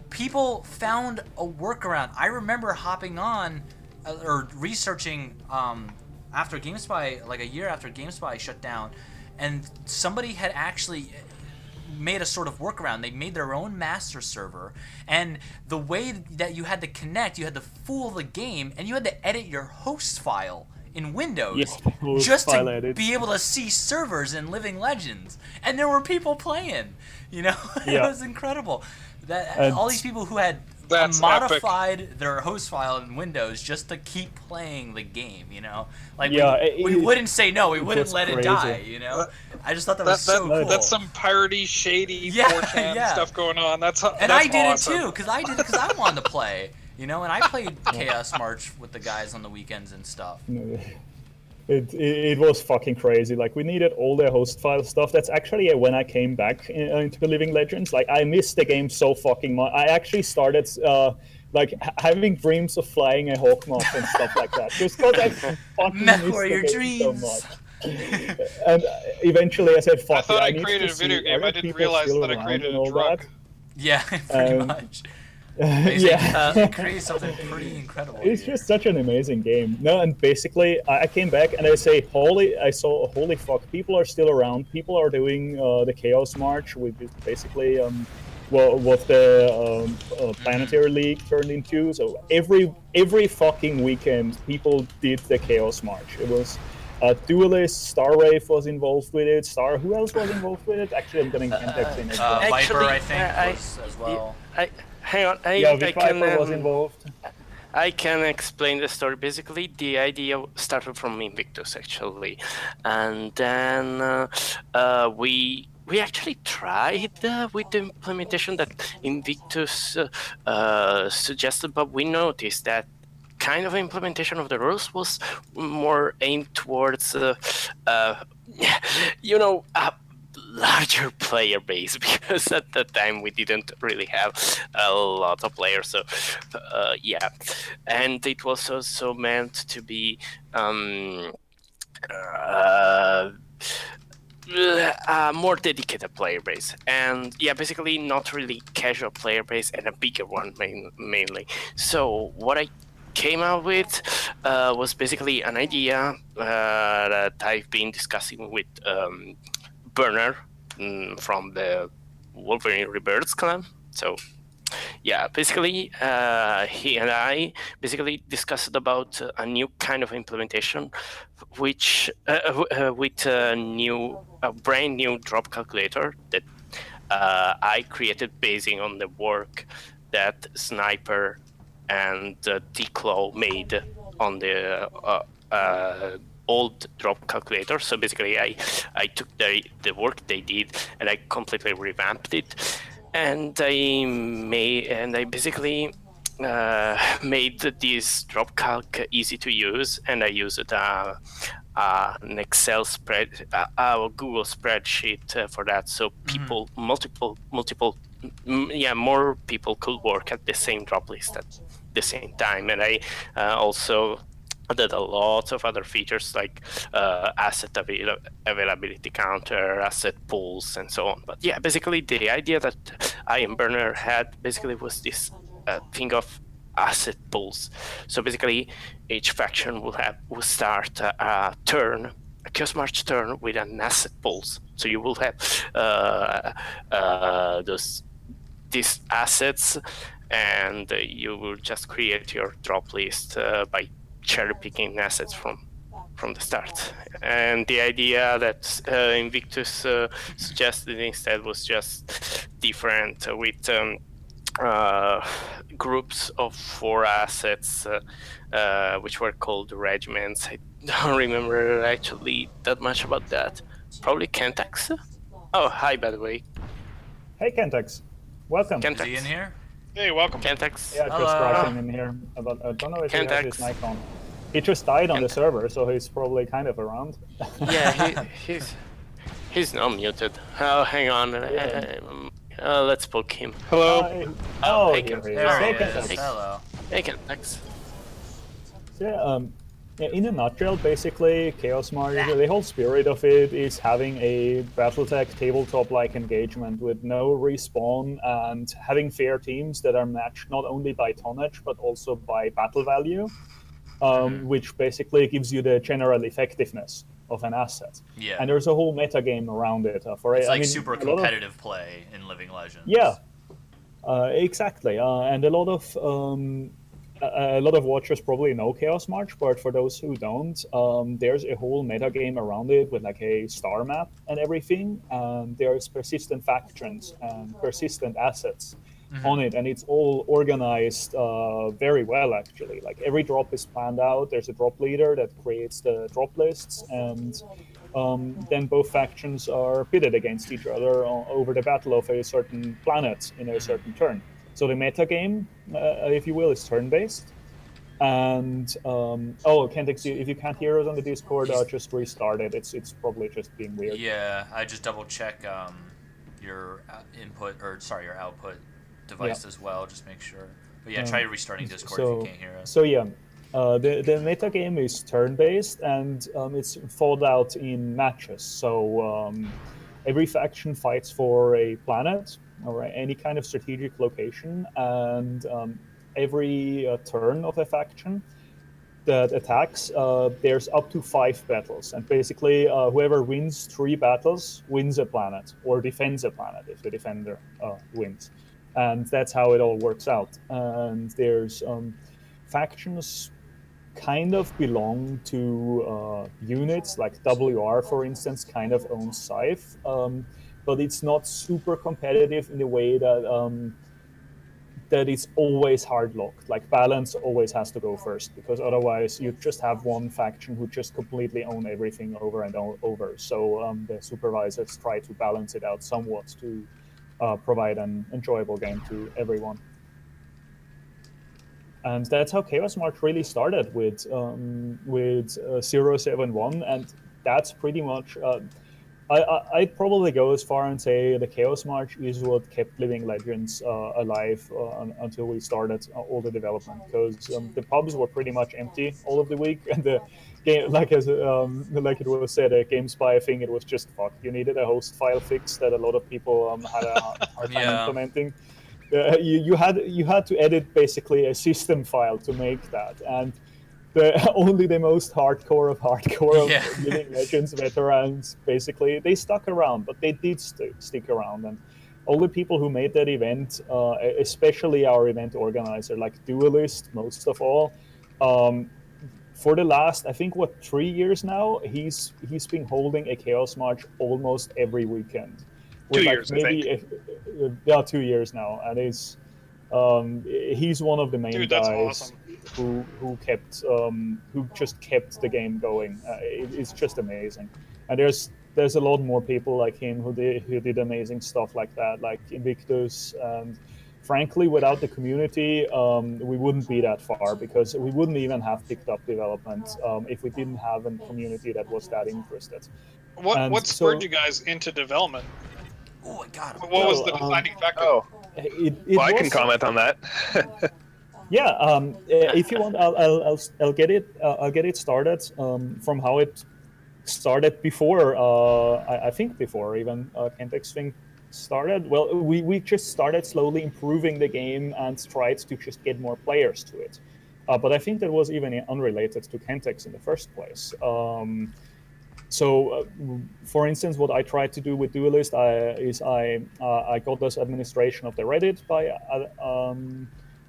people found a workaround. I remember hopping on or researching after GameSpy, like a year after GameSpy shut down, and somebody had actually made a sort of workaround. They made their own master server, and the way that you had to connect, you had to fool the game, and you had to edit your host file in Windows just to be able to see servers in Living Legends, and there were people playing. You know, it was incredible. That all these people who had modified their host file in Windows just to keep playing the game. You know, like we wouldn't say no, we wouldn't let it die. You know, I just thought that was so cool. That's some piratey, shady 4chan stuff going on. That's I did awesome. It too, because I wanted to play. You know, and I played Chaos March with the guys on the weekends and stuff. It was fucking crazy. Like, we needed all the host file stuff. That's actually when I came back into the Living Legends. Like, I missed the game so fucking much. I actually started like having dreams of flying a Hawkmoth and stuff like that. Just because I fucking missed the game so much. And eventually I said, fuck it. I thought I created a video game. I didn't realize that I created a drug. Yeah, pretty much. Create something pretty incredible. It's just such an amazing game. No, and basically, I came back and I saw, holy fuck, people are still around. People are doing the Chaos March, which is basically what the Planetary League turned into. So every fucking weekend, people did the Chaos March. It was Duelist, Star Wraith was involved with it. Who else was involved with it? Actually, I'm getting Kentax in it. Viper, I think, was as well. Hang on, Viper was involved. I can explain the story. Basically, the idea started from Invictus, actually, and then we actually tried with the implementation that Invictus suggested, but we noticed that kind of implementation of the rules was more aimed towards, larger player base, because at the time we didn't really have a lot of players. So and it was also meant to be a more dedicated player base, and basically not really casual player base, and a bigger one mainly. So what I came out with was basically an idea that I've been discussing with Burner from the Wolverine Rebirths clan. So yeah, basically, he and I basically discussed about a new kind of implementation, which with a brand new drop calculator that I created basing on the work that Sniper and T-Claw made on the old drop calculator. So basically, I took the work they did and I completely revamped it, and I basically made this drop calc easy to use, and I used an Excel a Google spreadsheet for that, so people, more people could work at the same drop list at the same time. And I also did a lot of other features like asset availability counter, asset pools, and so on. But yeah, basically the idea that I and Berner had basically was this thing of asset pools. So basically, each faction will start a Chaos March turn with an asset pools. So you will have these assets, and you will just create your drop list by cherry picking assets from the start. And the idea that Invictus suggested instead was just different with groups of 4 assets, which were called regiments. I don't remember actually that much about that. Probably Kentax. Oh, hi, by the way. Hey, Kentax. Welcome. Is he in here? Hey, welcome. Kentax. Yeah, just brought him in here. But I don't know if he has his mic on. He just died on the server, so he's probably kind of around. Yeah, he's not muted. Oh, hang on. Let's poke him. Hello. Hey, here he is. There Hey, he is. Kentax. Hello. Hey, Kentax. So, yeah, in a nutshell, basically, Chaos March, the whole spirit of it is having a Battletech tabletop-like engagement with no respawn and having fair teams that are matched not only by tonnage but also by battle value, which basically gives you the general effectiveness of an asset. Yeah. And there's a whole meta game around it. It's like super competitive play in Living Legends. Yeah, exactly. And a lot of watchers probably know Chaos March, but for those who don't, there's a whole meta game around it with like a star map and everything. And there's persistent factions and persistent assets on it, and it's all organized very well, actually. Like every drop is planned out. There's a drop leader that creates the drop lists, and then both factions are pitted against each other over the battle of a certain planet in a certain turn. So the meta game, if you will, is turn-based. And Kentax, if you can't hear us on the Discord, just restart it. It's probably just being weird. Yeah, I just double check your output device as well, just make sure. But yeah, try restarting Discord if you can't hear us. So yeah, the meta game is turn-based, and it's fought out in matches. So every faction fights for a planet or any kind of strategic location, and every turn of a faction that attacks, there's up to 5 battles, and basically whoever wins 3 battles wins a planet or defends a planet if the defender wins. And that's how it all works out. And there's factions kind of belong to units, like WR, for instance, kind of owns Scythe, but it's not super competitive in the way that that it's always hard locked. Like balance always has to go first, because otherwise you just have one faction who just completely own everything over and over. So the supervisors try to balance it out somewhat to provide an enjoyable game to everyone. And that's how Chaos March really started with 071, and that's pretty much. I'd probably go as far and say the Chaos March is what kept Living Legends alive until we started all the development, because the pubs were pretty much empty all of the week, and the game, like it was said, a GameSpy thing, it was just fuck. You needed a host file fix that a lot of people had a hard time implementing. You had to edit basically a system file to make that, and only the most hardcore of Living Legends veterans basically they stuck around, but they did stick around, and all the people who made that event, especially our event organizer, like Duelist, most of all. For the last, I think, 3 years now, he's been holding a Chaos March almost every weekend. 2 years, maybe, I think. 2 years now, and he's one of the main Dude, that's guys awesome. who just kept the game going. It's just amazing, and there's a lot more people like him who did amazing stuff like that, like Invictus. And frankly, without the community, we wouldn't be that far, because we wouldn't even have picked up development if we didn't have a community that was that interested. What spurred you guys into development? Oh, I got him. What was the deciding factor? Oh, Well, I can comment on that. Yeah, if you want, I'll get it. I'll get it started from how it started before. I think before even Kentax thing started. Well, we just started slowly improving the game and tried to just get more players to it. But I think that was even unrelated to Kentax in the first place. So, for instance, what I tried to do with Duelist I got us administration of the Reddit by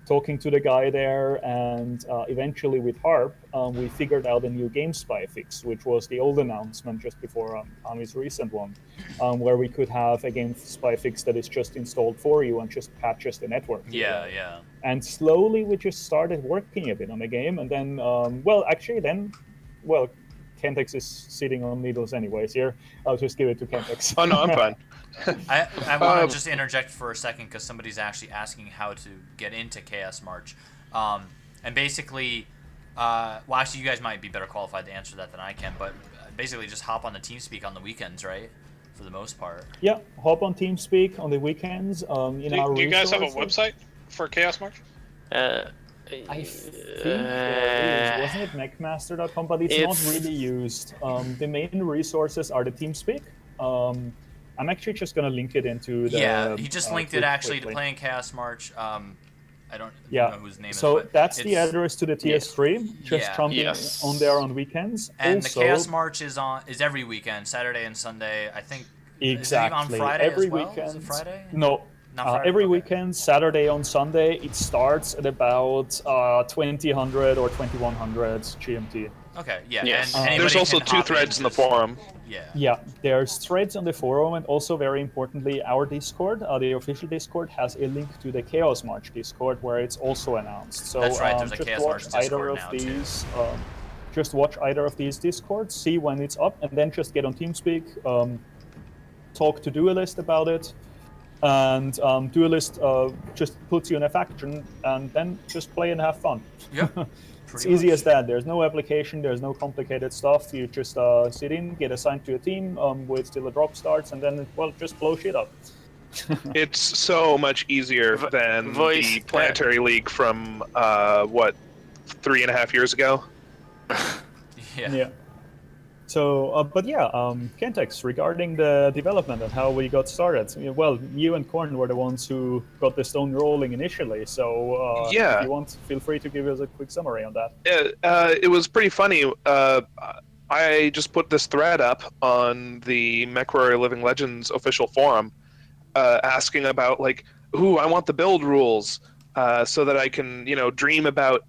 talking to the guy there, and eventually with Harp, we figured out a new game spy fix, which was the old announcement just before Kami's recent one, where we could have a game spy fix that is just installed for you and just patches the network. Yeah. And slowly we just started working a bit on the game, and then, Kentax is sitting on needles anyways here. I'll just give it to Kentax. Oh, no, I'm fine. I want to just interject for a second, because somebody's actually asking how to get into Chaos March. And basically, actually, you guys might be better qualified to answer that than I can, but basically just hop on the TeamSpeak on the weekends, right? For the most part. Yeah, hop on TeamSpeak on the weekends. Do you guys have a website for Chaos March? I think wasn't it mechmaster.com, but it's not really used. The main resources are the TeamSpeak. I'm actually just gonna link it into the. Yeah, he just linked it actually to playing Chaos March. I don't know whose name so is. So that's the address to the TS3. Just jump on there on weekends. And also, the Chaos March is every weekend, Saturday and Sunday. I think. Exactly. Is it on Friday every as well? weekend. Is it Friday? No. Every weekend, Saturday on Sunday, it starts at about 2000 or 2100 GMT. Okay, yeah. Yes. And There's also 2 threads in the forum. Yeah, there's threads on the forum, and also very importantly, our Discord, the official Discord, has a link to the Chaos March Discord where it's also announced. So that's right. There's a just Chaos watch March either Discord of now these. too. Just watch either of these Discords, see when it's up, and then just get on TeamSpeak, talk to Duelist about it. And Duelist just puts you in a faction, and then just play and have fun. Yep. It's easy as that. There's no application, there's no complicated stuff. You just sit in, get assigned to a team, wait till the drop starts, and then, just blow shit up. It's so much easier than the Planetary League from, 3.5 years ago? Yeah. So, Kentax, regarding the development and how we got started. Well, you and Korn were the ones who got the stone rolling initially. So, if you want, feel free to give us a quick summary on that. It was pretty funny. I just put this thread up on the MechWarrior Living Legends official forum, asking about I want the build rules, so that I can, dream about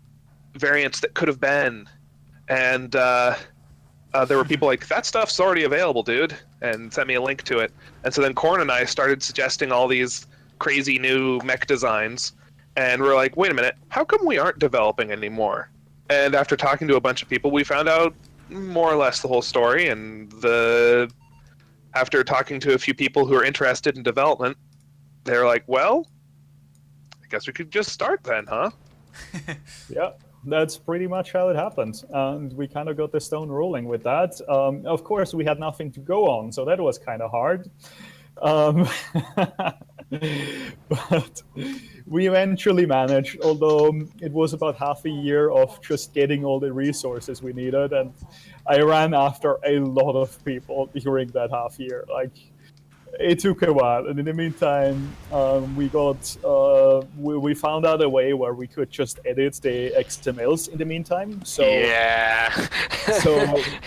variants that could have been, and. There were people like, that stuff's already available, dude, and sent me a link to it. And so then Korn and I started suggesting all these crazy new mech designs, and we're like, wait a minute, how come we aren't developing anymore? And after talking to a bunch of people, we found out more or less the whole story, and after talking to a few people who are interested in development, they're like, well, I guess we could just start then, huh? Yeah. That's pretty much how it happened, and we kind of got the stone rolling with that. Of course, we had nothing to go on, so that was kind of hard. But we eventually managed, although it was about half a year of just getting all the resources we needed, and I ran after a lot of people during that half year. it took a while, and in the meantime, we found out a way where we could just edit the XMLs in the meantime. So yeah. so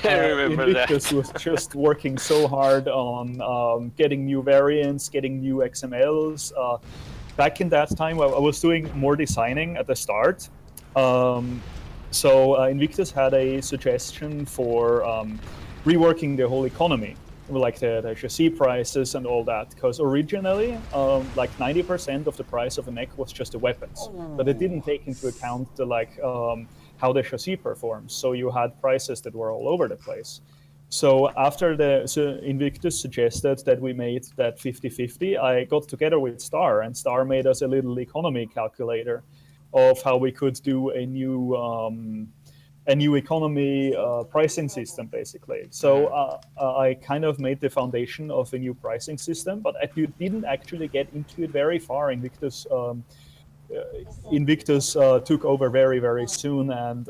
I remember Invictus that. was just working so hard on getting new variants, getting new XMLs. Back in that time, I was doing more designing at the start. So Invictus had a suggestion for reworking the whole economy, like the chassis prices and all that, because originally like 90% of the price of a mech was just the weapons, but it didn't take into account the how the chassis performs. So you had prices that were all over the place. So after Invictus suggested that we made that 50-50, I got together with Star, and Star made us a little economy calculator of how we could do a new economy pricing system, basically. So I kind of made the foundation of a new pricing system, but I didn't actually get into it very far. Invictus took over very, very soon, and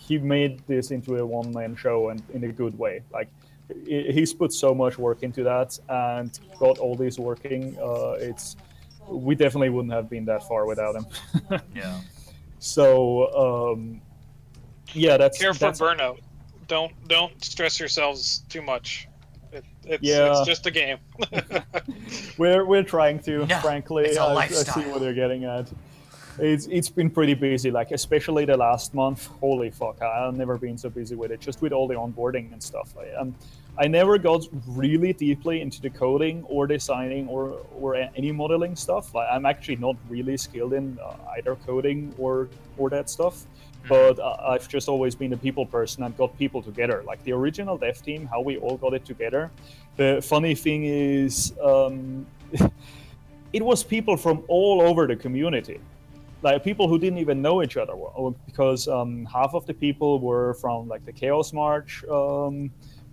he made this into a one-man show, and in a good way. Like, he's put so much work into that and got all this working. We definitely wouldn't have been that far without him. Yeah. So yeah, that's Care for burnout. Don't stress yourselves too much. It's just a game. we're trying to, No, frankly. it's a I lifestyle. see what they're getting at. It's been pretty busy, like especially the last month. Holy fuck, I've never been so busy with it, just with all the onboarding and stuff. I never got really deeply into the coding or designing or any modeling stuff. Like, I'm actually not really skilled in either coding or that stuff. But I've just always been a people person and got people together. Like the original dev team, how we all got it together. The funny thing is, it was people from all over the community. Like people who didn't even know each other well, because half of the people were from like the Chaos March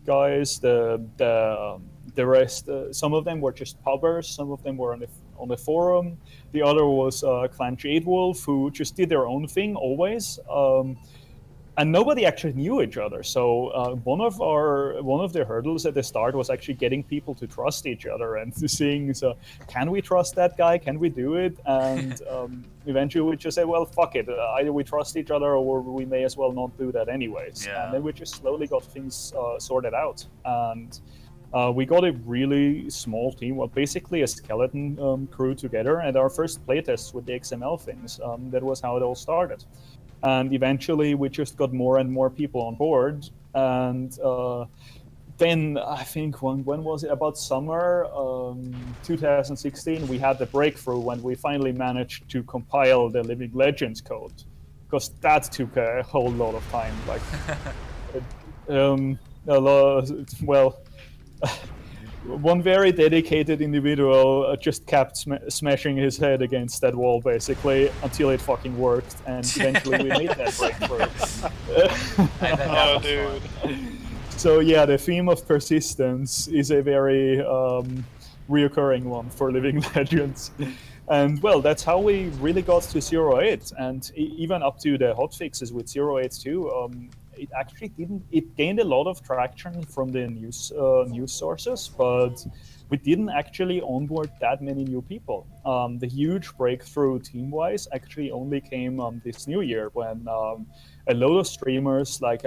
guys. The rest, some of them were just pubbers. Some of them were on the forum. The other was Clan Jadewolf, who just did their own thing always. And nobody actually knew each other. So one of the hurdles at the start was actually getting people to trust each other and seeing, so can we trust that guy? Can we do it? And eventually we just said, well, fuck it. Either we trust each other or we may as well not do that anyways. Yeah. And then we just slowly got things sorted out. And we got a really small team, well, basically a skeleton crew together. And our first playtests with the XML things, that was how it all started. And eventually we just got more and more people on board. And then I think, when was it? About summer 2016, we had the breakthrough when we finally managed to compile the Living Legends code. Because that took a whole lot of time. Like, one very dedicated individual just kept smashing his head against that wall, basically, until it fucking worked, and eventually we made that breakthrough. I bet that was fun. So yeah, the theme of persistence is a very reoccurring one for Living Legends. And well, that's how we really got to 0.8, and even up to the hotfixes with 0.8.2. It actually didn't. It gained a lot of traction from the news sources, but we didn't actually onboard that many new people. The huge breakthrough team-wise actually only came this new year when a load of streamers like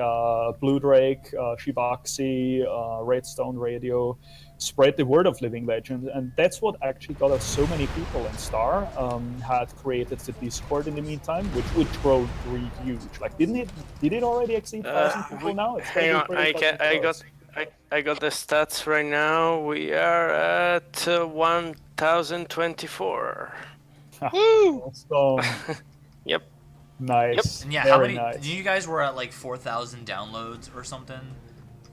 Blue Drake, Shibaxi, Redstone Radio spread the word of Living Legends, and that's what actually got us so many people. And Star had created the Discord in the meantime, which growed really huge. Like, did it already exceed 1,000 people now? It's hang on, I got the stats right now. We are at 1,024. Woo! Yep. Nice. And yeah, Very how many? nice. You guys were at like 4,000 downloads or something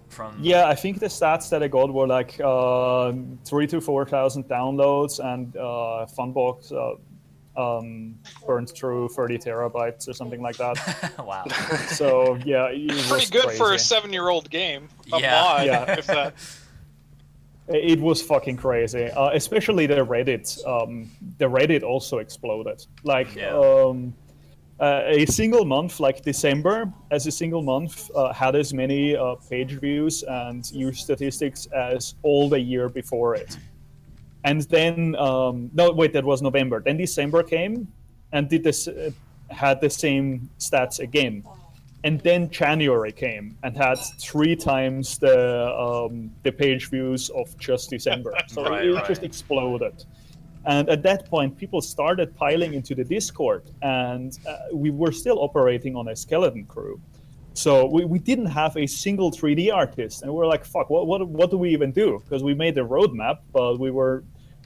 from. Yeah, I think the stats that I got were like 3,000 to 4,000 downloads, and Funbox burned through 30 terabytes or something like that. Wow. So yeah, it was Pretty good for a crazy. 7-year-old game. A Yeah. mod, Yeah. if that. It was fucking crazy, especially the Reddit. The Reddit also exploded. Like, Yeah. a single month like December, as a single month, had as many page views and user statistics as all the year before it. And then, no, wait, that was November. Then December came and did this, had the same stats again. And then January came and had 3 times the page views of just December. So it just exploded. And at that point, people started piling into the Discord, and we were still operating on a skeleton crew. So we didn't have a single 3D artist, and we were like, fuck, what do we even do? Because we made a roadmap, but we were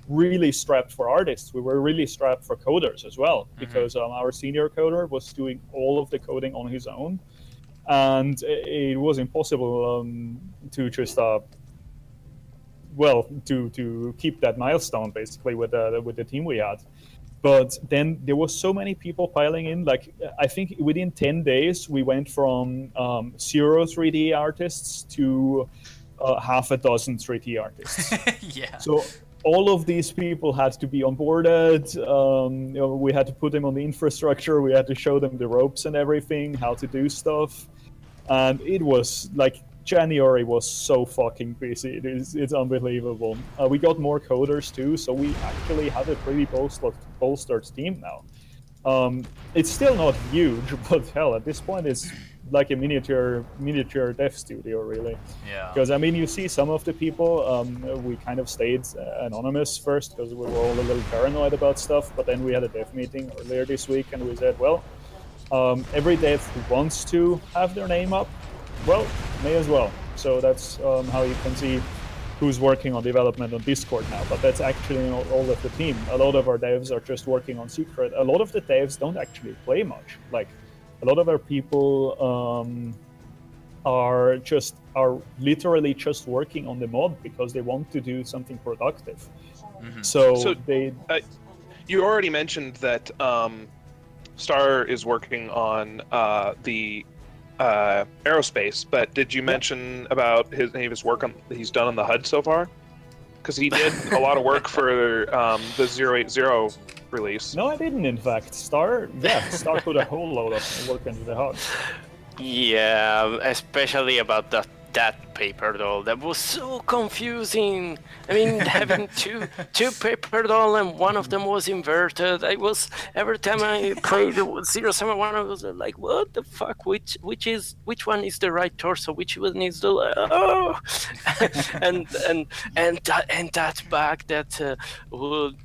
really strapped for artists. We were really strapped for coders as well, because our senior coder was doing all of the coding on his own, and it was impossible to just to keep that milestone basically with the team we had. But then there was so many people piling in. Like, I think within 10 days we went from 0 3D artists to half a dozen 3D artists. Yeah. So all of these people had to be onboarded. We had to put them on the infrastructure. We had to show them the ropes and everything, how to do stuff. And it was like, January was so fucking busy. It's unbelievable. We got more coders too, so we actually have a pretty bolstered team now. It's still not huge, but hell, at this point it's like a miniature dev studio, really. Yeah. Because I mean, you see some of the people. We kind of stayed anonymous first because we were all a little paranoid about stuff. But then we had a dev meeting earlier this week, and we said, well, every dev who wants to have their name up, well, may as well. So that's how you can see who's working on development on Discord now. But that's actually not all of the team. A lot of our devs are just working on secret. A lot of the devs don't actually play much. Like, a lot of our people are literally just working on the mod because they want to do something productive. So they. You already mentioned that Star is working on the aerospace, but did you mention about his work he's done on the HUD so far? Because he did a lot of work for the 080 release. No, I didn't. In fact, Star put a whole load of work into the HUD. Yeah, especially about that paper doll. That was so confusing. I mean, having two paper doll and one of them was inverted. Every time I played 071, I was like, what the fuck? Which one is the right torso? Which one is the and that bag that would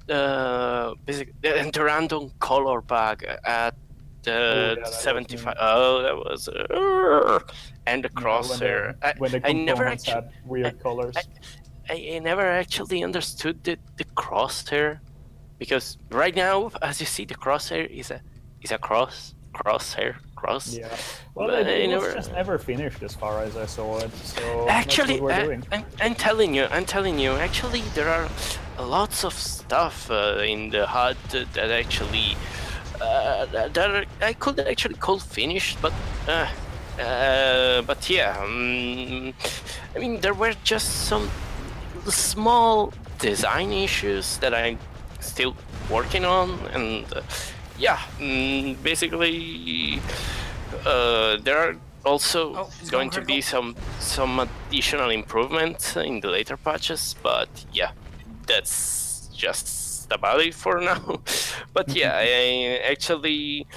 basically, and the random color bag at 75. Oh, that was and the crosshair. When the components had weird colors. I never actually understood the crosshair, because right now, as you see, the crosshair is a crosshair. Yeah. Well, it was just never finished as far as I saw it. So actually, that's what we're doing. I'm telling you. Actually, there are lots of stuff in the HUD that actually. That I could actually call finished, but yeah, I mean, there were just some small design issues that I'm still working on, and yeah, basically there are also going to be some additional improvements in the later patches, but yeah, that's just about it for now. But yeah, I actually,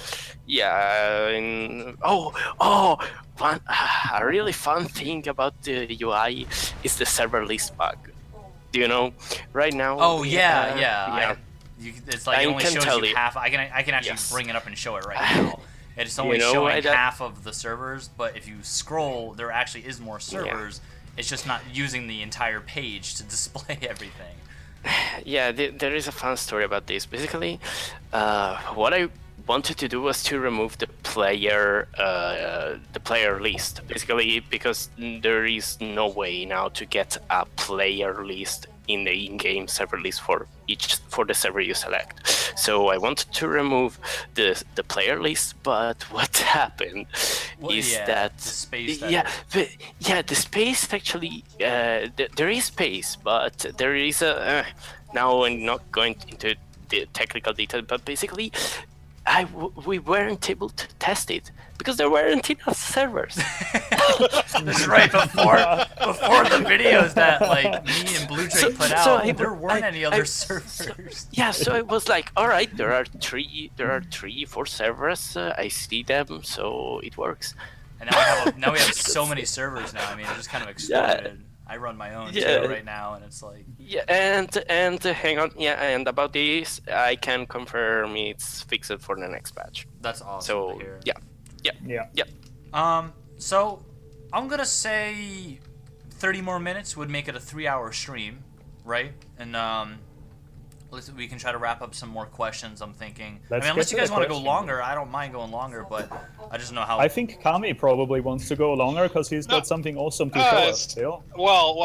yeah, a really fun thing about the UI is the server list bug. Do you know? Right now. Oh yeah. It's like it only shows you half. I can actually bring it up and show it right now. It's only showing half of the servers, but if you scroll, there actually is more servers. Yeah. It's just not using the entire page to display everything. Yeah, there is a fun story about this. Basically, what I wanted to do was to remove the player list. Basically, because there is no way now to get a player list in the in-game server list for the server you select. So I wanted to remove the player list, but what happened is that the space. The space actually there is space, but there is a now I'm not going into the technical detail, but basically we weren't able to test it because there weren't enough servers. That's right. Before the videos that like me and Blue Drake put out, there weren't any other servers. Yeah, so it was like, all right, there are 4 servers. I see them, so it works. And now we have so many servers now. I mean, it just kind of exploded. I run my own too right now, and it's like. Yeah, and hang on, and about this, I can confirm it's fixed for the next patch. That's awesome. So to hear. yeah. So I'm gonna say 30 more minutes would make it a 3-hour stream, right? And we can try to wrap up some more questions. I'm thinking. Unless you guys want to go longer, I don't mind going longer, but I just know how. I think Kami probably wants to go longer because he's got something awesome to show us still. Well.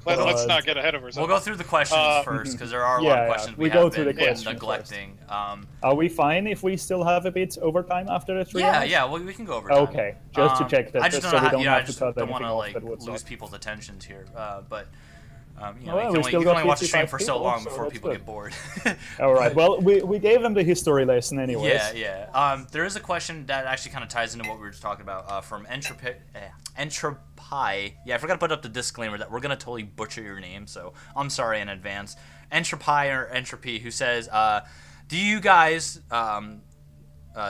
Let's not get ahead of ourselves. We'll go through the questions first because there are a lot of questions we have been neglecting. Are we fine if we still have a bit overtime after the 3 hours? Yeah, well, we can go over time. Okay, just to check that. I just don't so know we don't have to cut don't want to anything like off lose people's attentions here, but. You Well, can only watch the stream 55 for so people, long so before that's people good. get bored. All right. Well, we gave them the history lesson anyways. Yeah. There is a question that actually kind of ties into what we were just talking about from Entropy. Yeah, I forgot to put up the disclaimer that we're gonna totally butcher your name, so I'm sorry in advance. Entropy or Entropy, who says, "Do you guys,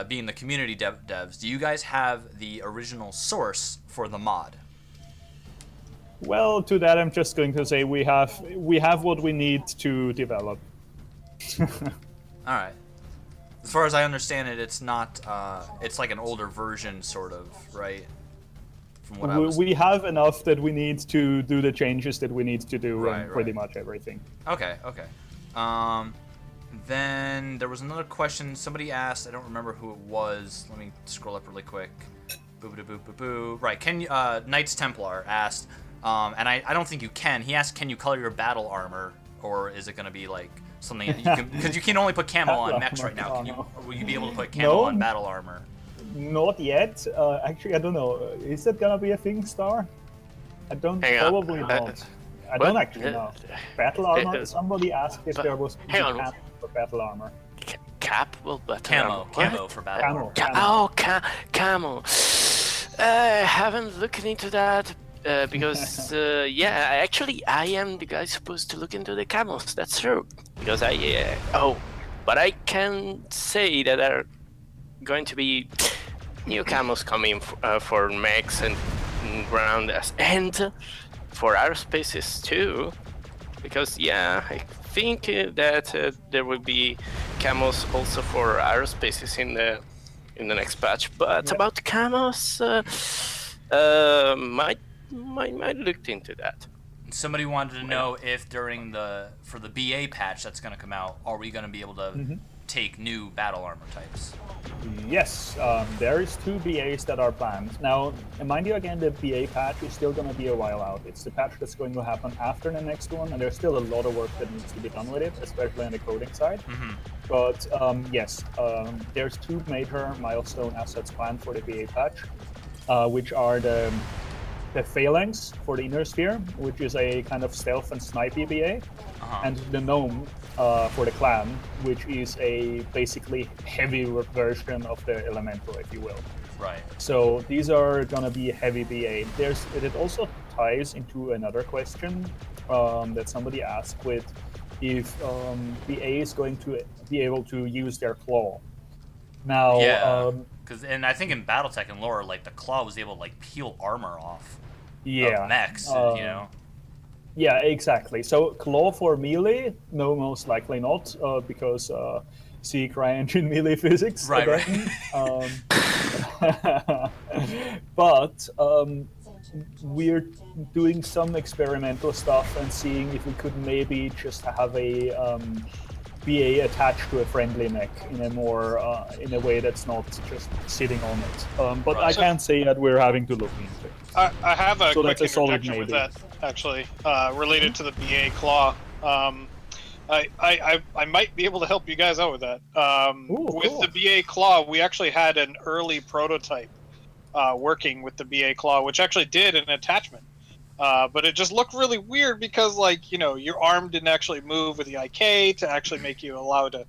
being the community devs, do you guys have the original source for the mod?" Well, to that I'm just going to say we have what we need to develop. All right. As far as I understand it, it's not. It's like an older version, sort of, right? From what we have enough that we need to do the changes that we need to do and pretty much everything. Okay. Then there was another question somebody asked. I don't remember who it was. Let me scroll up really quick. Boo. Right. Can Knights Templar asked. And I don't think you can. He asked, can you color your battle armor, or is it going to be like something you can? Because you can only put camo on mechs right now. Will you be able to put camo on battle armor? Not yet. Actually, I don't know. Is that gonna be a thing, Star? I don't. Probably not. I don't actually know. Battle armor. Somebody asked if there was camo for battle armor. Cap? Well, camo for battle armor. Camo. I haven't looked into that. Because actually I am the guy supposed to look into the camos. That's true. Because but I can say that there are going to be new camos coming for mechs and ground and for aerospaces too. Because I think that there will be camos also for aerospaces in the next patch. But about camos, might looked into that. Somebody wanted to know if for the BA patch that's going to come out, are we going to be able to take new battle armor types? Yes, there is 2 BAs that are planned. Now, mind you again, the BA patch is still going to be a while out. It's the patch that's going to happen after the next one, and there's still a lot of work that needs to be done with it, especially on the coding side. But yes, there's 2 major milestone assets planned for the BA patch, which are the Phalanx for the Inner Sphere, which is a kind of stealth and snipey BA, and the Gnome for the Clan, which is a basically heavy version of the Elemental, if you will. Right. So these are gonna be heavy BA. It also ties into another question that somebody asked with if BA is going to be able to use their claw. Now, and I think in BattleTech and lore, like the claw was able to like peel armor off. Yeah. Of mechs, you know. Yeah, exactly. So claw for melee, no, most likely not, because see CryEngine melee physics. Right. But we're doing some experimental stuff and seeing if we could maybe just have a BA attached to a friendly mech in a more in a way that's not just sitting on it. But I can't say that we're having to look into it. I have a quick interjection with that, actually, related to the BA claw. I might be able to help you guys out with that. With the BA claw, we actually had an early prototype working with the BA claw, which actually did an attachment But it just looked really weird because, like, you know, your arm didn't actually move with the IK to actually make you allowed to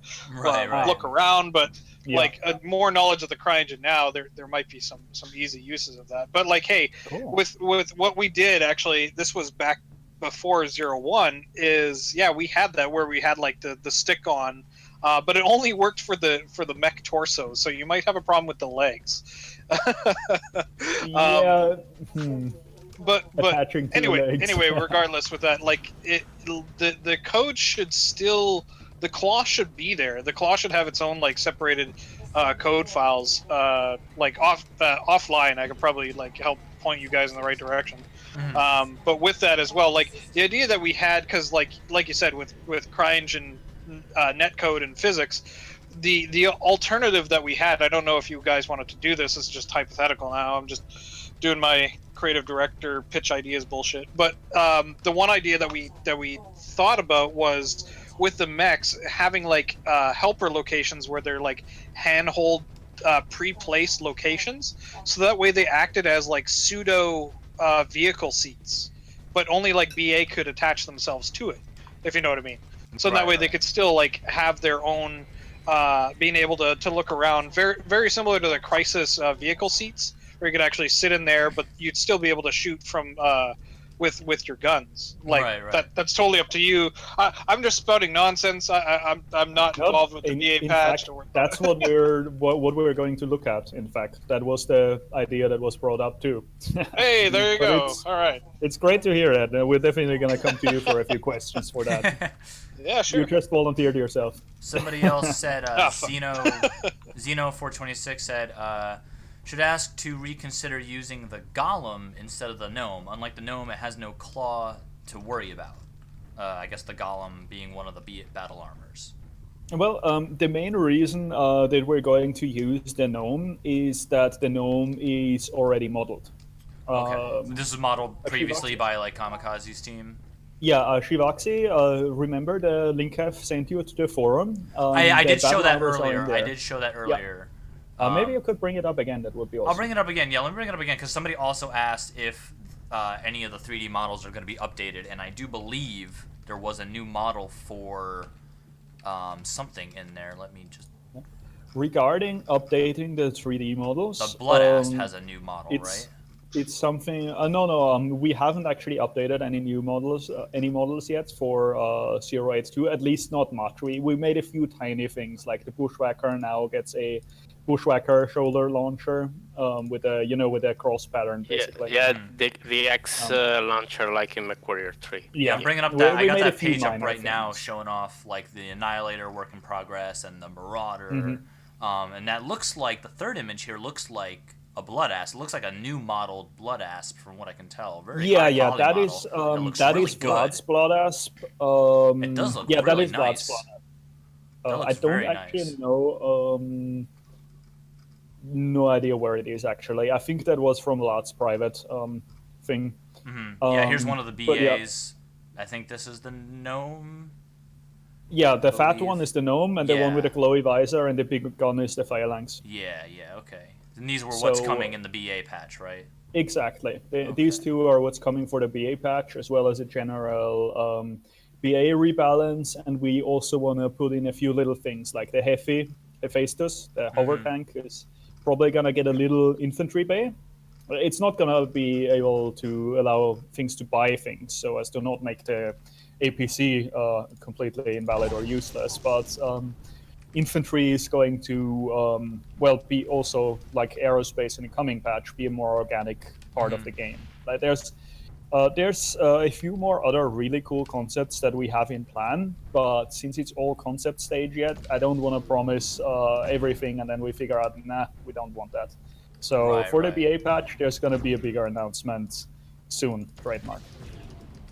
look around. But like more knowledge of the CryEngine now, there might be some easy uses of that. But like, hey, with what we did actually, this was back before 01. Is we had that where we had like the stick on. But it only worked for the mech torso, so you might have a problem with the legs. But anyway, regardless with that, like the code should still, the claw should be there. The claw should have its own like separated code files, like offline. I could probably like help point you guys in the right direction. But with that as well, like the idea that we had, because like you said with CryEngine netcode and physics, the alternative that we had, I don't know if you guys wanted to do this, is just hypothetical now, I'm just doing my creative director pitch ideas bullshit, but the one idea that we thought about was with the mechs having like helper locations where they're like handhold pre-placed locations, so that way they acted as like pseudo vehicle seats, but only like BA could attach themselves to it, if you know what I mean. So that way they could still like have their own being able to look around, very similar to the Crisis vehicle seats, where you could actually sit in there, but you'd still be able to shoot from with your guns. Like that's totally up to you. I'm just spouting nonsense. I'm not involved with the BA patch. That's what we're going to look at. In fact, that was the idea that was brought up too. Hey, there you go. All right. It's great to hear it. We're definitely going to come to you for a few questions for that. Yeah, sure. You just volunteered yourself. Somebody else said, Zeno426 said, should ask to reconsider using the Golem instead of the Gnome. Unlike the Gnome, it has no claw to worry about. I guess the Golem being one of the battle armors. Well, the main reason that we're going to use the Gnome is that the Gnome is already modeled. Okay. This was modeled previously by like Kamikaze's team. Yeah, Shivaxi, remember the link I've sent you to the forum? I did show that earlier. I did show that earlier. Yeah. Maybe you could bring it up again. That would be awesome. I'll bring it up again. Yeah, let me bring it up again because somebody also asked if any of the 3D models are going to be updated, and I do believe there was a new model for something in there. Let me just... Regarding updating the 3D models... The Blood has a new model, right? It's something... no, we haven't actually updated any new models, yet for 082, at least not much. We made a few tiny things, like the Bushwhacker now gets a Bushwhacker shoulder launcher with a cross pattern, basically. Yeah, the X launcher, like in MechWarrior 3. Yeah, I'm bringing up that. I got that page up right now showing off like the Annihilator work in progress and the Marauder. And that looks like, the third image here looks like a Blood Asp. It looks like a new modeled Blood Asp from what I can tell. Very that is Vlad's Blood Asp. It does look really nice. Vlad's Blood Asp. I don't actually know. No idea where it is actually. I think that was from Vlad's private thing. Yeah, here's one of the BAs. I think this is the Gnome. Yeah, the fat one is the Gnome, and the one with the glowy visor and the big gun is the Phalanx. Yeah, okay. And these were what's coming in the BA patch, right? Exactly. These two are what's coming for the BA patch, as well as a general BA rebalance, and we also want to put in a few little things, like the Hephaestus, the hover tank, is probably going to get a little infantry bay. It's not going to be able to allow things to buy things, so as to not make the APC completely invalid or useless, but infantry is going to, be also, like aerospace in the coming patch, be a more organic part of the game. Like there's a few more other really cool concepts that we have in plan, but since it's all concept stage yet, I don't want to promise everything and then we figure out, nah, we don't want that. So for the BA patch, there's going to be a bigger announcement soon, trademark.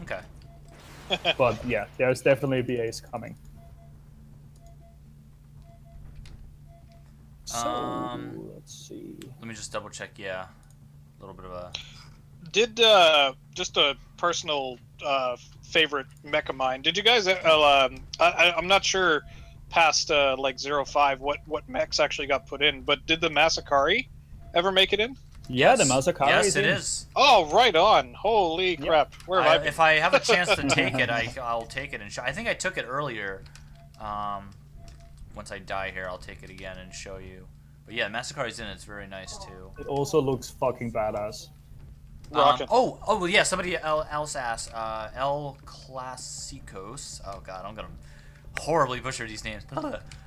Okay. But yeah, there's definitely BAs coming. So, let's see. Let me just double check, a little bit of a... Did, just a personal favorite mech of mine, did you guys, I'm not sure past, 05 what mechs actually got put in, but did the Masakari ever make it in? Yeah, the Massacre Yes, is it in. is. Oh, right on. Holy crap. Where have I been? If I have a chance to take it, I'll take it and show. I think I took it earlier. Once I die here, I'll take it again and show you. But yeah, Massacre is in. It's very nice too. It also looks fucking badass. Rockin'. Oh yeah. Somebody else asked. El Clasicos. Oh god, I'm gonna horribly butcher these names.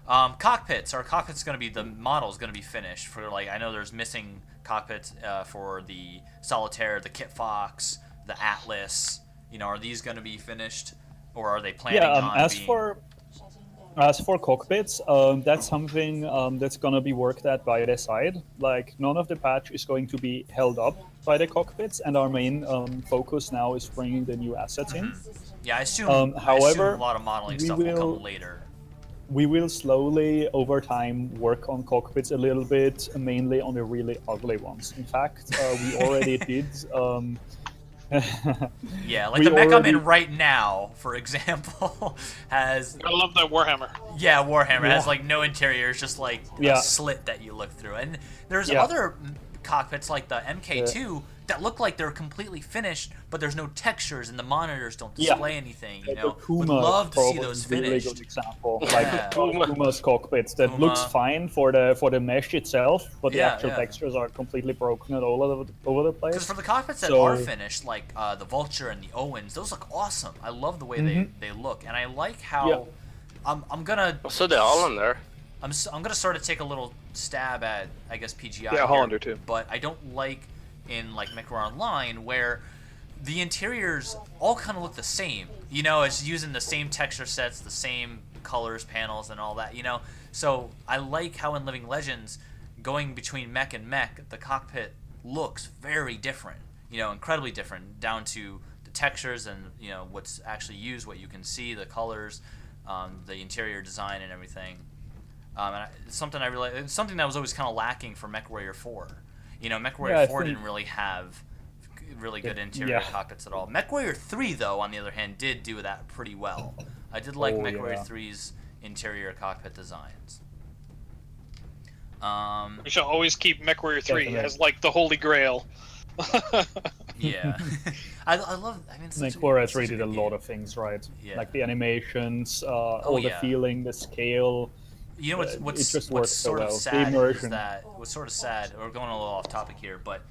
Cockpits. Our cockpits gonna be the model's gonna be finished for like I know there's missing cockpits for the Solitaire, the Kit Fox, the Atlas. You know, are these gonna be finished, or are they planning on being? As for cockpits, that's something that's gonna be worked at by the side. Like, none of the patch is going to be held up by the cockpits, and our main focus now is bringing the new assets in. Yeah, I assume. However, I assume a lot of modeling stuff will come later. We will slowly, over time, work on cockpits a little bit, mainly on the really ugly ones. In fact, we already did. Yeah, like the mech I'm in right now, for example, has. I love that Warhammer. Yeah, Warhammer has like no interior, it's just like a slit that you look through. And there's other cockpits like the MK2 that look like they're completely finished, but there's no textures and the monitors don't display anything. You know, would love to see those finished. Really good example, like Kuma's cockpits that looks fine for the mesh itself, but the actual textures are completely broken all over the place. Because for the cockpits that are finished, like the Vulture and the Owens, those look awesome. I love the way they look, and I like how I'm gonna. So the Hollander. I'm gonna sort of take a little stab at I guess PGI. Yeah, Hollander too. But I don't like in like MechWarrior Online where the interiors all kind of look the same. You know, it's using the same texture sets, the same colors, panels, and all that. You know, so I like how in Living Legends, going between mech and mech, the cockpit looks very different. You know, incredibly different, down to the textures and you know what's actually used, what you can see, the colors, the interior design, and everything. And it's something I really, it's something that was always kind of lacking for MechWarrior 4. You know, MechWarrior 4 didn't really have really good interior cockpits at all. MechWarrior 3, though, on the other hand, did do that pretty well. I did like MechWarrior 3's interior cockpit designs. We shall always keep MechWarrior 3 as like the holy grail. Yeah. I love, I mean, MechWarrior 3 did a lot of things right. Yeah. Like the animations, all the feeling, the scale. You know what's sort of sad is that what's sort of sad. We're going a little off topic here, but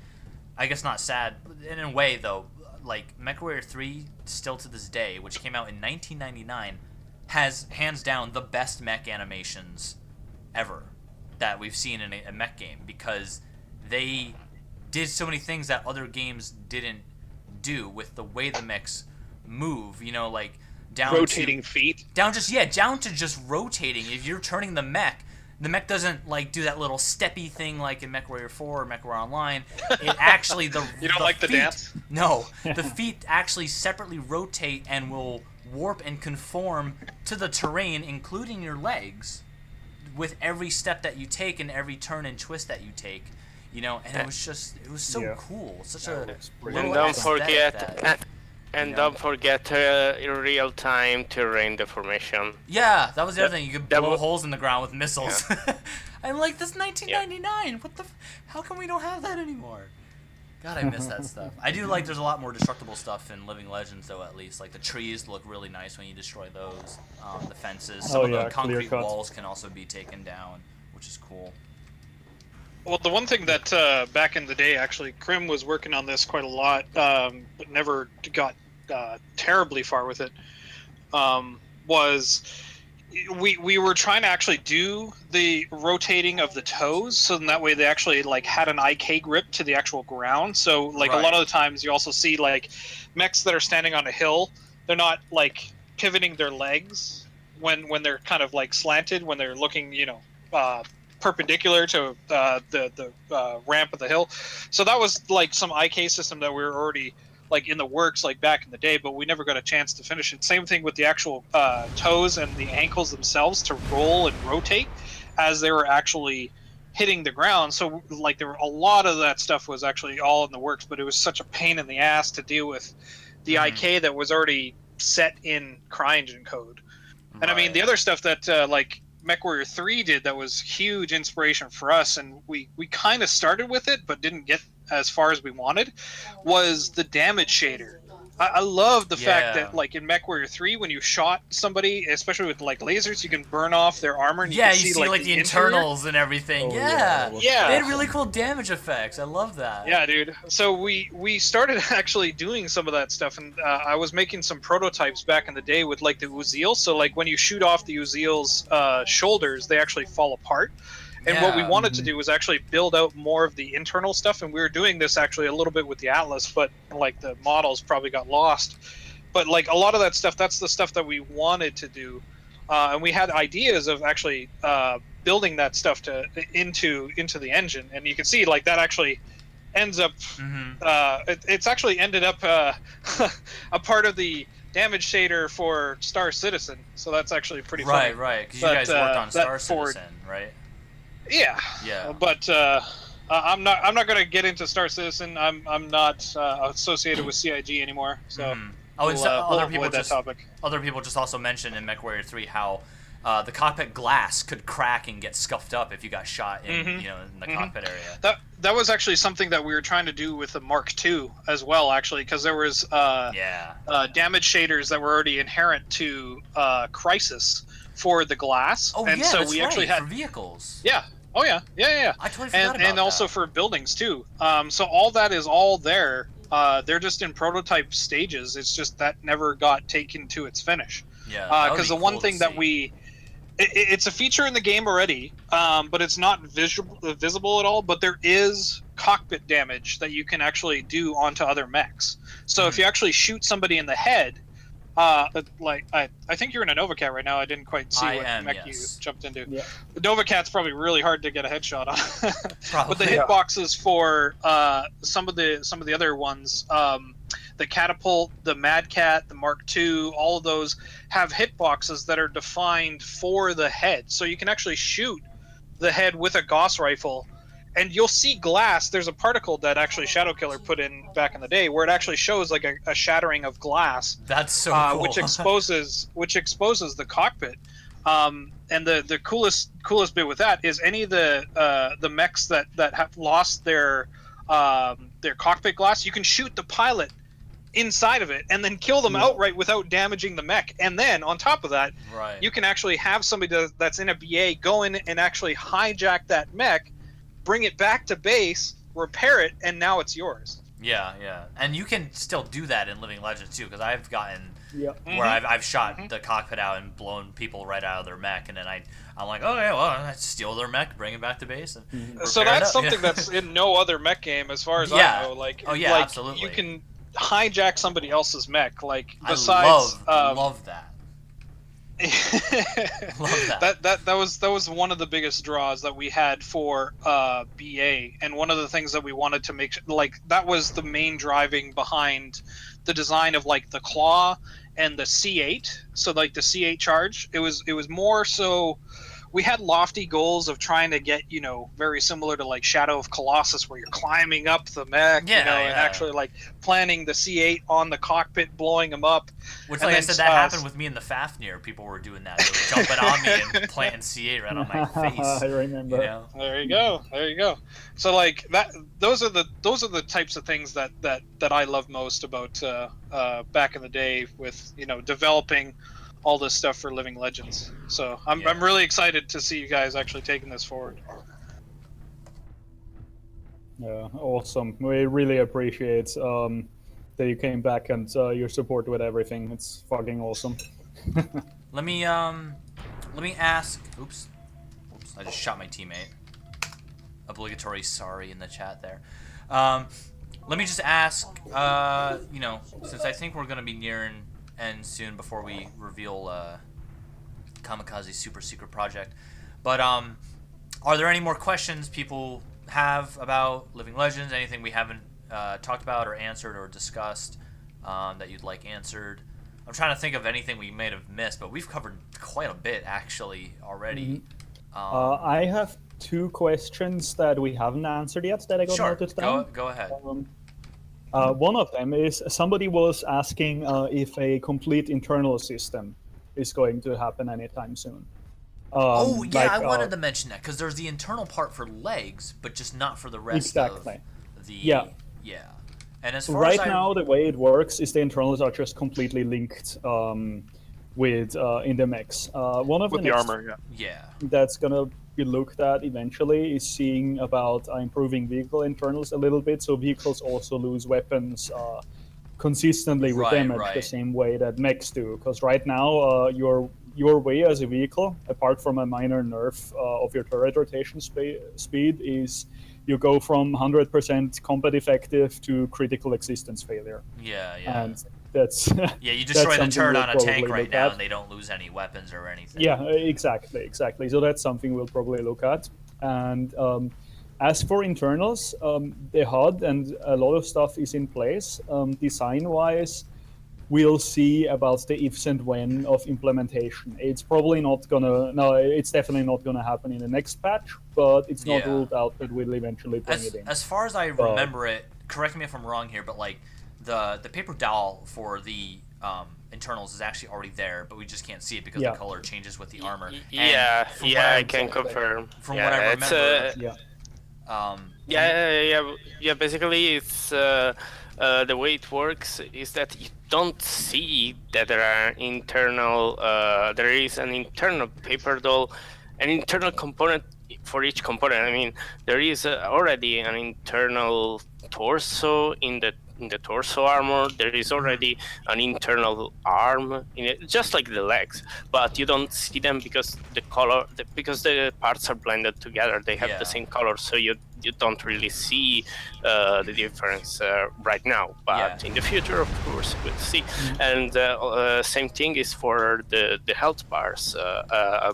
I guess not sad. In a way, though, like MechWarrior 3, still to this day, which came out in 1999, has hands down the best mech animations ever that we've seen in a mech game because they did so many things that other games didn't do with the way the mechs move. You know, like. Rotating feet. Down to just rotating. If you're turning the mech doesn't like do that little steppy thing like in MechWarrior 4 or MechWarrior Online. It actually You don't like the dance? No, the feet actually separately rotate and will warp and conform to the terrain, including your legs, with every step that you take and every turn and twist that you take. You know, and it was so cool. Such a and don't forget. And don't forget real-time terrain deformation. Yeah, that was the other thing. You could blow holes in the ground with missiles. Yeah. I'm like, this 1999. What the? How come we don't have that anymore? God, I miss that stuff. I do like. There's a lot more destructible stuff in Living Legends, though. At least, like the trees look really nice when you destroy those. The fences, some of the concrete walls can also be taken down, which is cool. Well, the one thing that back in the day, actually, Krim was working on this quite a lot, but never got terribly far with it, was we were trying to actually do the rotating of the toes, so that way they actually like had an IK grip to the actual ground. So like a lot of the times you also see like mechs that are standing on a hill, they're not like pivoting their legs when they're kind of like slanted, when they're looking, you know, perpendicular to the ramp of the hill. So that was like some IK system that we were already like in the works like back in the day, but we never got a chance to finish it. Same thing with the actual toes and the ankles themselves to roll and rotate as they were actually hitting the ground. So like there were a lot of that stuff was actually all in the works, but it was such a pain in the ass to deal with the IK that was already set in CryEngine code. And I mean the other stuff that like MechWarrior 3 did that was huge inspiration for us, and we kind of started with it but didn't get as far as we wanted was the damage shader. I love the fact that, like, in MechWarrior 3, when you shot somebody, especially with, like, lasers, you can burn off their armor, and you can see, like, the internals and everything. Oh, yeah. Yeah. They had really cool damage effects. I love that. Yeah, dude. So we started actually doing some of that stuff, and I was making some prototypes back in the day with, like, the Uzil. So, like, when you shoot off the Uzil's shoulders, they actually fall apart. And what we wanted to do was actually build out more of the internal stuff, and we were doing this actually a little bit with the Atlas, but like the models probably got lost. But like a lot of that stuff, that's the stuff that we wanted to do, and we had ideas of actually building that stuff into the engine, and you can see like that actually ends up. It's actually ended up a part of the damage shader for Star Citizen, so that's actually pretty funny. Right, because you guys worked on Star Citizen, right? Yeah. But I'm not going to get into Star Citizen. I'm not associated with CIG anymore. So other people just also mentioned in MechWarrior 3 how the cockpit glass could crack and get scuffed up if you got shot in in the cockpit area. That was actually something that we were trying to do with the Mark II as well, actually, because there was damage shaders that were already inherent to Crisis for the glass. Oh, and so we actually had for vehicles. Yeah. Oh yeah. I totally forgot about and also for buildings too. So all that is all there. They're just in prototype stages. It's just that never got taken to its finish. Yeah. Because the one thing that it's a feature in the game already, but it's not visible at all. But there is cockpit damage that you can actually do onto other mechs. So if you actually shoot somebody in the head, like I think you're in a Novacat right now. I didn't quite see what mech you jumped into. Yeah. The Novacat's probably really hard to get a headshot on. But the hitboxes for some of the other ones, the Catapult, the Mad Cat, the Mark II, all of those have hitboxes that are defined for the head. So you can actually shoot the head with a Gauss rifle, and you'll see glass. There's a particle that actually Shadow Killer put in back in the day where it actually shows like a shattering of glass. That's so cool. Which exposes the cockpit. And the coolest bit with that is any of the mechs that have lost their cockpit glass, you can shoot the pilot inside of it and then kill them outright without damaging the mech. And then on top of that, you can actually have somebody that's in a BA go in and actually hijack that mech, bring it back to base, repair it, and now it's yours. Yeah, and you can still do that in Living Legends too, because I've gotten where I've shot the cockpit out and blown people right out of their mech, and then I'm like, oh yeah, well, I steal their mech, bring it back to base, and so that's something that's in no other mech game as far as I know. Like, absolutely. You can hijack somebody else's mech. Like, besides, I love that. Love that. That was one of the biggest draws that we had for BA, and one of the things that we wanted to make, like, that was the main driving behind the design of like the claw and the C8. So like the C8 charge, it was more so we had lofty goals of trying to get, very similar to like Shadow of Colossus, where you're climbing up the mech, and actually like planning the C8 on the cockpit, blowing them up. Which, like I said, that happened with me in the Fafnir. People were doing that. They were jumping on me and planting C8 right on my face. I remember. There you go. So like that, those are the types of things that I love most about back in the day with developing all this stuff for Living Legends. So I'm really excited to see you guys actually taking this forward. Yeah, awesome. We really appreciate that you came back and your support with everything. It's fucking awesome. Let me ask. Oops, I just shot my teammate. Obligatory sorry in the chat there. Let me just ask. Since I think we're gonna be nearing end soon before we reveal Kamikaze's super secret project, but are there any more questions people have about Living Legends? Anything we haven't talked about or answered or discussed that you'd like answered? I'm trying to think of anything we may have missed, but we've covered quite a bit actually already. I have 2 questions that we haven't answered yet that I got noted down. Go ahead. One of them is somebody was asking if a complete internal system is going to happen anytime soon. I wanted to mention that because there's the internal part for legs, but just not for the rest of the Yeah. yeah. And as far Right as now, the way it works is the internals are just completely linked with in the mechs. One of with the the next armor. Yeah. yeah. that's gonna be looked at eventually is seeing about improving vehicle internals a little bit, so vehicles also lose weapons consistently with Right, damage the right. same way that mechs do. Because right now, your way as a vehicle, apart from a minor nerf of your turret rotation speed, is you go from 100% combat effective to critical existence failure. Yeah, yeah. And that's Yeah, you that's destroy the something turret we'll on a probably tank right look now, at. and they don't lose any weapons or anything. Yeah, exactly. So that's something we'll probably look at. And as for internals, the HUD and a lot of stuff is in place. Design-wise, we'll see about the ifs and when of implementation. It's probably not gonna. No, it's definitely not gonna happen in the next patch. But it's not Yeah. ruled out that we'll eventually bring it in. As far as I remember it, correct me if I'm wrong here, but like the paper dowel for the internals is actually already there, but we just can't see it because Yeah. the color changes with the armor. And Yeah, from yeah, what I can confirm. From yeah, what I it's, remember, yeah. Basically, it's the way it works is that you don't see that there are internal. There is an internal paper doll, an internal component for each component. I mean, there is already an internal torso in the torso armor. There is already an internal arm in it, just like the legs, but you don't see them because the color, because the parts are blended together. They have the same color, so you don't really see the difference right now. But in the future, of course, we'll see. And same thing is for the health bars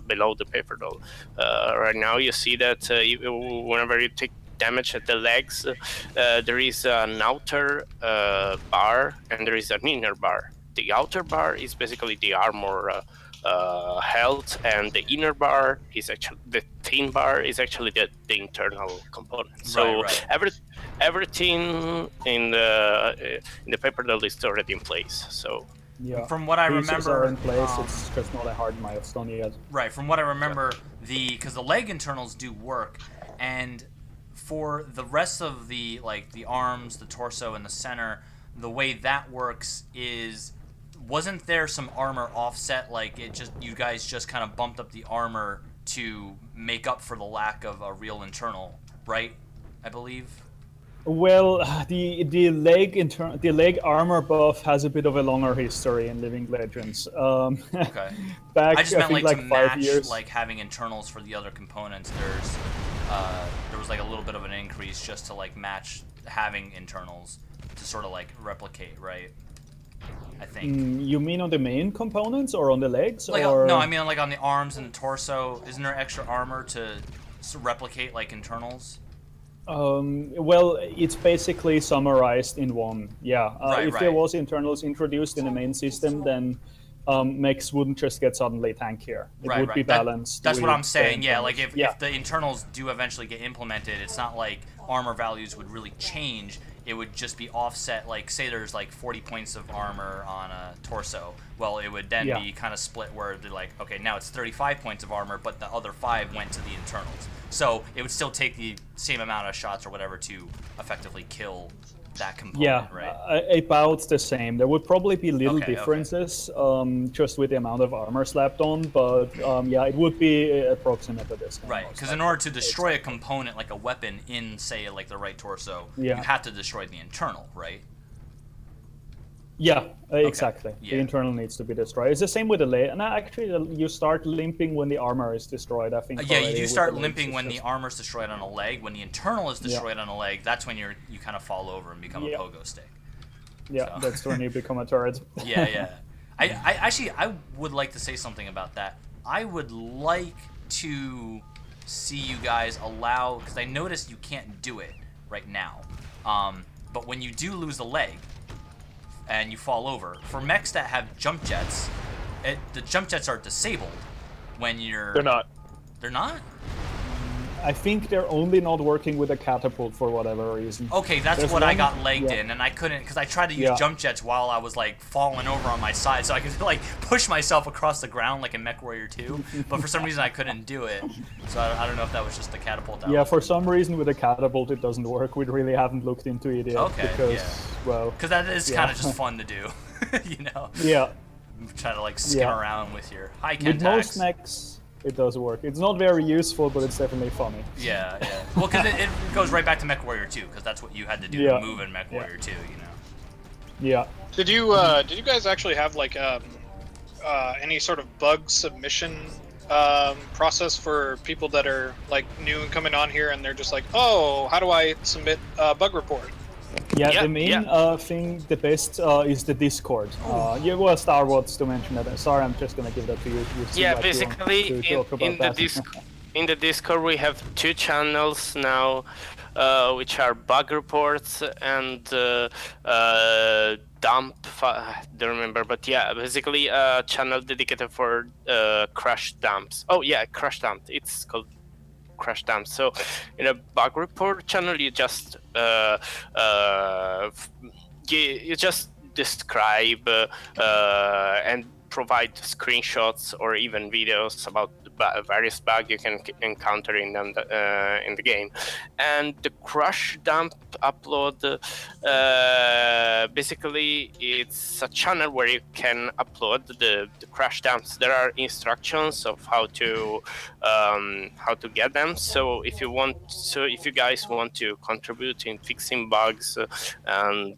below the paper doll. Right now, you see that whenever you take damage at the legs, there is an outer bar and there is an inner bar. The outer bar is basically the armor health, and the inner bar is actually the thin bar is actually the internal component. So everything in the paper doll is already in place. So yeah, from what I pieces remember, are in place. It's just not a hard milestone yet. Right. From what I remember, because the leg internals do work, and for the rest of the arms, the torso, and the center, the way that works is, wasn't there some armor offset? Like you guys just kind of bumped up the armor to make up for the lack of a real internal, right? I believe. Well, the leg armor buff has a bit of a longer history in Living Legends. Okay. Back, I just meant think, like like to 5 match years. like having internals for the other components. There was like a little bit of an increase just to like match having internals to sort of like replicate, right? I think. You mean on the main components or on the legs? Like or... no, I mean like on the arms and the torso. Isn't there extra armor to replicate like internals? Well, it's basically summarized in one. Yeah. If there was internals introduced in the main system, then mechs wouldn't just get suddenly tankier. It would be balanced. That's what I'm saying. Yeah, like if the internals do eventually get implemented, it's not like armor values would really change. It would just be offset. Like say there's like 40 points of armor on a torso. Well, it would then be kind of split where they're like, okay, now it's 35 points of armor, but the other 5 went to the internals. So it would still take the same amount of shots or whatever to effectively kill that component, right? About the same. There would probably be little differences just with the amount of armor slapped on, but yeah, it would be approximately the same. Right, because in order to destroy a component like a weapon in, say, like the right torso, you have to destroy the internal, right? Yeah, exactly. Yeah. The internal needs to be destroyed. It's the same with the leg. And actually, you start limping when the armor is destroyed, I think. Yeah, you do start limping when the armor is destroyed on a leg. When the internal is destroyed on a leg, that's when you kind of fall over and become a pogo stick. Yeah, that's when you become a turret. Yeah. I would like to say something about that. I would like to see you guys allow, because I noticed you can't do it right now. But when you do lose a leg and you fall over, for mechs that have jump jets, the jump jets are disabled when you're... They're not. They're not? I think they're only not working with a catapult for whatever reason. Okay, that's There's what I one- got legged yeah. in, and I couldn't because I tried to use Yeah. jump jets while I was like falling over on my side, so I could like push myself across the ground like in MechWarrior 2. But for some reason I couldn't do it, so I don't know if that was just the catapult. Yeah, for some reason with a catapult it doesn't work. We really haven't looked into it yet. Okay, because, yeah. well, Because that is yeah. kind of just fun to do, you know. yeah. Try to like skim Yeah. around with your high With most Kentax. mechs, it does work. It's not very useful, but it's definitely funny. Yeah, yeah. Well, because it goes right back to MechWarrior 2, because that's what you had to do Yeah. to move in MechWarrior 2, you know. Yeah. Did you guys actually have like any sort of bug submission process for people that are like new and coming on here and they're just like, oh, how do I submit a bug report? Yeah, Yeah, the main thing, the best is the Discord. Yeah, well, Star Wars to mention that. Sorry, I'm just gonna give that to you. You seem Yeah, like you want basically to talk about that. in the Discord we have 2 channels now, which are bug reports and dump. I don't remember, but yeah, basically a channel dedicated for crash dumps. Oh yeah, crash dump. It's called crash dump. So in a bug report channel, you just you just describe and provide screenshots or even videos about the various bugs you can encounter in the game. And the crash dump upload, basically it's a channel where you can upload the crash dumps. There are instructions of how to get them. So if you guys want to contribute in fixing bugs and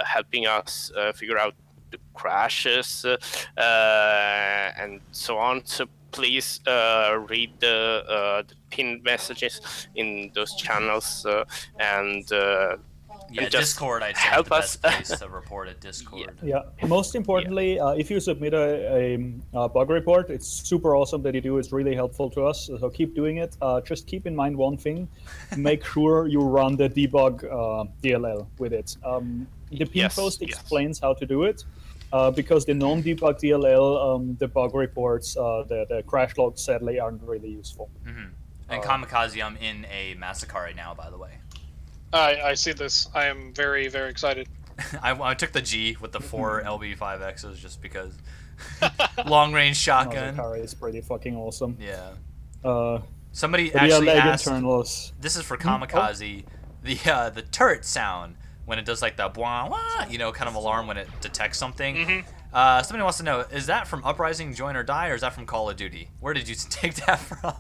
helping us figure out the crashes and so on, so please read the pinned messages in those channels and Yeah, and just Discord, I'd say, help is the us. best place to report at Discord. Yeah, most importantly, if you submit a bug report, it's super awesome that you do. It's really helpful to us, so keep doing it. Just keep in mind one thing: make sure you run the debug DLL with it. The pin Yes, post yes. explains how to do it, because the non-debug DLL, the bug reports, the crash logs, sadly, aren't really useful. Mm-hmm. And Kamikaze, I'm in a massacre right now, by the way. I see this. I am very, very excited. I took the G with the 4 LB5Xs just because. Long range shotgun. Massacre is pretty fucking awesome. Yeah. Somebody But actually leg asked. internals. This is for Kamikaze. The turret sound when it does like the blah, wah, you know, kind of alarm when it detects something. Somebody wants to know, is that from Uprising, Join or Die, or is that from Call of Duty? Where did you take that from?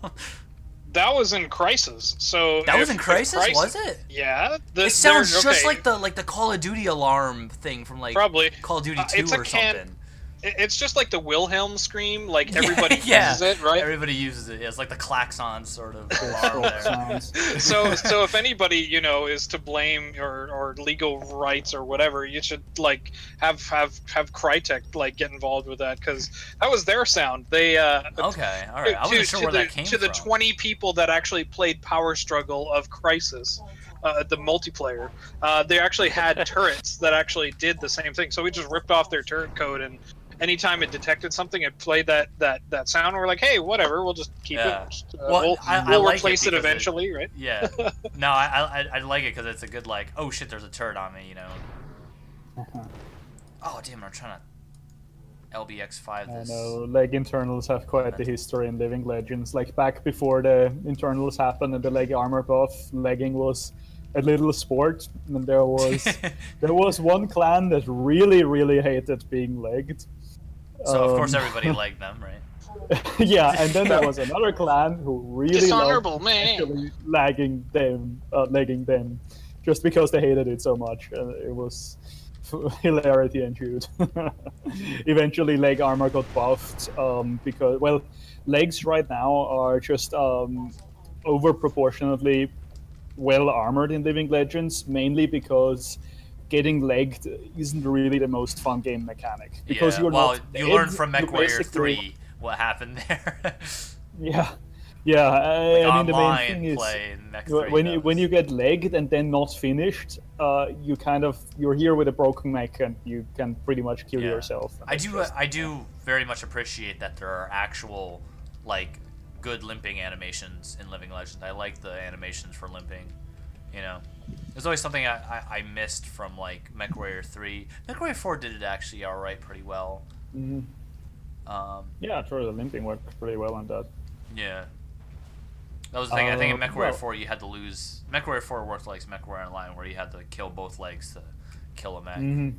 That was in Crisis. So That was if- in if Crisis, was it? Yeah. It sounds just like the Call of Duty alarm thing from like Probably. Call of Duty 2 It's a or something. It's just like the Wilhelm scream. Like everybody Yeah, uses it, right? Everybody uses it. Yeah, it's like the klaxon sort of alarm there. Sounds. So if anybody is to blame or legal rights or whatever, you should like have Crytek like get involved with that, because that was their sound. They Okay, all right. I wasn't sure where that came to from. the 20 people that actually played Power Struggle of Crisis, the multiplayer, they actually had turrets that actually did the same thing. So we just ripped off their turret code, and anytime it detected something, it played that sound. And we're like, hey, whatever, we'll just keep Yeah. it. Well, I We'll like replace it because eventually, right? Yeah. No, I like it because it's a good like, oh shit, there's a turret on me, you know. Oh damn, I'm trying to LBX5 I this. know, leg internals have quite the history in Living Legends. Like back before the internals happened and the leg armor buff, legging was a little sport, and there was one clan that really hated being legged. So of course everybody liked them, right? Yeah, and then there was another clan who really Dishonorable loved man. actually legging them, just because they hated it so much. It was hilarity ensued. Eventually, leg armor got buffed because, well, legs right now are just over proportionately well armored in Living Legends, mainly because getting legged isn't really the most fun game mechanic. Because Yeah, you're well, not you dead, learned from you're MechWarrior basically- 3 what happened there. Yeah, yeah. I mean, the main Online thing is play in Mech 3. when you get legged and then not finished, you're here with a broken mech and you can pretty much kill Yeah. yourself. I do very much appreciate that there are actual like good limping animations in Living Legend. I like the animations for limping. You know, there's always something I missed from like MechWarrior 3. MechWarrior 4 did it actually alright, pretty well. Mm-hmm. Yeah, true. The limping worked pretty well on that. Yeah. That was the thing. I think in MechWarrior 4 you had to lose. MechWarrior 4 worked like MechWarrior Online, where you had to kill both legs to kill a mech. Mm-hmm.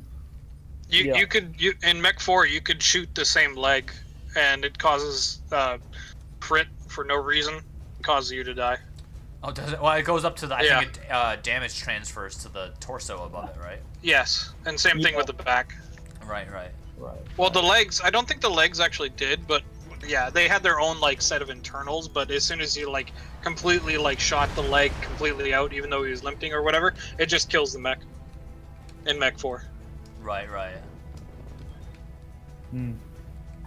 You could in Mech 4 you could shoot the same leg, and it causes crit for no reason, causes you to die. Oh, does it? Well, it goes up to the. I think it damage transfers to the torso above it, right? Yes, and same thing with the back. Right. Well, the legs. I don't think the legs actually did, but yeah, they had their own like set of internals. But as soon as you like completely like shot the leg completely out, even though he was limping or whatever, it just kills the mech. In Mech 4. Right.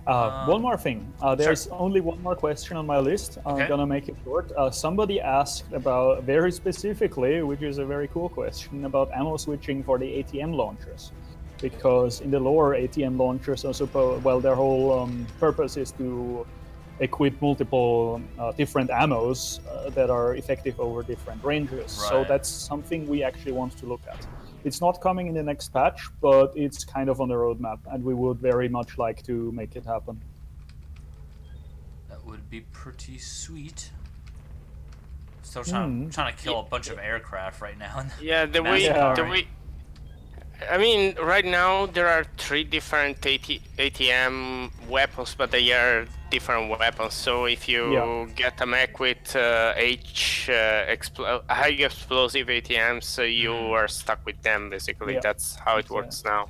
One more thing. There's only one more question on my list. I'm gonna make it short. Somebody asked about, very specifically, which is a very cool question, about ammo switching for the ATM launchers. Because in the lore, ATM launchers are their whole purpose is to equip multiple different ammos that are effective over different ranges. Right. So that's something we actually want to look at. It's not coming in the next patch, but it's kind of on the roadmap, and we would very much like to make it happen. That would be pretty sweet. Still trying to kill a bunch of aircraft right now. Yeah, the way. I mean, right now there are 3 different ATM weapons, but they are different weapons. So if you get a mech with high explosive ATMs, so you are stuck with them, basically. That's how it works now.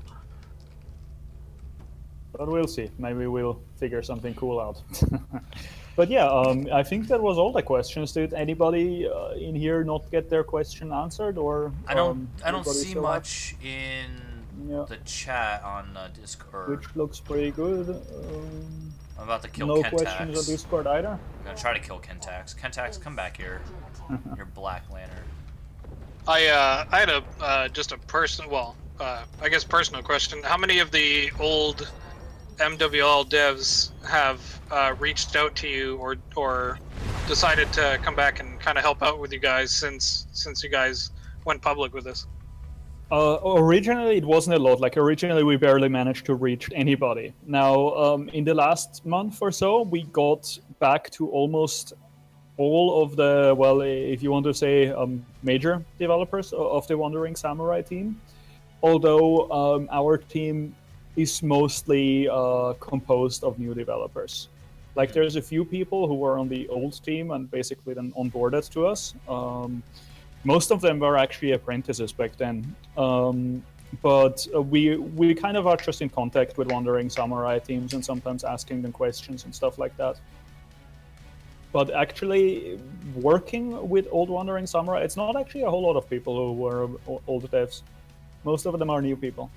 But we'll see. Maybe we'll figure something cool out. But yeah, I think that was all the questions. Did anybody in here not get their question answered, or I don't see much in the chat on Discord. Which looks pretty good. I'm about to kill no Kentax. Questions on Discord either. I'm gonna try to kill Kentax. Kentax, come back here. Your Black Lantern. I had a just a personal, I guess personal question. How many of the old MWL devs have reached out to you or decided to come back and kind of help out with you guys since you guys went public with this? Originally, it wasn't a lot. Like, originally, we barely managed to reach anybody. Now, in the last month or so, we got back to almost all of the, well, if you want to say, major developers of the Wandering Samurai team. Although our team is mostly composed of new developers. Like, there's a few people who were on the old team and basically then onboarded to us. Most of them were actually apprentices back then. But we kind of are just in contact with Wandering Samurai teams and sometimes asking them questions and stuff like that. But actually, working with old Wandering Samurai, it's not actually a whole lot of people who were old devs. Most of them are new people.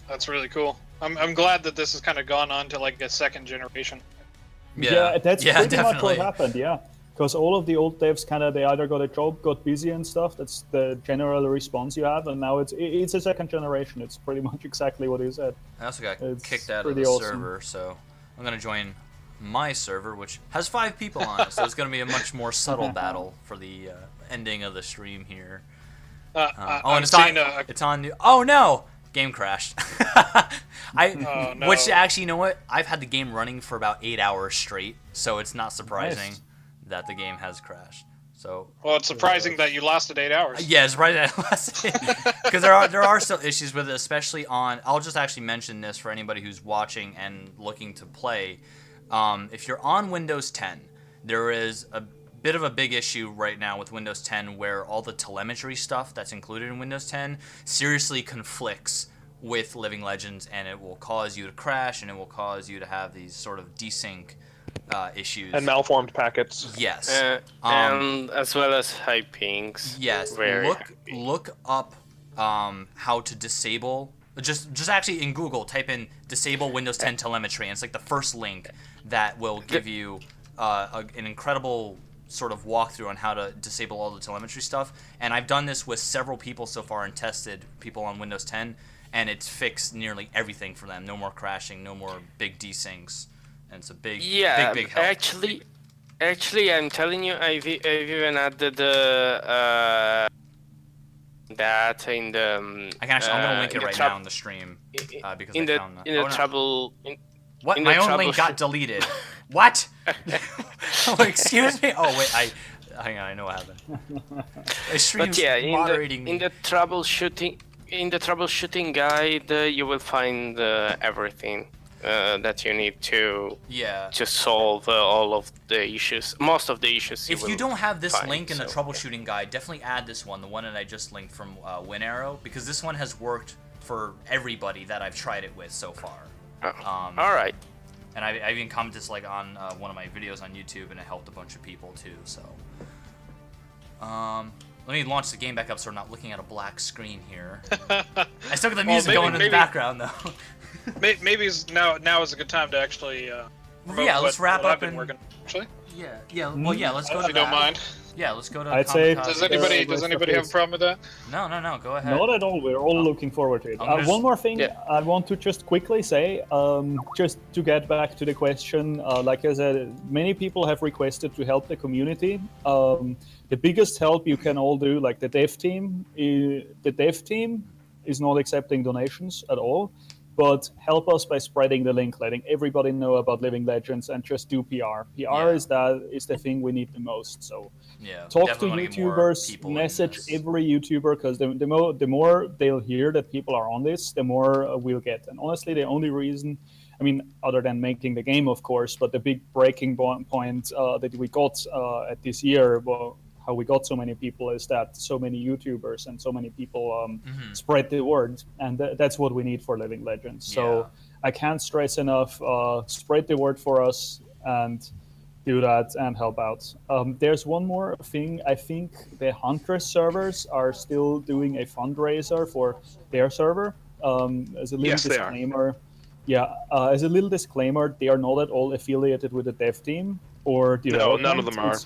That's really cool. I'm glad that this has kind of gone on to like a second generation. Yeah, that's pretty definitely. much what happened, yeah. Because all of the old devs they either got a job, got busy and stuff. That's the general response you have, and now it's a second generation. It's pretty much exactly what he said. I also got kicked out of the server, so I'm gonna join my server, which has 5 people on it. So it's gonna be a much more subtle battle for the ending of the stream here. And it's on. Oh no! Game crashed. No. Which actually, you know what? I've had the game running for about 8 hours straight, so it's not surprising that the game has crashed. So. Well, it's surprising that you lasted 8 hours. Yeah, it's right that I lasted, because there are still issues with it, especially on. I'll just actually mention this for anybody who's watching and looking to play. If you're on Windows 10, there is a bit of a big issue right now with Windows 10 where all the telemetry stuff that's included in Windows 10 seriously conflicts with Living Legends, and it will cause you to crash, and it will cause you to have these sort of desync issues. And malformed packets. Yes. And as well as high pings. Yes. Look up how to disable. Just actually in Google, type in disable Windows 10 telemetry, and it's like the first link that will give you an incredible sort of walkthrough on how to disable all the telemetry stuff. And I've done this with several people so far and tested people on Windows 10, and it's fixed nearly everything for them. No more crashing, no more big desyncs, and it's a big, big help. Actually, I'm telling you, I've even added that in the. I can actually, I'm gonna link it right now in the stream because I found that. In the trouble. What? My own link got deleted. What? Oh, excuse me. Oh wait, hang on. I know what happened. My stream's moderating me. In the troubleshooting guide, you will find everything that you need to solve all of the issues. Most of the issues. If you don't have this link in the troubleshooting guide, definitely add this one, the one that I just linked from WinArrow, because this one has worked for everybody that I've tried it with so far. All right. And I even commented like on one of my videos on YouTube, and it helped a bunch of people too. So, let me launch the game back up so we're not looking at a black screen here. I still got the music going in the background though. Maybe now is a good time to actually. Let's wrap up. Actually. Well, let's go to that. If you don't mind. Yeah, let's go to. I'd say. Does anybody have a problem with that? No. Go ahead. Not at all. We're all looking forward to it. One more thing I want to just quickly say, just to get back to the question. Like I said, many people have requested to help the community. The biggest help you can all do, like the dev team is not accepting donations at all. But help us by spreading the link, letting everybody know about Living Legends, and just do PR. PR is the thing we need the most. So talk to YouTubers, message every YouTuber, because the more they'll hear that people are on this, the more we'll get. And honestly, the only reason, I mean, other than making the game, of course, but the big breaking point that we got at this year, well, how we got so many people is that so many YouTubers and so many people spread the word, and that's what we need for Living Legends. So I can't stress enough, spread the word for us and do that and help out. There's one more thing. I think the Huntress servers are still doing a fundraiser for their server. As a little disclaimer, as a little disclaimer, they are not at all affiliated with the dev team or development. No, none of them are. It's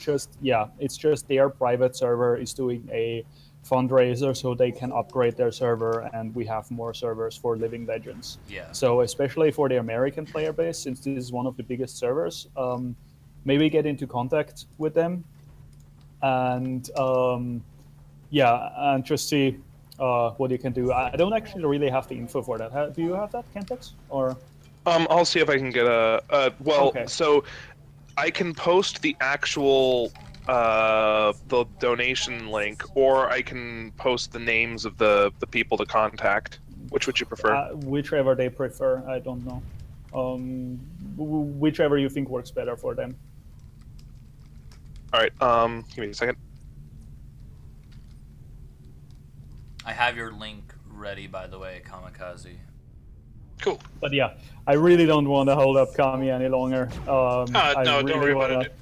just their private server is doing a fundraiser so they can upgrade their server, and we have more servers for Living Legends. So especially for the American player base, since this is one of the biggest servers, maybe get into contact with them and and just see what you can do. I don't actually really have the info for that. Do you have that, Kentax? Or I'll see if I can get so I can post the actual the donation link, or I can post the names of the people to contact. Which would you prefer? Whichever they prefer. I don't know. Whichever you think works better for them. All right. Give me a second. I have your link ready, by the way, Kamikaze. Cool. But yeah, I really don't want to hold up Kami any longer. No, don't worry about it.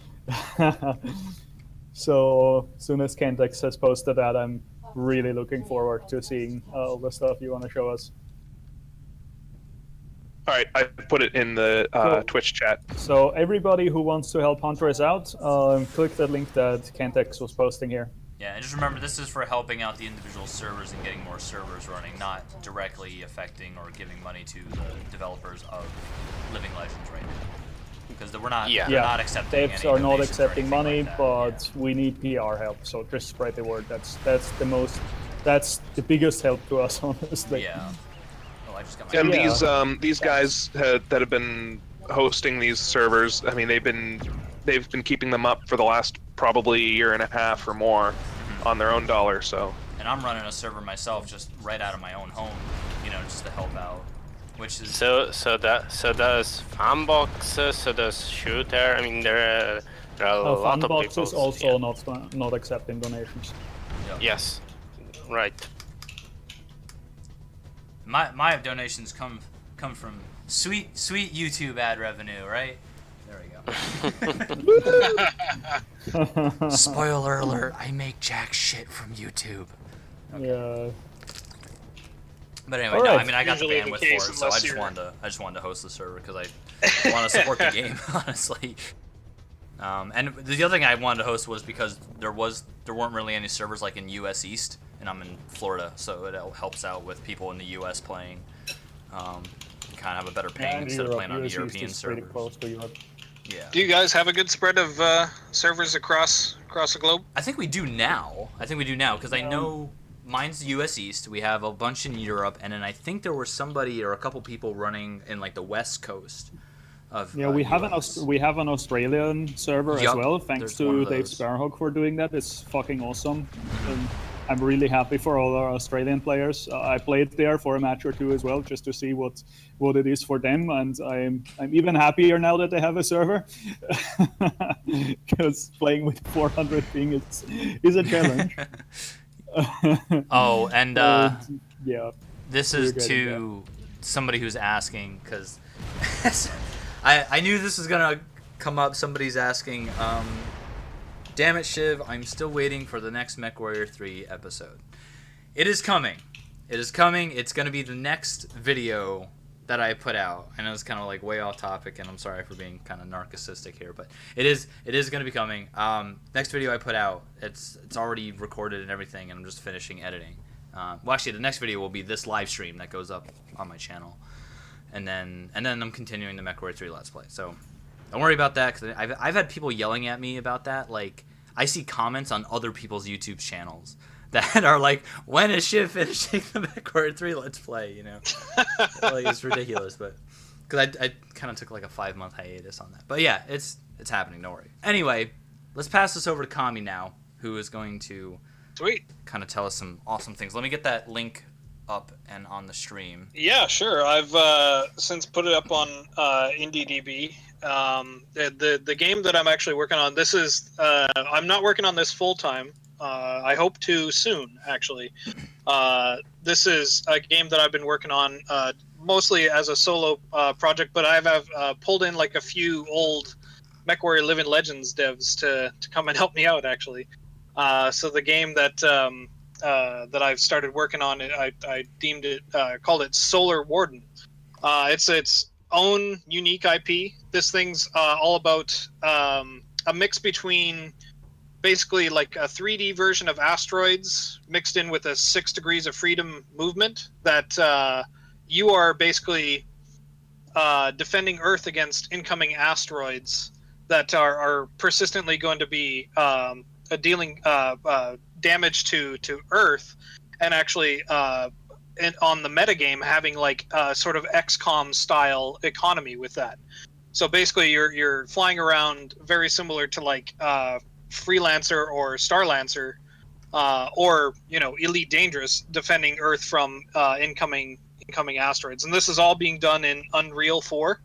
So as soon as Kentax has posted that, I'm really looking forward to seeing all the stuff you want to show us. All right, I put it in the Twitch chat. So everybody who wants to help Huntress out, click the link that Kentax was posting here. Yeah, and just remember, this is for helping out the individual servers and getting more servers running, not directly affecting or giving money to the developers of Living Legends right now. Because we're not, not accepting devs are not accepting money, but we need PR help. So just spread the word. That's the biggest help to us, honestly. Yeah. Well, I just got my these guys that have been hosting these servers, I mean, they've been keeping them up for the last probably a year and a half or more on their own dollar. So. And I'm running a server myself, just right out of my own home, just to help out. Which is so does Fanbox, so does Shooter. I mean, there are a lot of people. Fanbox is also not accepting donations. Yep. Yes, right. My donations come from sweet YouTube ad revenue, right? There we go. Spoiler alert: I make jack shit from YouTube. Okay. Yeah. But anyway, no, I mean, I got the bandwidth for it, so I just wanted to host the server because I want to support the game, honestly. And the other thing I wanted to host was because there weren't really any servers like in US East, and I'm in Florida, so it helps out with people in the US playing. can kind of have a better ping instead of playing on European servers. Close to Europe. Yeah. Do you guys have a good spread of servers across the globe? I think we do now. Because I know mine's US East. We have a bunch in Europe, and then I think there was somebody or a couple people running in like the West Coast. Yeah, we have an Australian server as well. Thanks to Dave Sparrowhawk for doing that. It's fucking awesome. And I'm really happy for all our Australian players. I played there for a match or two as well, just to see what it is for them. And I'm even happier now that they have a server, because playing with 400 ping is a challenge. Oh, and yeah, this is to somebody who's asking, because I knew this was gonna come up. Somebody's asking, damn it, Shiv, I'm still waiting for the next MechWarrior 3 episode. It is coming. It's gonna be the next video that I put out. I know it's kind of like way off topic, and I'm sorry for being kind of narcissistic here, but it is gonna be coming. Next video I put out, it's already recorded and everything, and I'm just finishing editing. Well, actually, the next video will be this live stream that goes up on my channel. And then I'm continuing the MechWarrior 3 Let's Play. So don't worry about that, because I've had people yelling at me about that. Like, I see comments on other people's YouTube channels that are like, when is Shiv finishing the MechWarrior 3 Let's Play, you know? Like, it's ridiculous, but... Because I kind of took like a 5-month hiatus on that. But yeah, it's happening, don't worry. Anyway, let's pass this over to Kami now, who is going to... Sweet. Kind of tell us some awesome things. Let me get that link up and on the stream. Yeah, sure. I've since put it up on IndieDB. The game that I'm actually working on, this is I'm not working on this full time. I hope to soon, actually. This is a game that I've been working on mostly as a solo project, but I've pulled in like a few old MechWarrior Living Legends devs to come and help me out, actually. So the game that I've started working on, I deemed it, called it Solar Warden. It's its own unique IP. This thing's all about a mix between basically like a 3D version of asteroids mixed in with a 6 degrees of freedom movement that you are basically defending Earth against incoming asteroids that are persistently going to be dealing damage to Earth, and actually on the metagame having like sort of XCOM style economy with that. So basically you're flying around very similar to like Freelancer or Starlancer, or Elite Dangerous, defending Earth from incoming asteroids. And this is all being done in Unreal 4.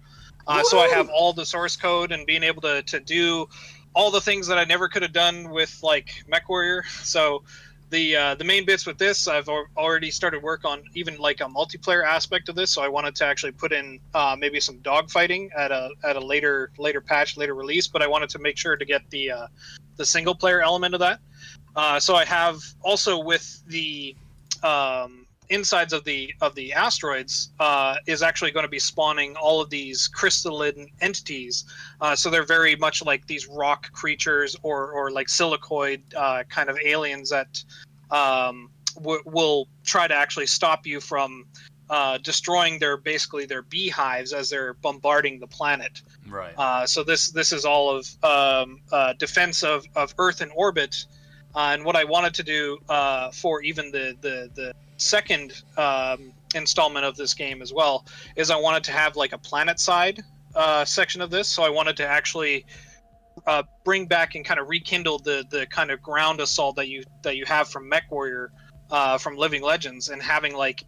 So I have all the source code and being able to do all the things that I never could have done with like MechWarrior. So the main bits with this, I've already started work on even like a multiplayer aspect of this. So I wanted to actually put in maybe some dogfighting at a later patch, later release. But I wanted to make sure to get the single player element of that. So I have also with the insides of the asteroids is actually going to be spawning all of these crystalline entities. So they're very much like these rock creatures or like silicoid kind of aliens that will try to actually stop you from destroying their beehives as they're bombarding the planet. Right. So this is all of defense of Earth in orbit. And what I wanted to do for even the second installment of this game as well is I wanted to have like a planet side section of this. So I wanted to actually bring back and kind of rekindle the kind of ground assault that you have from MechWarrior, from Living Legends, and having like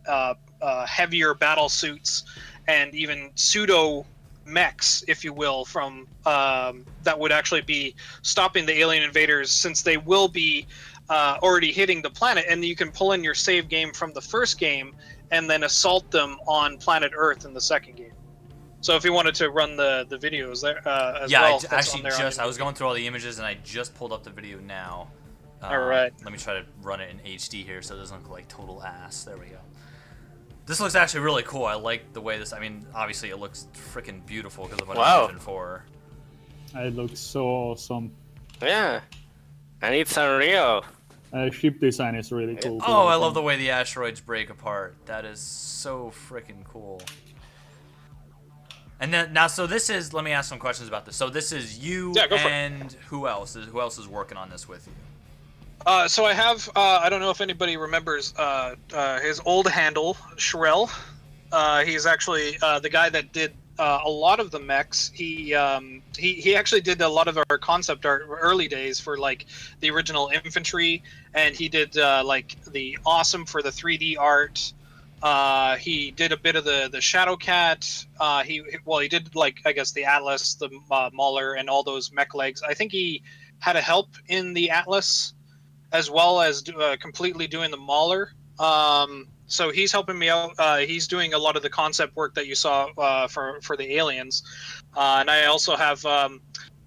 heavier battle suits and even pseudo mechs, if you will, from that would actually be stopping the alien invaders, since they will be already hitting the planet, and you can pull in your save game from the first game and then assault them on planet Earth in the second game. So if you wanted to run the videos there as well. Yeah, I was going through all the images and I just pulled up the video now. All right. Let me try to run it in HD here so it doesn't look like total ass. There we go. This looks actually really cool. I like the way this... I mean, obviously it looks freaking beautiful because of what I'm using for. It looks so awesome. Yeah. And it's Unreal. Ship design is really cool. Oh, I love the way the asteroids break apart. That is so freaking cool. And then now, so this is. Let me ask some questions about this. So this is you and who else? Who else is working on this with you? So I have. I don't know if anybody remembers his old handle, Shrell. He's actually the guy that did a lot of the mechs. He actually did a lot of our concept art early days for like the original infantry, and he did like the awesome for the 3D art. He did a bit of the Shadowcat. He did like I guess the Atlas, the Mauler, and all those mech legs. I think he had a help in the Atlas as well as completely doing the Mauler. So he's helping me out. He's doing a lot of the concept work that you saw for the aliens. And I also have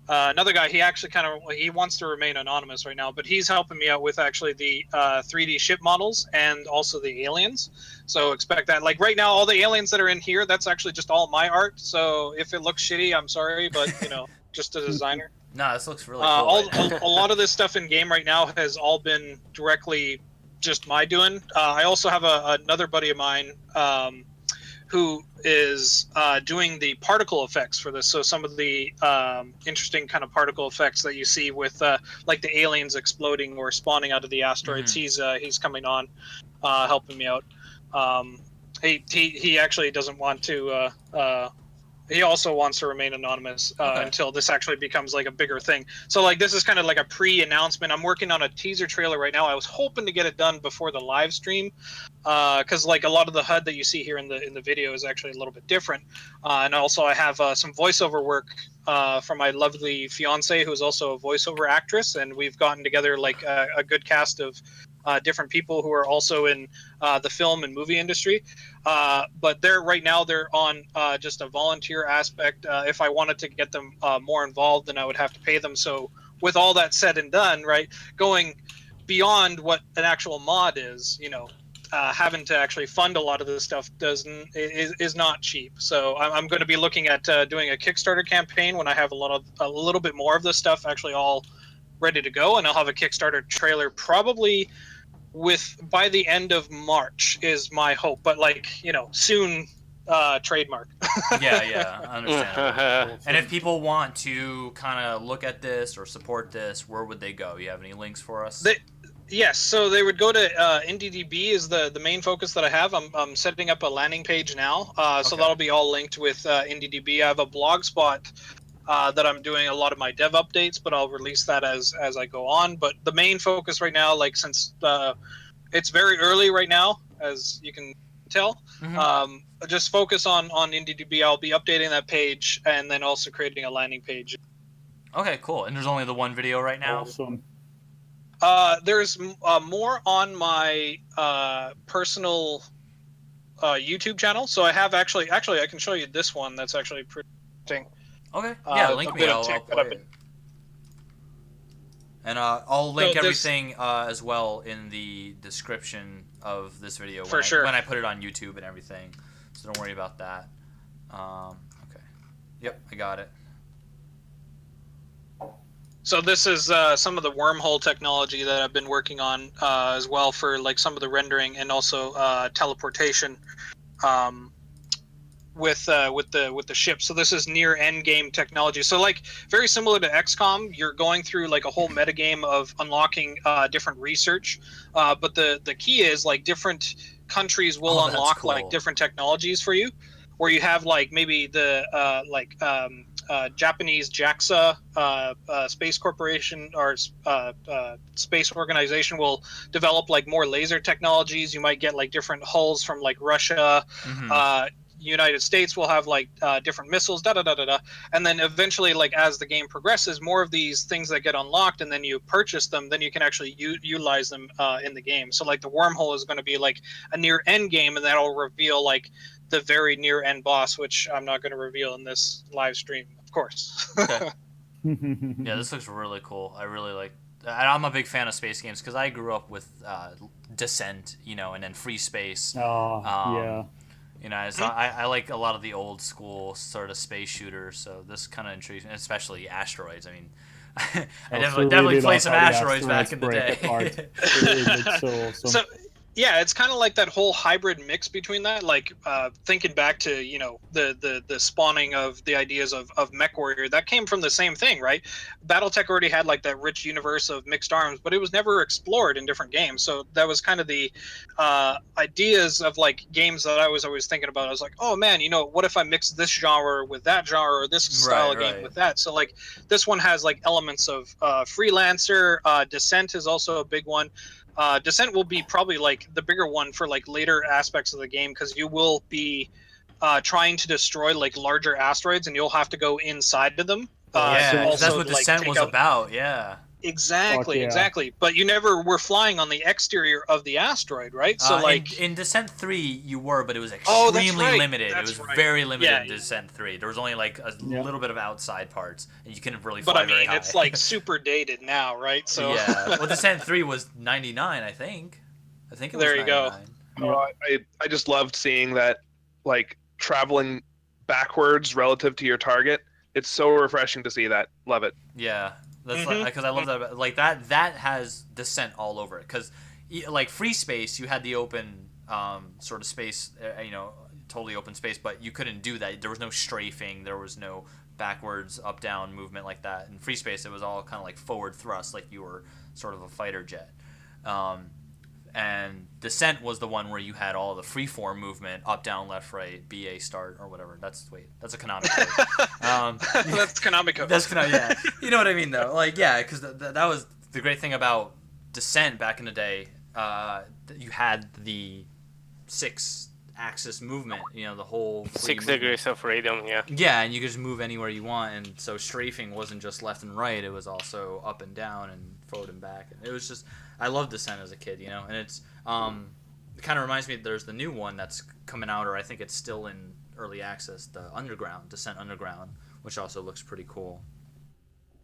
another guy. He actually he wants to remain anonymous right now, but he's helping me out with actually the 3D ship models and also the aliens. So expect that. Like right now, all the aliens that are in here, that's actually just all my art. So if it looks shitty, I'm sorry, but just a designer. No, this looks really cool. A lot of this stuff in game right now has all been directly just my doing. I also have another buddy of mine who is doing the particle effects for this. So some of the interesting kind of particle effects that you see with like the aliens exploding or spawning out of the asteroids. He's coming on, helping me out. He actually doesn't want to. He also wants to remain anonymous until this actually becomes like a bigger thing. So like this is kind of like a pre-announcement. I'm working on a teaser trailer right now. I was hoping to get it done before the live stream, because like a lot of the HUD that you see here in the video is actually a little bit different. And also I have some voiceover work from my lovely fiance, who's also a voiceover actress, and we've gotten together like a good cast of different people who are also in the film and movie industry. But they're on just a volunteer aspect. If I wanted to get them more involved, then I would have to pay them. So with all that said and done, right, going beyond what an actual mod is, having to actually fund a lot of this stuff is not cheap. So I'm going to be looking at doing a Kickstarter campaign when I have a little bit more of this stuff actually all ready to go, and I'll have a Kickstarter trailer probably by the end of March is my hope, but soon trademark. yeah, I understand. And if people want to kind of look at this or support this, where would they go? You have any links for us? Yes, so they would go to IndieDB is the main focus that I have. I'm setting up a landing page now, so that'll be all linked with IndieDB. I have a blog spot that I'm doing a lot of my dev updates, but I'll release that as I go on. But the main focus right now, since it's very early right now, as you can tell, just focus on IndieDB. I'll be updating that page and then also creating a landing page. Okay, cool. And there's only the one video right now? Awesome. There's more on my personal YouTube channel. So I have actually I can show you this one that's actually pretty interesting. Okay. Yeah, link me. I'll play it. And I'll link everything as well in the description of this video when I put it on YouTube and everything. So don't worry about that. Okay. Yep, I got it. So this is some of the wormhole technology that I've been working on as well for some of the rendering and also teleportation. With the ship. So this is near end game technology. So very similar to XCOM, you're going through a whole metagame of unlocking different research. But the key is different countries will unlock cool. Different technologies for you, where you have maybe the Japanese JAXA space corporation or space organization will develop more laser technologies. You might get different hulls from Russia. United States will have different missiles, and then eventually, as the game progresses, more of these things that get unlocked, and then you purchase them, then you can actually utilize them in the game. So the wormhole is going to be a near end game, and that'll reveal the very near end boss, which I'm not going to reveal in this live stream, of course. Okay. Yeah, this looks really cool. I really like. I'm a big fan of space games because I grew up with Descent, and then Free Space. Yeah. So I like a lot of the old school sort of space shooters, so this kind of intrigues me, especially asteroids. I mean, I definitely played some asteroids back in the day. It looks so awesome. Yeah, it's kind of like that whole hybrid mix between that. Like thinking back to the spawning of the ideas of MechWarrior, that came from the same thing, right? BattleTech already had like that rich universe of mixed arms, but it was never explored in different games. So that was kind of the ideas of like games that I was always thinking about. I was like, oh man, what if I mix this genre with that genre, or this style of game with that? So like this one has like elements of freelancer. Descent is also a big one. Descent will be probably like the bigger one for like later aspects of the game, because you will be trying to destroy like larger asteroids, and you'll have to go inside of them. Yeah, also, that's what Descent was about. Yeah. Exactly, yeah. exactly. But you never were flying on the exterior of the asteroid, right? So like in Descent 3 you were, but it was extremely limited. That's it was right. very limited Yeah. in Descent 3. There was only like a little bit of outside parts, and you couldn't really fly But I very mean, high. it's like super dated now, right? So yeah. Well, Descent 3 was 99, I think. I think it was There you go. 99. I just loved seeing that, like, traveling backwards relative to your target. It's so refreshing to see that. Love it. Yeah, that's because I love that. Like that has Descent all over it. Because like Free Space, you had the open sort of space, totally open space, but you couldn't do that. There was no strafing. There was no backwards, up, down movement like that. In Free Space, it was all kind of like forward thrust, like you were sort of a fighter jet. And Descent was the one where you had all the freeform movement, up, down, left, right, BA, start, or whatever. That's a Konami code. that's Konami code. That's Konami, yeah. You know what I mean, though? Like, yeah, because that was the great thing about Descent back in the day. You had the 6-axis movement, the whole 6 degrees of freedom, yeah. Yeah, and you could just move anywhere you want, and so strafing wasn't just left and right, it was also up and down and forward and back. And it was just, I loved Descent as a kid, and it's, it kind of reminds me, there's the new one that's coming out, or I think it's still in early access, the Underground, Descent Underground, which also looks pretty cool.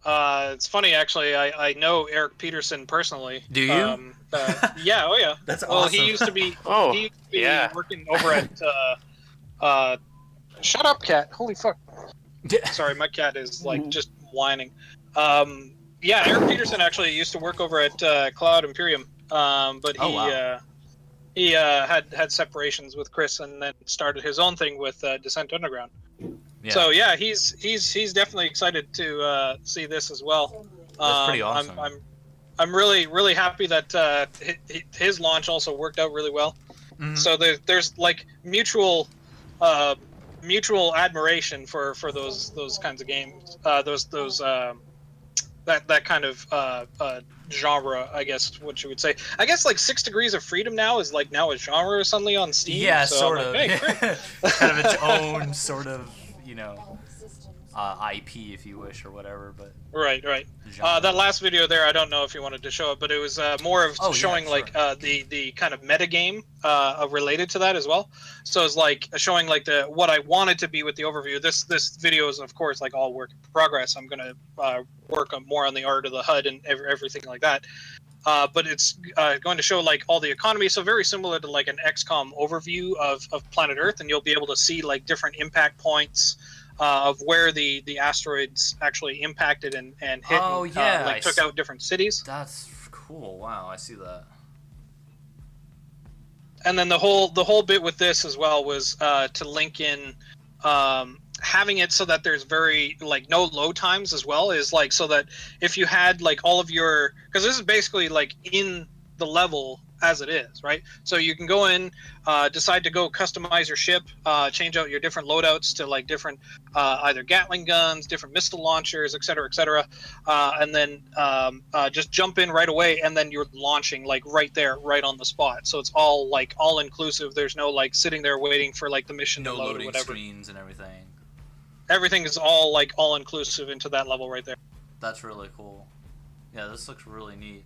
It's funny, actually. I know Eric Peterson personally. Do you? Yeah. Oh, yeah. That's well, awesome. he used to be. Yeah. Working over at. Shut up, cat! Holy fuck! Sorry, my cat is like just whining. Yeah, Eric Peterson actually used to work over at Cloud Imperium. But he had separations with Chris, and then started his own thing with Descent Underground. Yeah. So yeah, he's definitely excited to see this as well. That's pretty awesome. I'm really happy that his launch also worked out really well. Mm-hmm. So there's like mutual admiration for those kinds of games. That kind of genre, I guess what you would say. I guess like 6 Degrees of Freedom now is like a genre suddenly on Steam. Yeah, so sort I'm of. like, hey, great. Kind of its own sort of, IP, if you wish, or whatever. But Right. That last video there, I don't know if you wanted to show it, but it was more of showing like the kind of meta game related to that as well. So it's like showing like what I wanted to be with the overview. This video is of course like all work in progress. I'm gonna work more on the art of the HUD and everything like that. But it's going to show like all the economy, so very similar to like an XCOM overview of planet Earth, and you'll be able to see like different impact points of where the asteroids actually impacted and hit, and took out different cities. That's cool. Wow, I see that. And then the whole bit with this as well was to link in having it so that there's very like no load times as well, is like so that if you had like all of your, because this is basically like in the level as it is, right? So you can go in, decide to go customize your ship, change out your different loadouts to like different either Gatling guns, different missile launchers, etc., and then just jump in right away, and then you're launching like right there, right on the spot. So it's all like all inclusive. There's no like sitting there waiting for like the mission to load or whatever. Screens and everything. Everything is all like all inclusive into that level right there. That's really cool. Yeah, this looks really neat.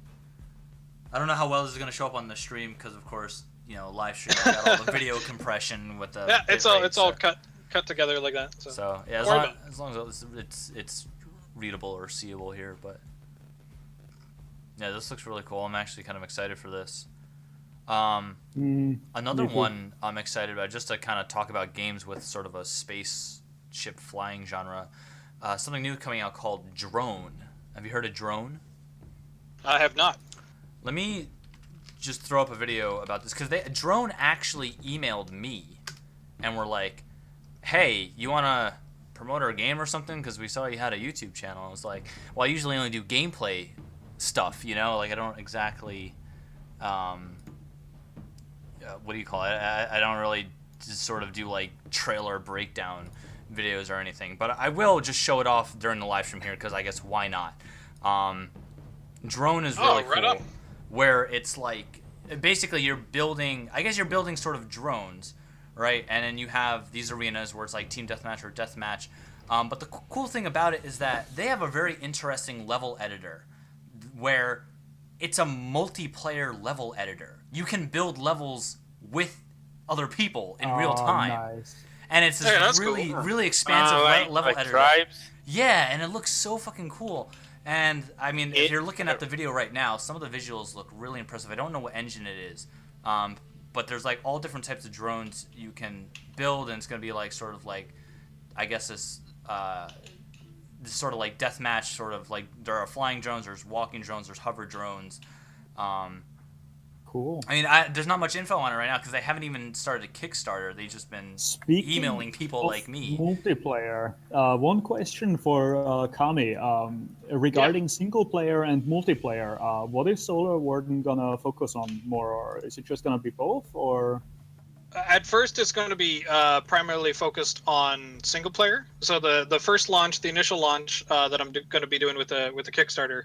I don't know how well this is going to show up on the stream because, of course, live stream. I got all the video compression with the. Yeah, it's all cut together like that. So yeah, as long as it's readable or seeable here, but yeah, this looks really cool. I'm actually kind of excited for this. Another one I'm excited about, just to kind of talk about games with sort of a spaceship flying genre. Something new coming out called Drone. Have you heard of Drone? I have not. Let me just throw up a video about this because Drone actually emailed me and were like, "Hey, you wanna promote our game or something? Because we saw you had a YouTube channel." I was like, "Well, I usually only do gameplay stuff, you know, like I don't exactly, what do you call it? I don't really just sort of do like trailer breakdown videos or anything, but I will just show it off during the live stream here because I guess why not? Drone is really cool, where it's like basically you're building. I guess you're building sort of drones, right? And then you have these arenas where it's like team deathmatch or deathmatch. But the cool thing about it is that they have a very interesting level editor, where it's a multiplayer level editor. You can build levels with other people in real time. Nice. And it's this really expansive level editor. Tribes. Yeah, and it looks so fucking cool. And I mean, if you're looking at the video right now, some of the visuals look really impressive. I don't know what engine it is, but there's like all different types of drones you can build, and it's gonna be like sort of like, I guess this sort of like deathmatch, sort of like there are flying drones, there's walking drones, there's hover drones. Cool. I mean, there's not much info on it right now because they haven't even started a Kickstarter. They've just been emailing people like me. Multiplayer. One question for Kami regarding single player and multiplayer. What is Solar Warden gonna focus on more, or is it just gonna be both, or? At first, it's going to be primarily focused on single player. So the first launch, the initial launch that I'm going to be doing with the Kickstarter,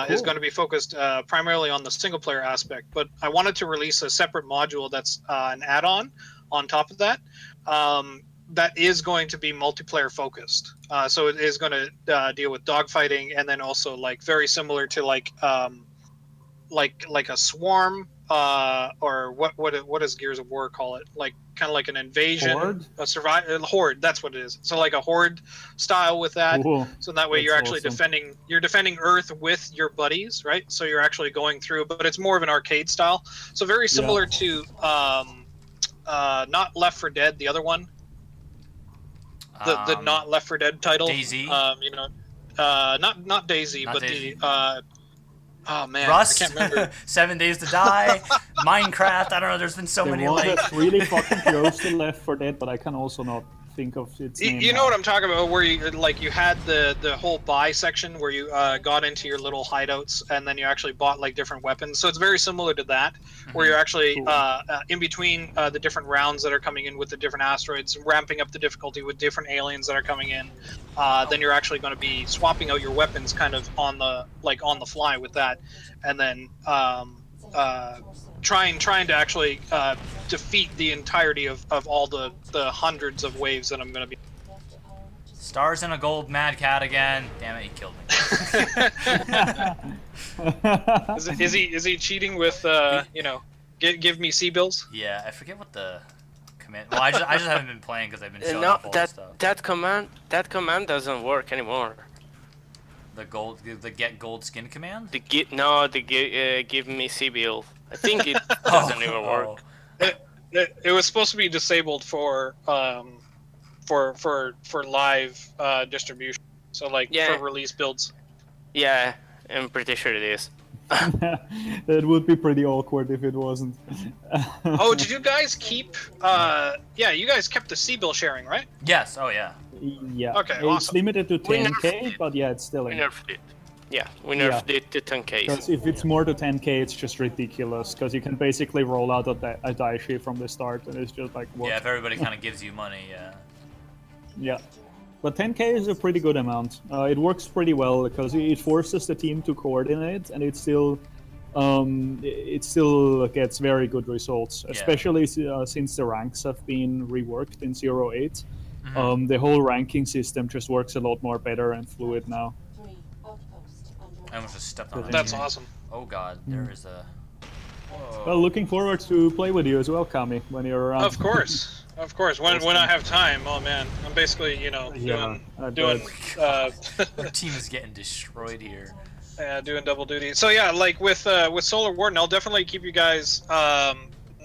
is going to be focused primarily on the single player aspect. But I wanted to release a separate module that's an add-on on top of that. That is going to be multiplayer focused. So it is going to deal with dogfighting, and then also like very similar to like a swarm. Or what does Gears of War call it? Like kind of like an invasion, Horde? a horde. That's what it is. So like a horde style with that. Cool. So that way That's you're actually awesome. defending Earth with your buddies, right? So you're actually going through, but it's more of an arcade style. So very similar to not Left 4 Dead, the other one, the not Left 4 Dead title. Daisy. You know, not Daisy, Not but Daisy. the. Oh man, Rust, I can't remember. 7 Days to Die, Minecraft. I don't know. There's been so many like. That's really fucking close to Left 4 Dead, but I can also not think of its name. You know what I'm talking about, where you had the whole buy section where you got into your little hideouts and then you actually bought like different weapons. So it's very similar to that, where you're actually in between the different rounds that are coming in with the different asteroids, ramping up the difficulty with different aliens that are coming in. Then you're actually going to be swapping out your weapons kind of on the fly with that, and then trying to actually defeat the entirety of all the hundreds of waves that I'm going to be. Stars in a gold Mad Cat again. Damn it, he killed me. Is he cheating with give me C-bills? Yeah, I forget what the command. Well, I just haven't been playing because I've been showing No, off all this stuff. that command doesn't work anymore. The get gold skin command. Give me C-bill. I think it doesn't even work. It was supposed to be disabled for live distribution. So like for release builds. Yeah, I'm pretty sure it is. That would be pretty awkward if it wasn't. Oh, did you guys keep? You guys kept the C-bill sharing, right? Yes. Oh yeah. Yeah. Okay. It's Awesome. limited to 10k, but yeah, it's still in. We nerfed it. Yeah, we nerfed it to 10k. Because if it's more to 10k, it's just ridiculous. Because you can basically roll out a die sheet from the start, and it's just like what? Yeah, if everybody kind of gives you money, yeah. Yeah. But 10k is a pretty good amount. It works pretty well because it forces the team to coordinate, and it still gets very good results. Especially since the ranks have been reworked in 0.8. The whole ranking system just works a lot more better and fluid now. I almost just stepped on it. That's awesome. Oh god, there is a. Whoa. Well, looking forward to play with you as well, Kami, when you're around. Of course. When I have time, oh man, I'm basically doing. Our team is getting destroyed here. Yeah, doing double duty. So yeah, like with Solar Warden, I'll definitely keep you guys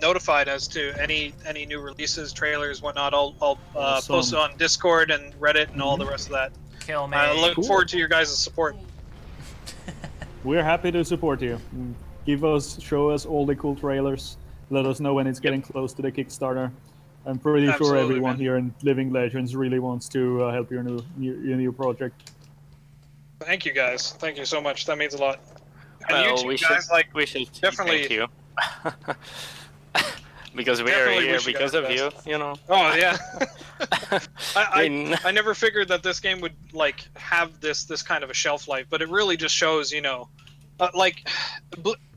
notified as to any new releases, trailers, whatnot. I'll post it on Discord and Reddit and all the rest of that. Kill me. I look forward to your guys' support. We're happy to support you. show us all the cool trailers. Let us know when it's getting close to the Kickstarter. I'm pretty sure Absolutely, everyone man. here in Living Legends really wants to help your new project. Thank you guys. Thank you so much. That means a lot. And Well, you two guys, like, we should definitely- thank you. Because we are Definitely here wish you because guys of the you, best. you know. Oh yeah. I mean, I never figured that this game would like have this kind of a shelf life, but it really just shows, you know, like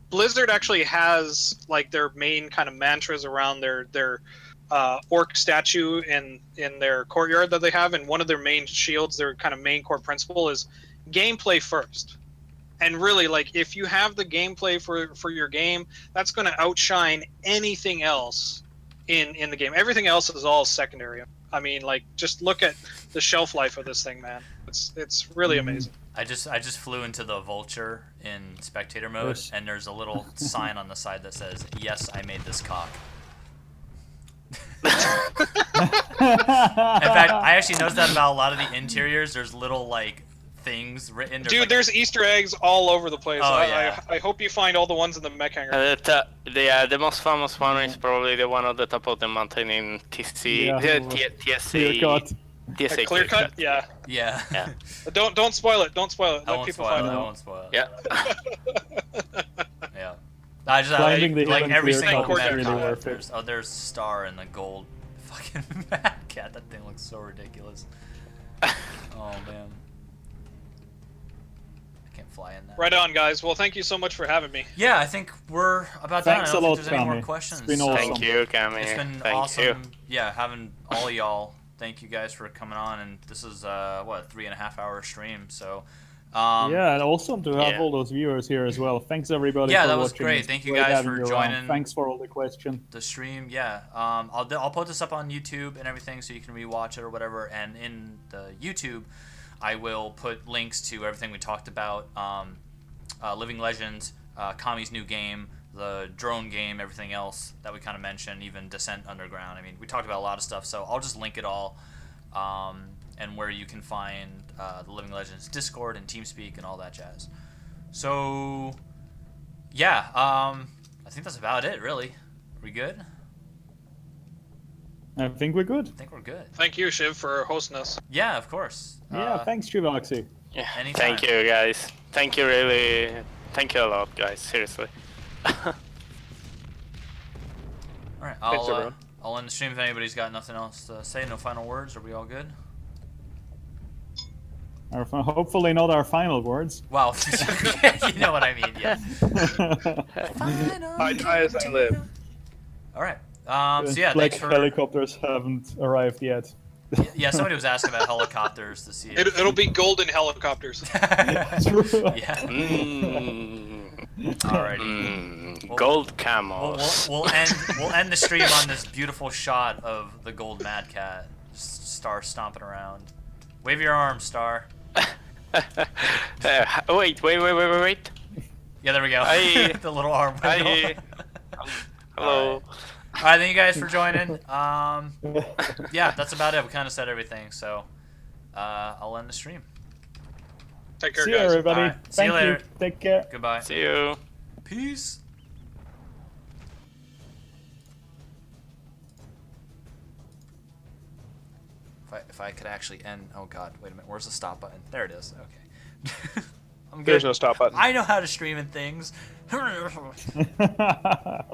Blizzard actually has like their main kind of mantras around their orc statue in their courtyard that they have, and one of their main shields, their kind of main core principle is gameplay first. And really, like, if you have the gameplay for your game, that's going to outshine anything else in the game. Everything else is all secondary. I mean, like, just look at the shelf life of this thing, man. It's really amazing. I just flew into the Vulture in spectator mode, Yes. and there's a little sign on the side that says, "Yes, I made this cock." In fact, I actually noticed that about a lot of the interiors. There's little like things written. Dude, like, there's Easter eggs all over the place. Oh, yeah. I hope you find all the ones in the mech hangar. the most famous one is probably the one at the top of the mountain in TC, Yeah. TSA. Cut. TSA A clear cut? Yeah. yeah. Yeah. Don't spoil it. Don't spoil it. I Let won't people spoil find it. I out. won't spoil it. Yeah. Yeah. I just Finding the like hidden every clear single cut is mech really cat, worth it. there's Star in the gold fucking mad cat. That thing looks so ridiculous. Oh man. I can't fly in that. Right on, guys. Well, thank you so much for having me. Yeah, I think we're about Thanks done. I a don't lot, think there's any more Kami. questions. It's been so awesome. Thank you, Kami. It's been Thank awesome. you. Yeah, having all y'all. Thank you guys for coming on, and this is what, 3.5 hour stream. So Yeah, and awesome to have Yeah. all those viewers here as well. Thanks everybody. Yeah, for that was watching. great. It's Thank you great guys having for you around. joining. Thanks for all the questions. the stream, yeah. I'll put this up on YouTube and everything, so you can rewatch it or whatever. And in the YouTube, I will put links to everything we talked about. Living Legends, Kami's new game, the drone game, everything else that we kind of mentioned, even Descent Underground. I mean, we talked about a lot of stuff, so I'll just link it all. And where you can find the Living Legends Discord and TeamSpeak and all that jazz. So, yeah, I think that's about it, really. Are we good? I think we're good. I think we're good. Thank you, Shiv, for hosting us. Yeah, of course. Yeah, thanks, Shivaxi. Yeah. Anytime. Thank you, guys. Thank you, really. Thank you a lot, guys. Seriously. All right, Thanks, everyone. I'll end the stream if anybody's got nothing else to say. No final words. Are we all good? Hopefully not our final words. Wow, you know what I mean, yeah. I die as I live. All right. So yeah, Black thanks for. helicopters haven't arrived yet. Yeah, somebody was asking about helicopters to see if. It'll be golden helicopters. True. Yeah. Mm. Alrighty. Gold camo. We'll end the stream on this beautiful shot of the gold Mad Cat, just Star stomping around. Wave your arms, Star. Wait. Yeah, there we go. Hi. The little arm wiggle. Hi. Hello. All right, thank you guys for joining. Yeah, that's about it. We kind of said everything, so I'll end the stream. Take care, See you, guys. everybody. All right. See you Thank later. you. Take care. Goodbye. See you. Peace. If I could actually end. Oh God, wait a minute. Where's the stop button? There it is. Okay. I'm good. There's no stop button. I know how to stream and things.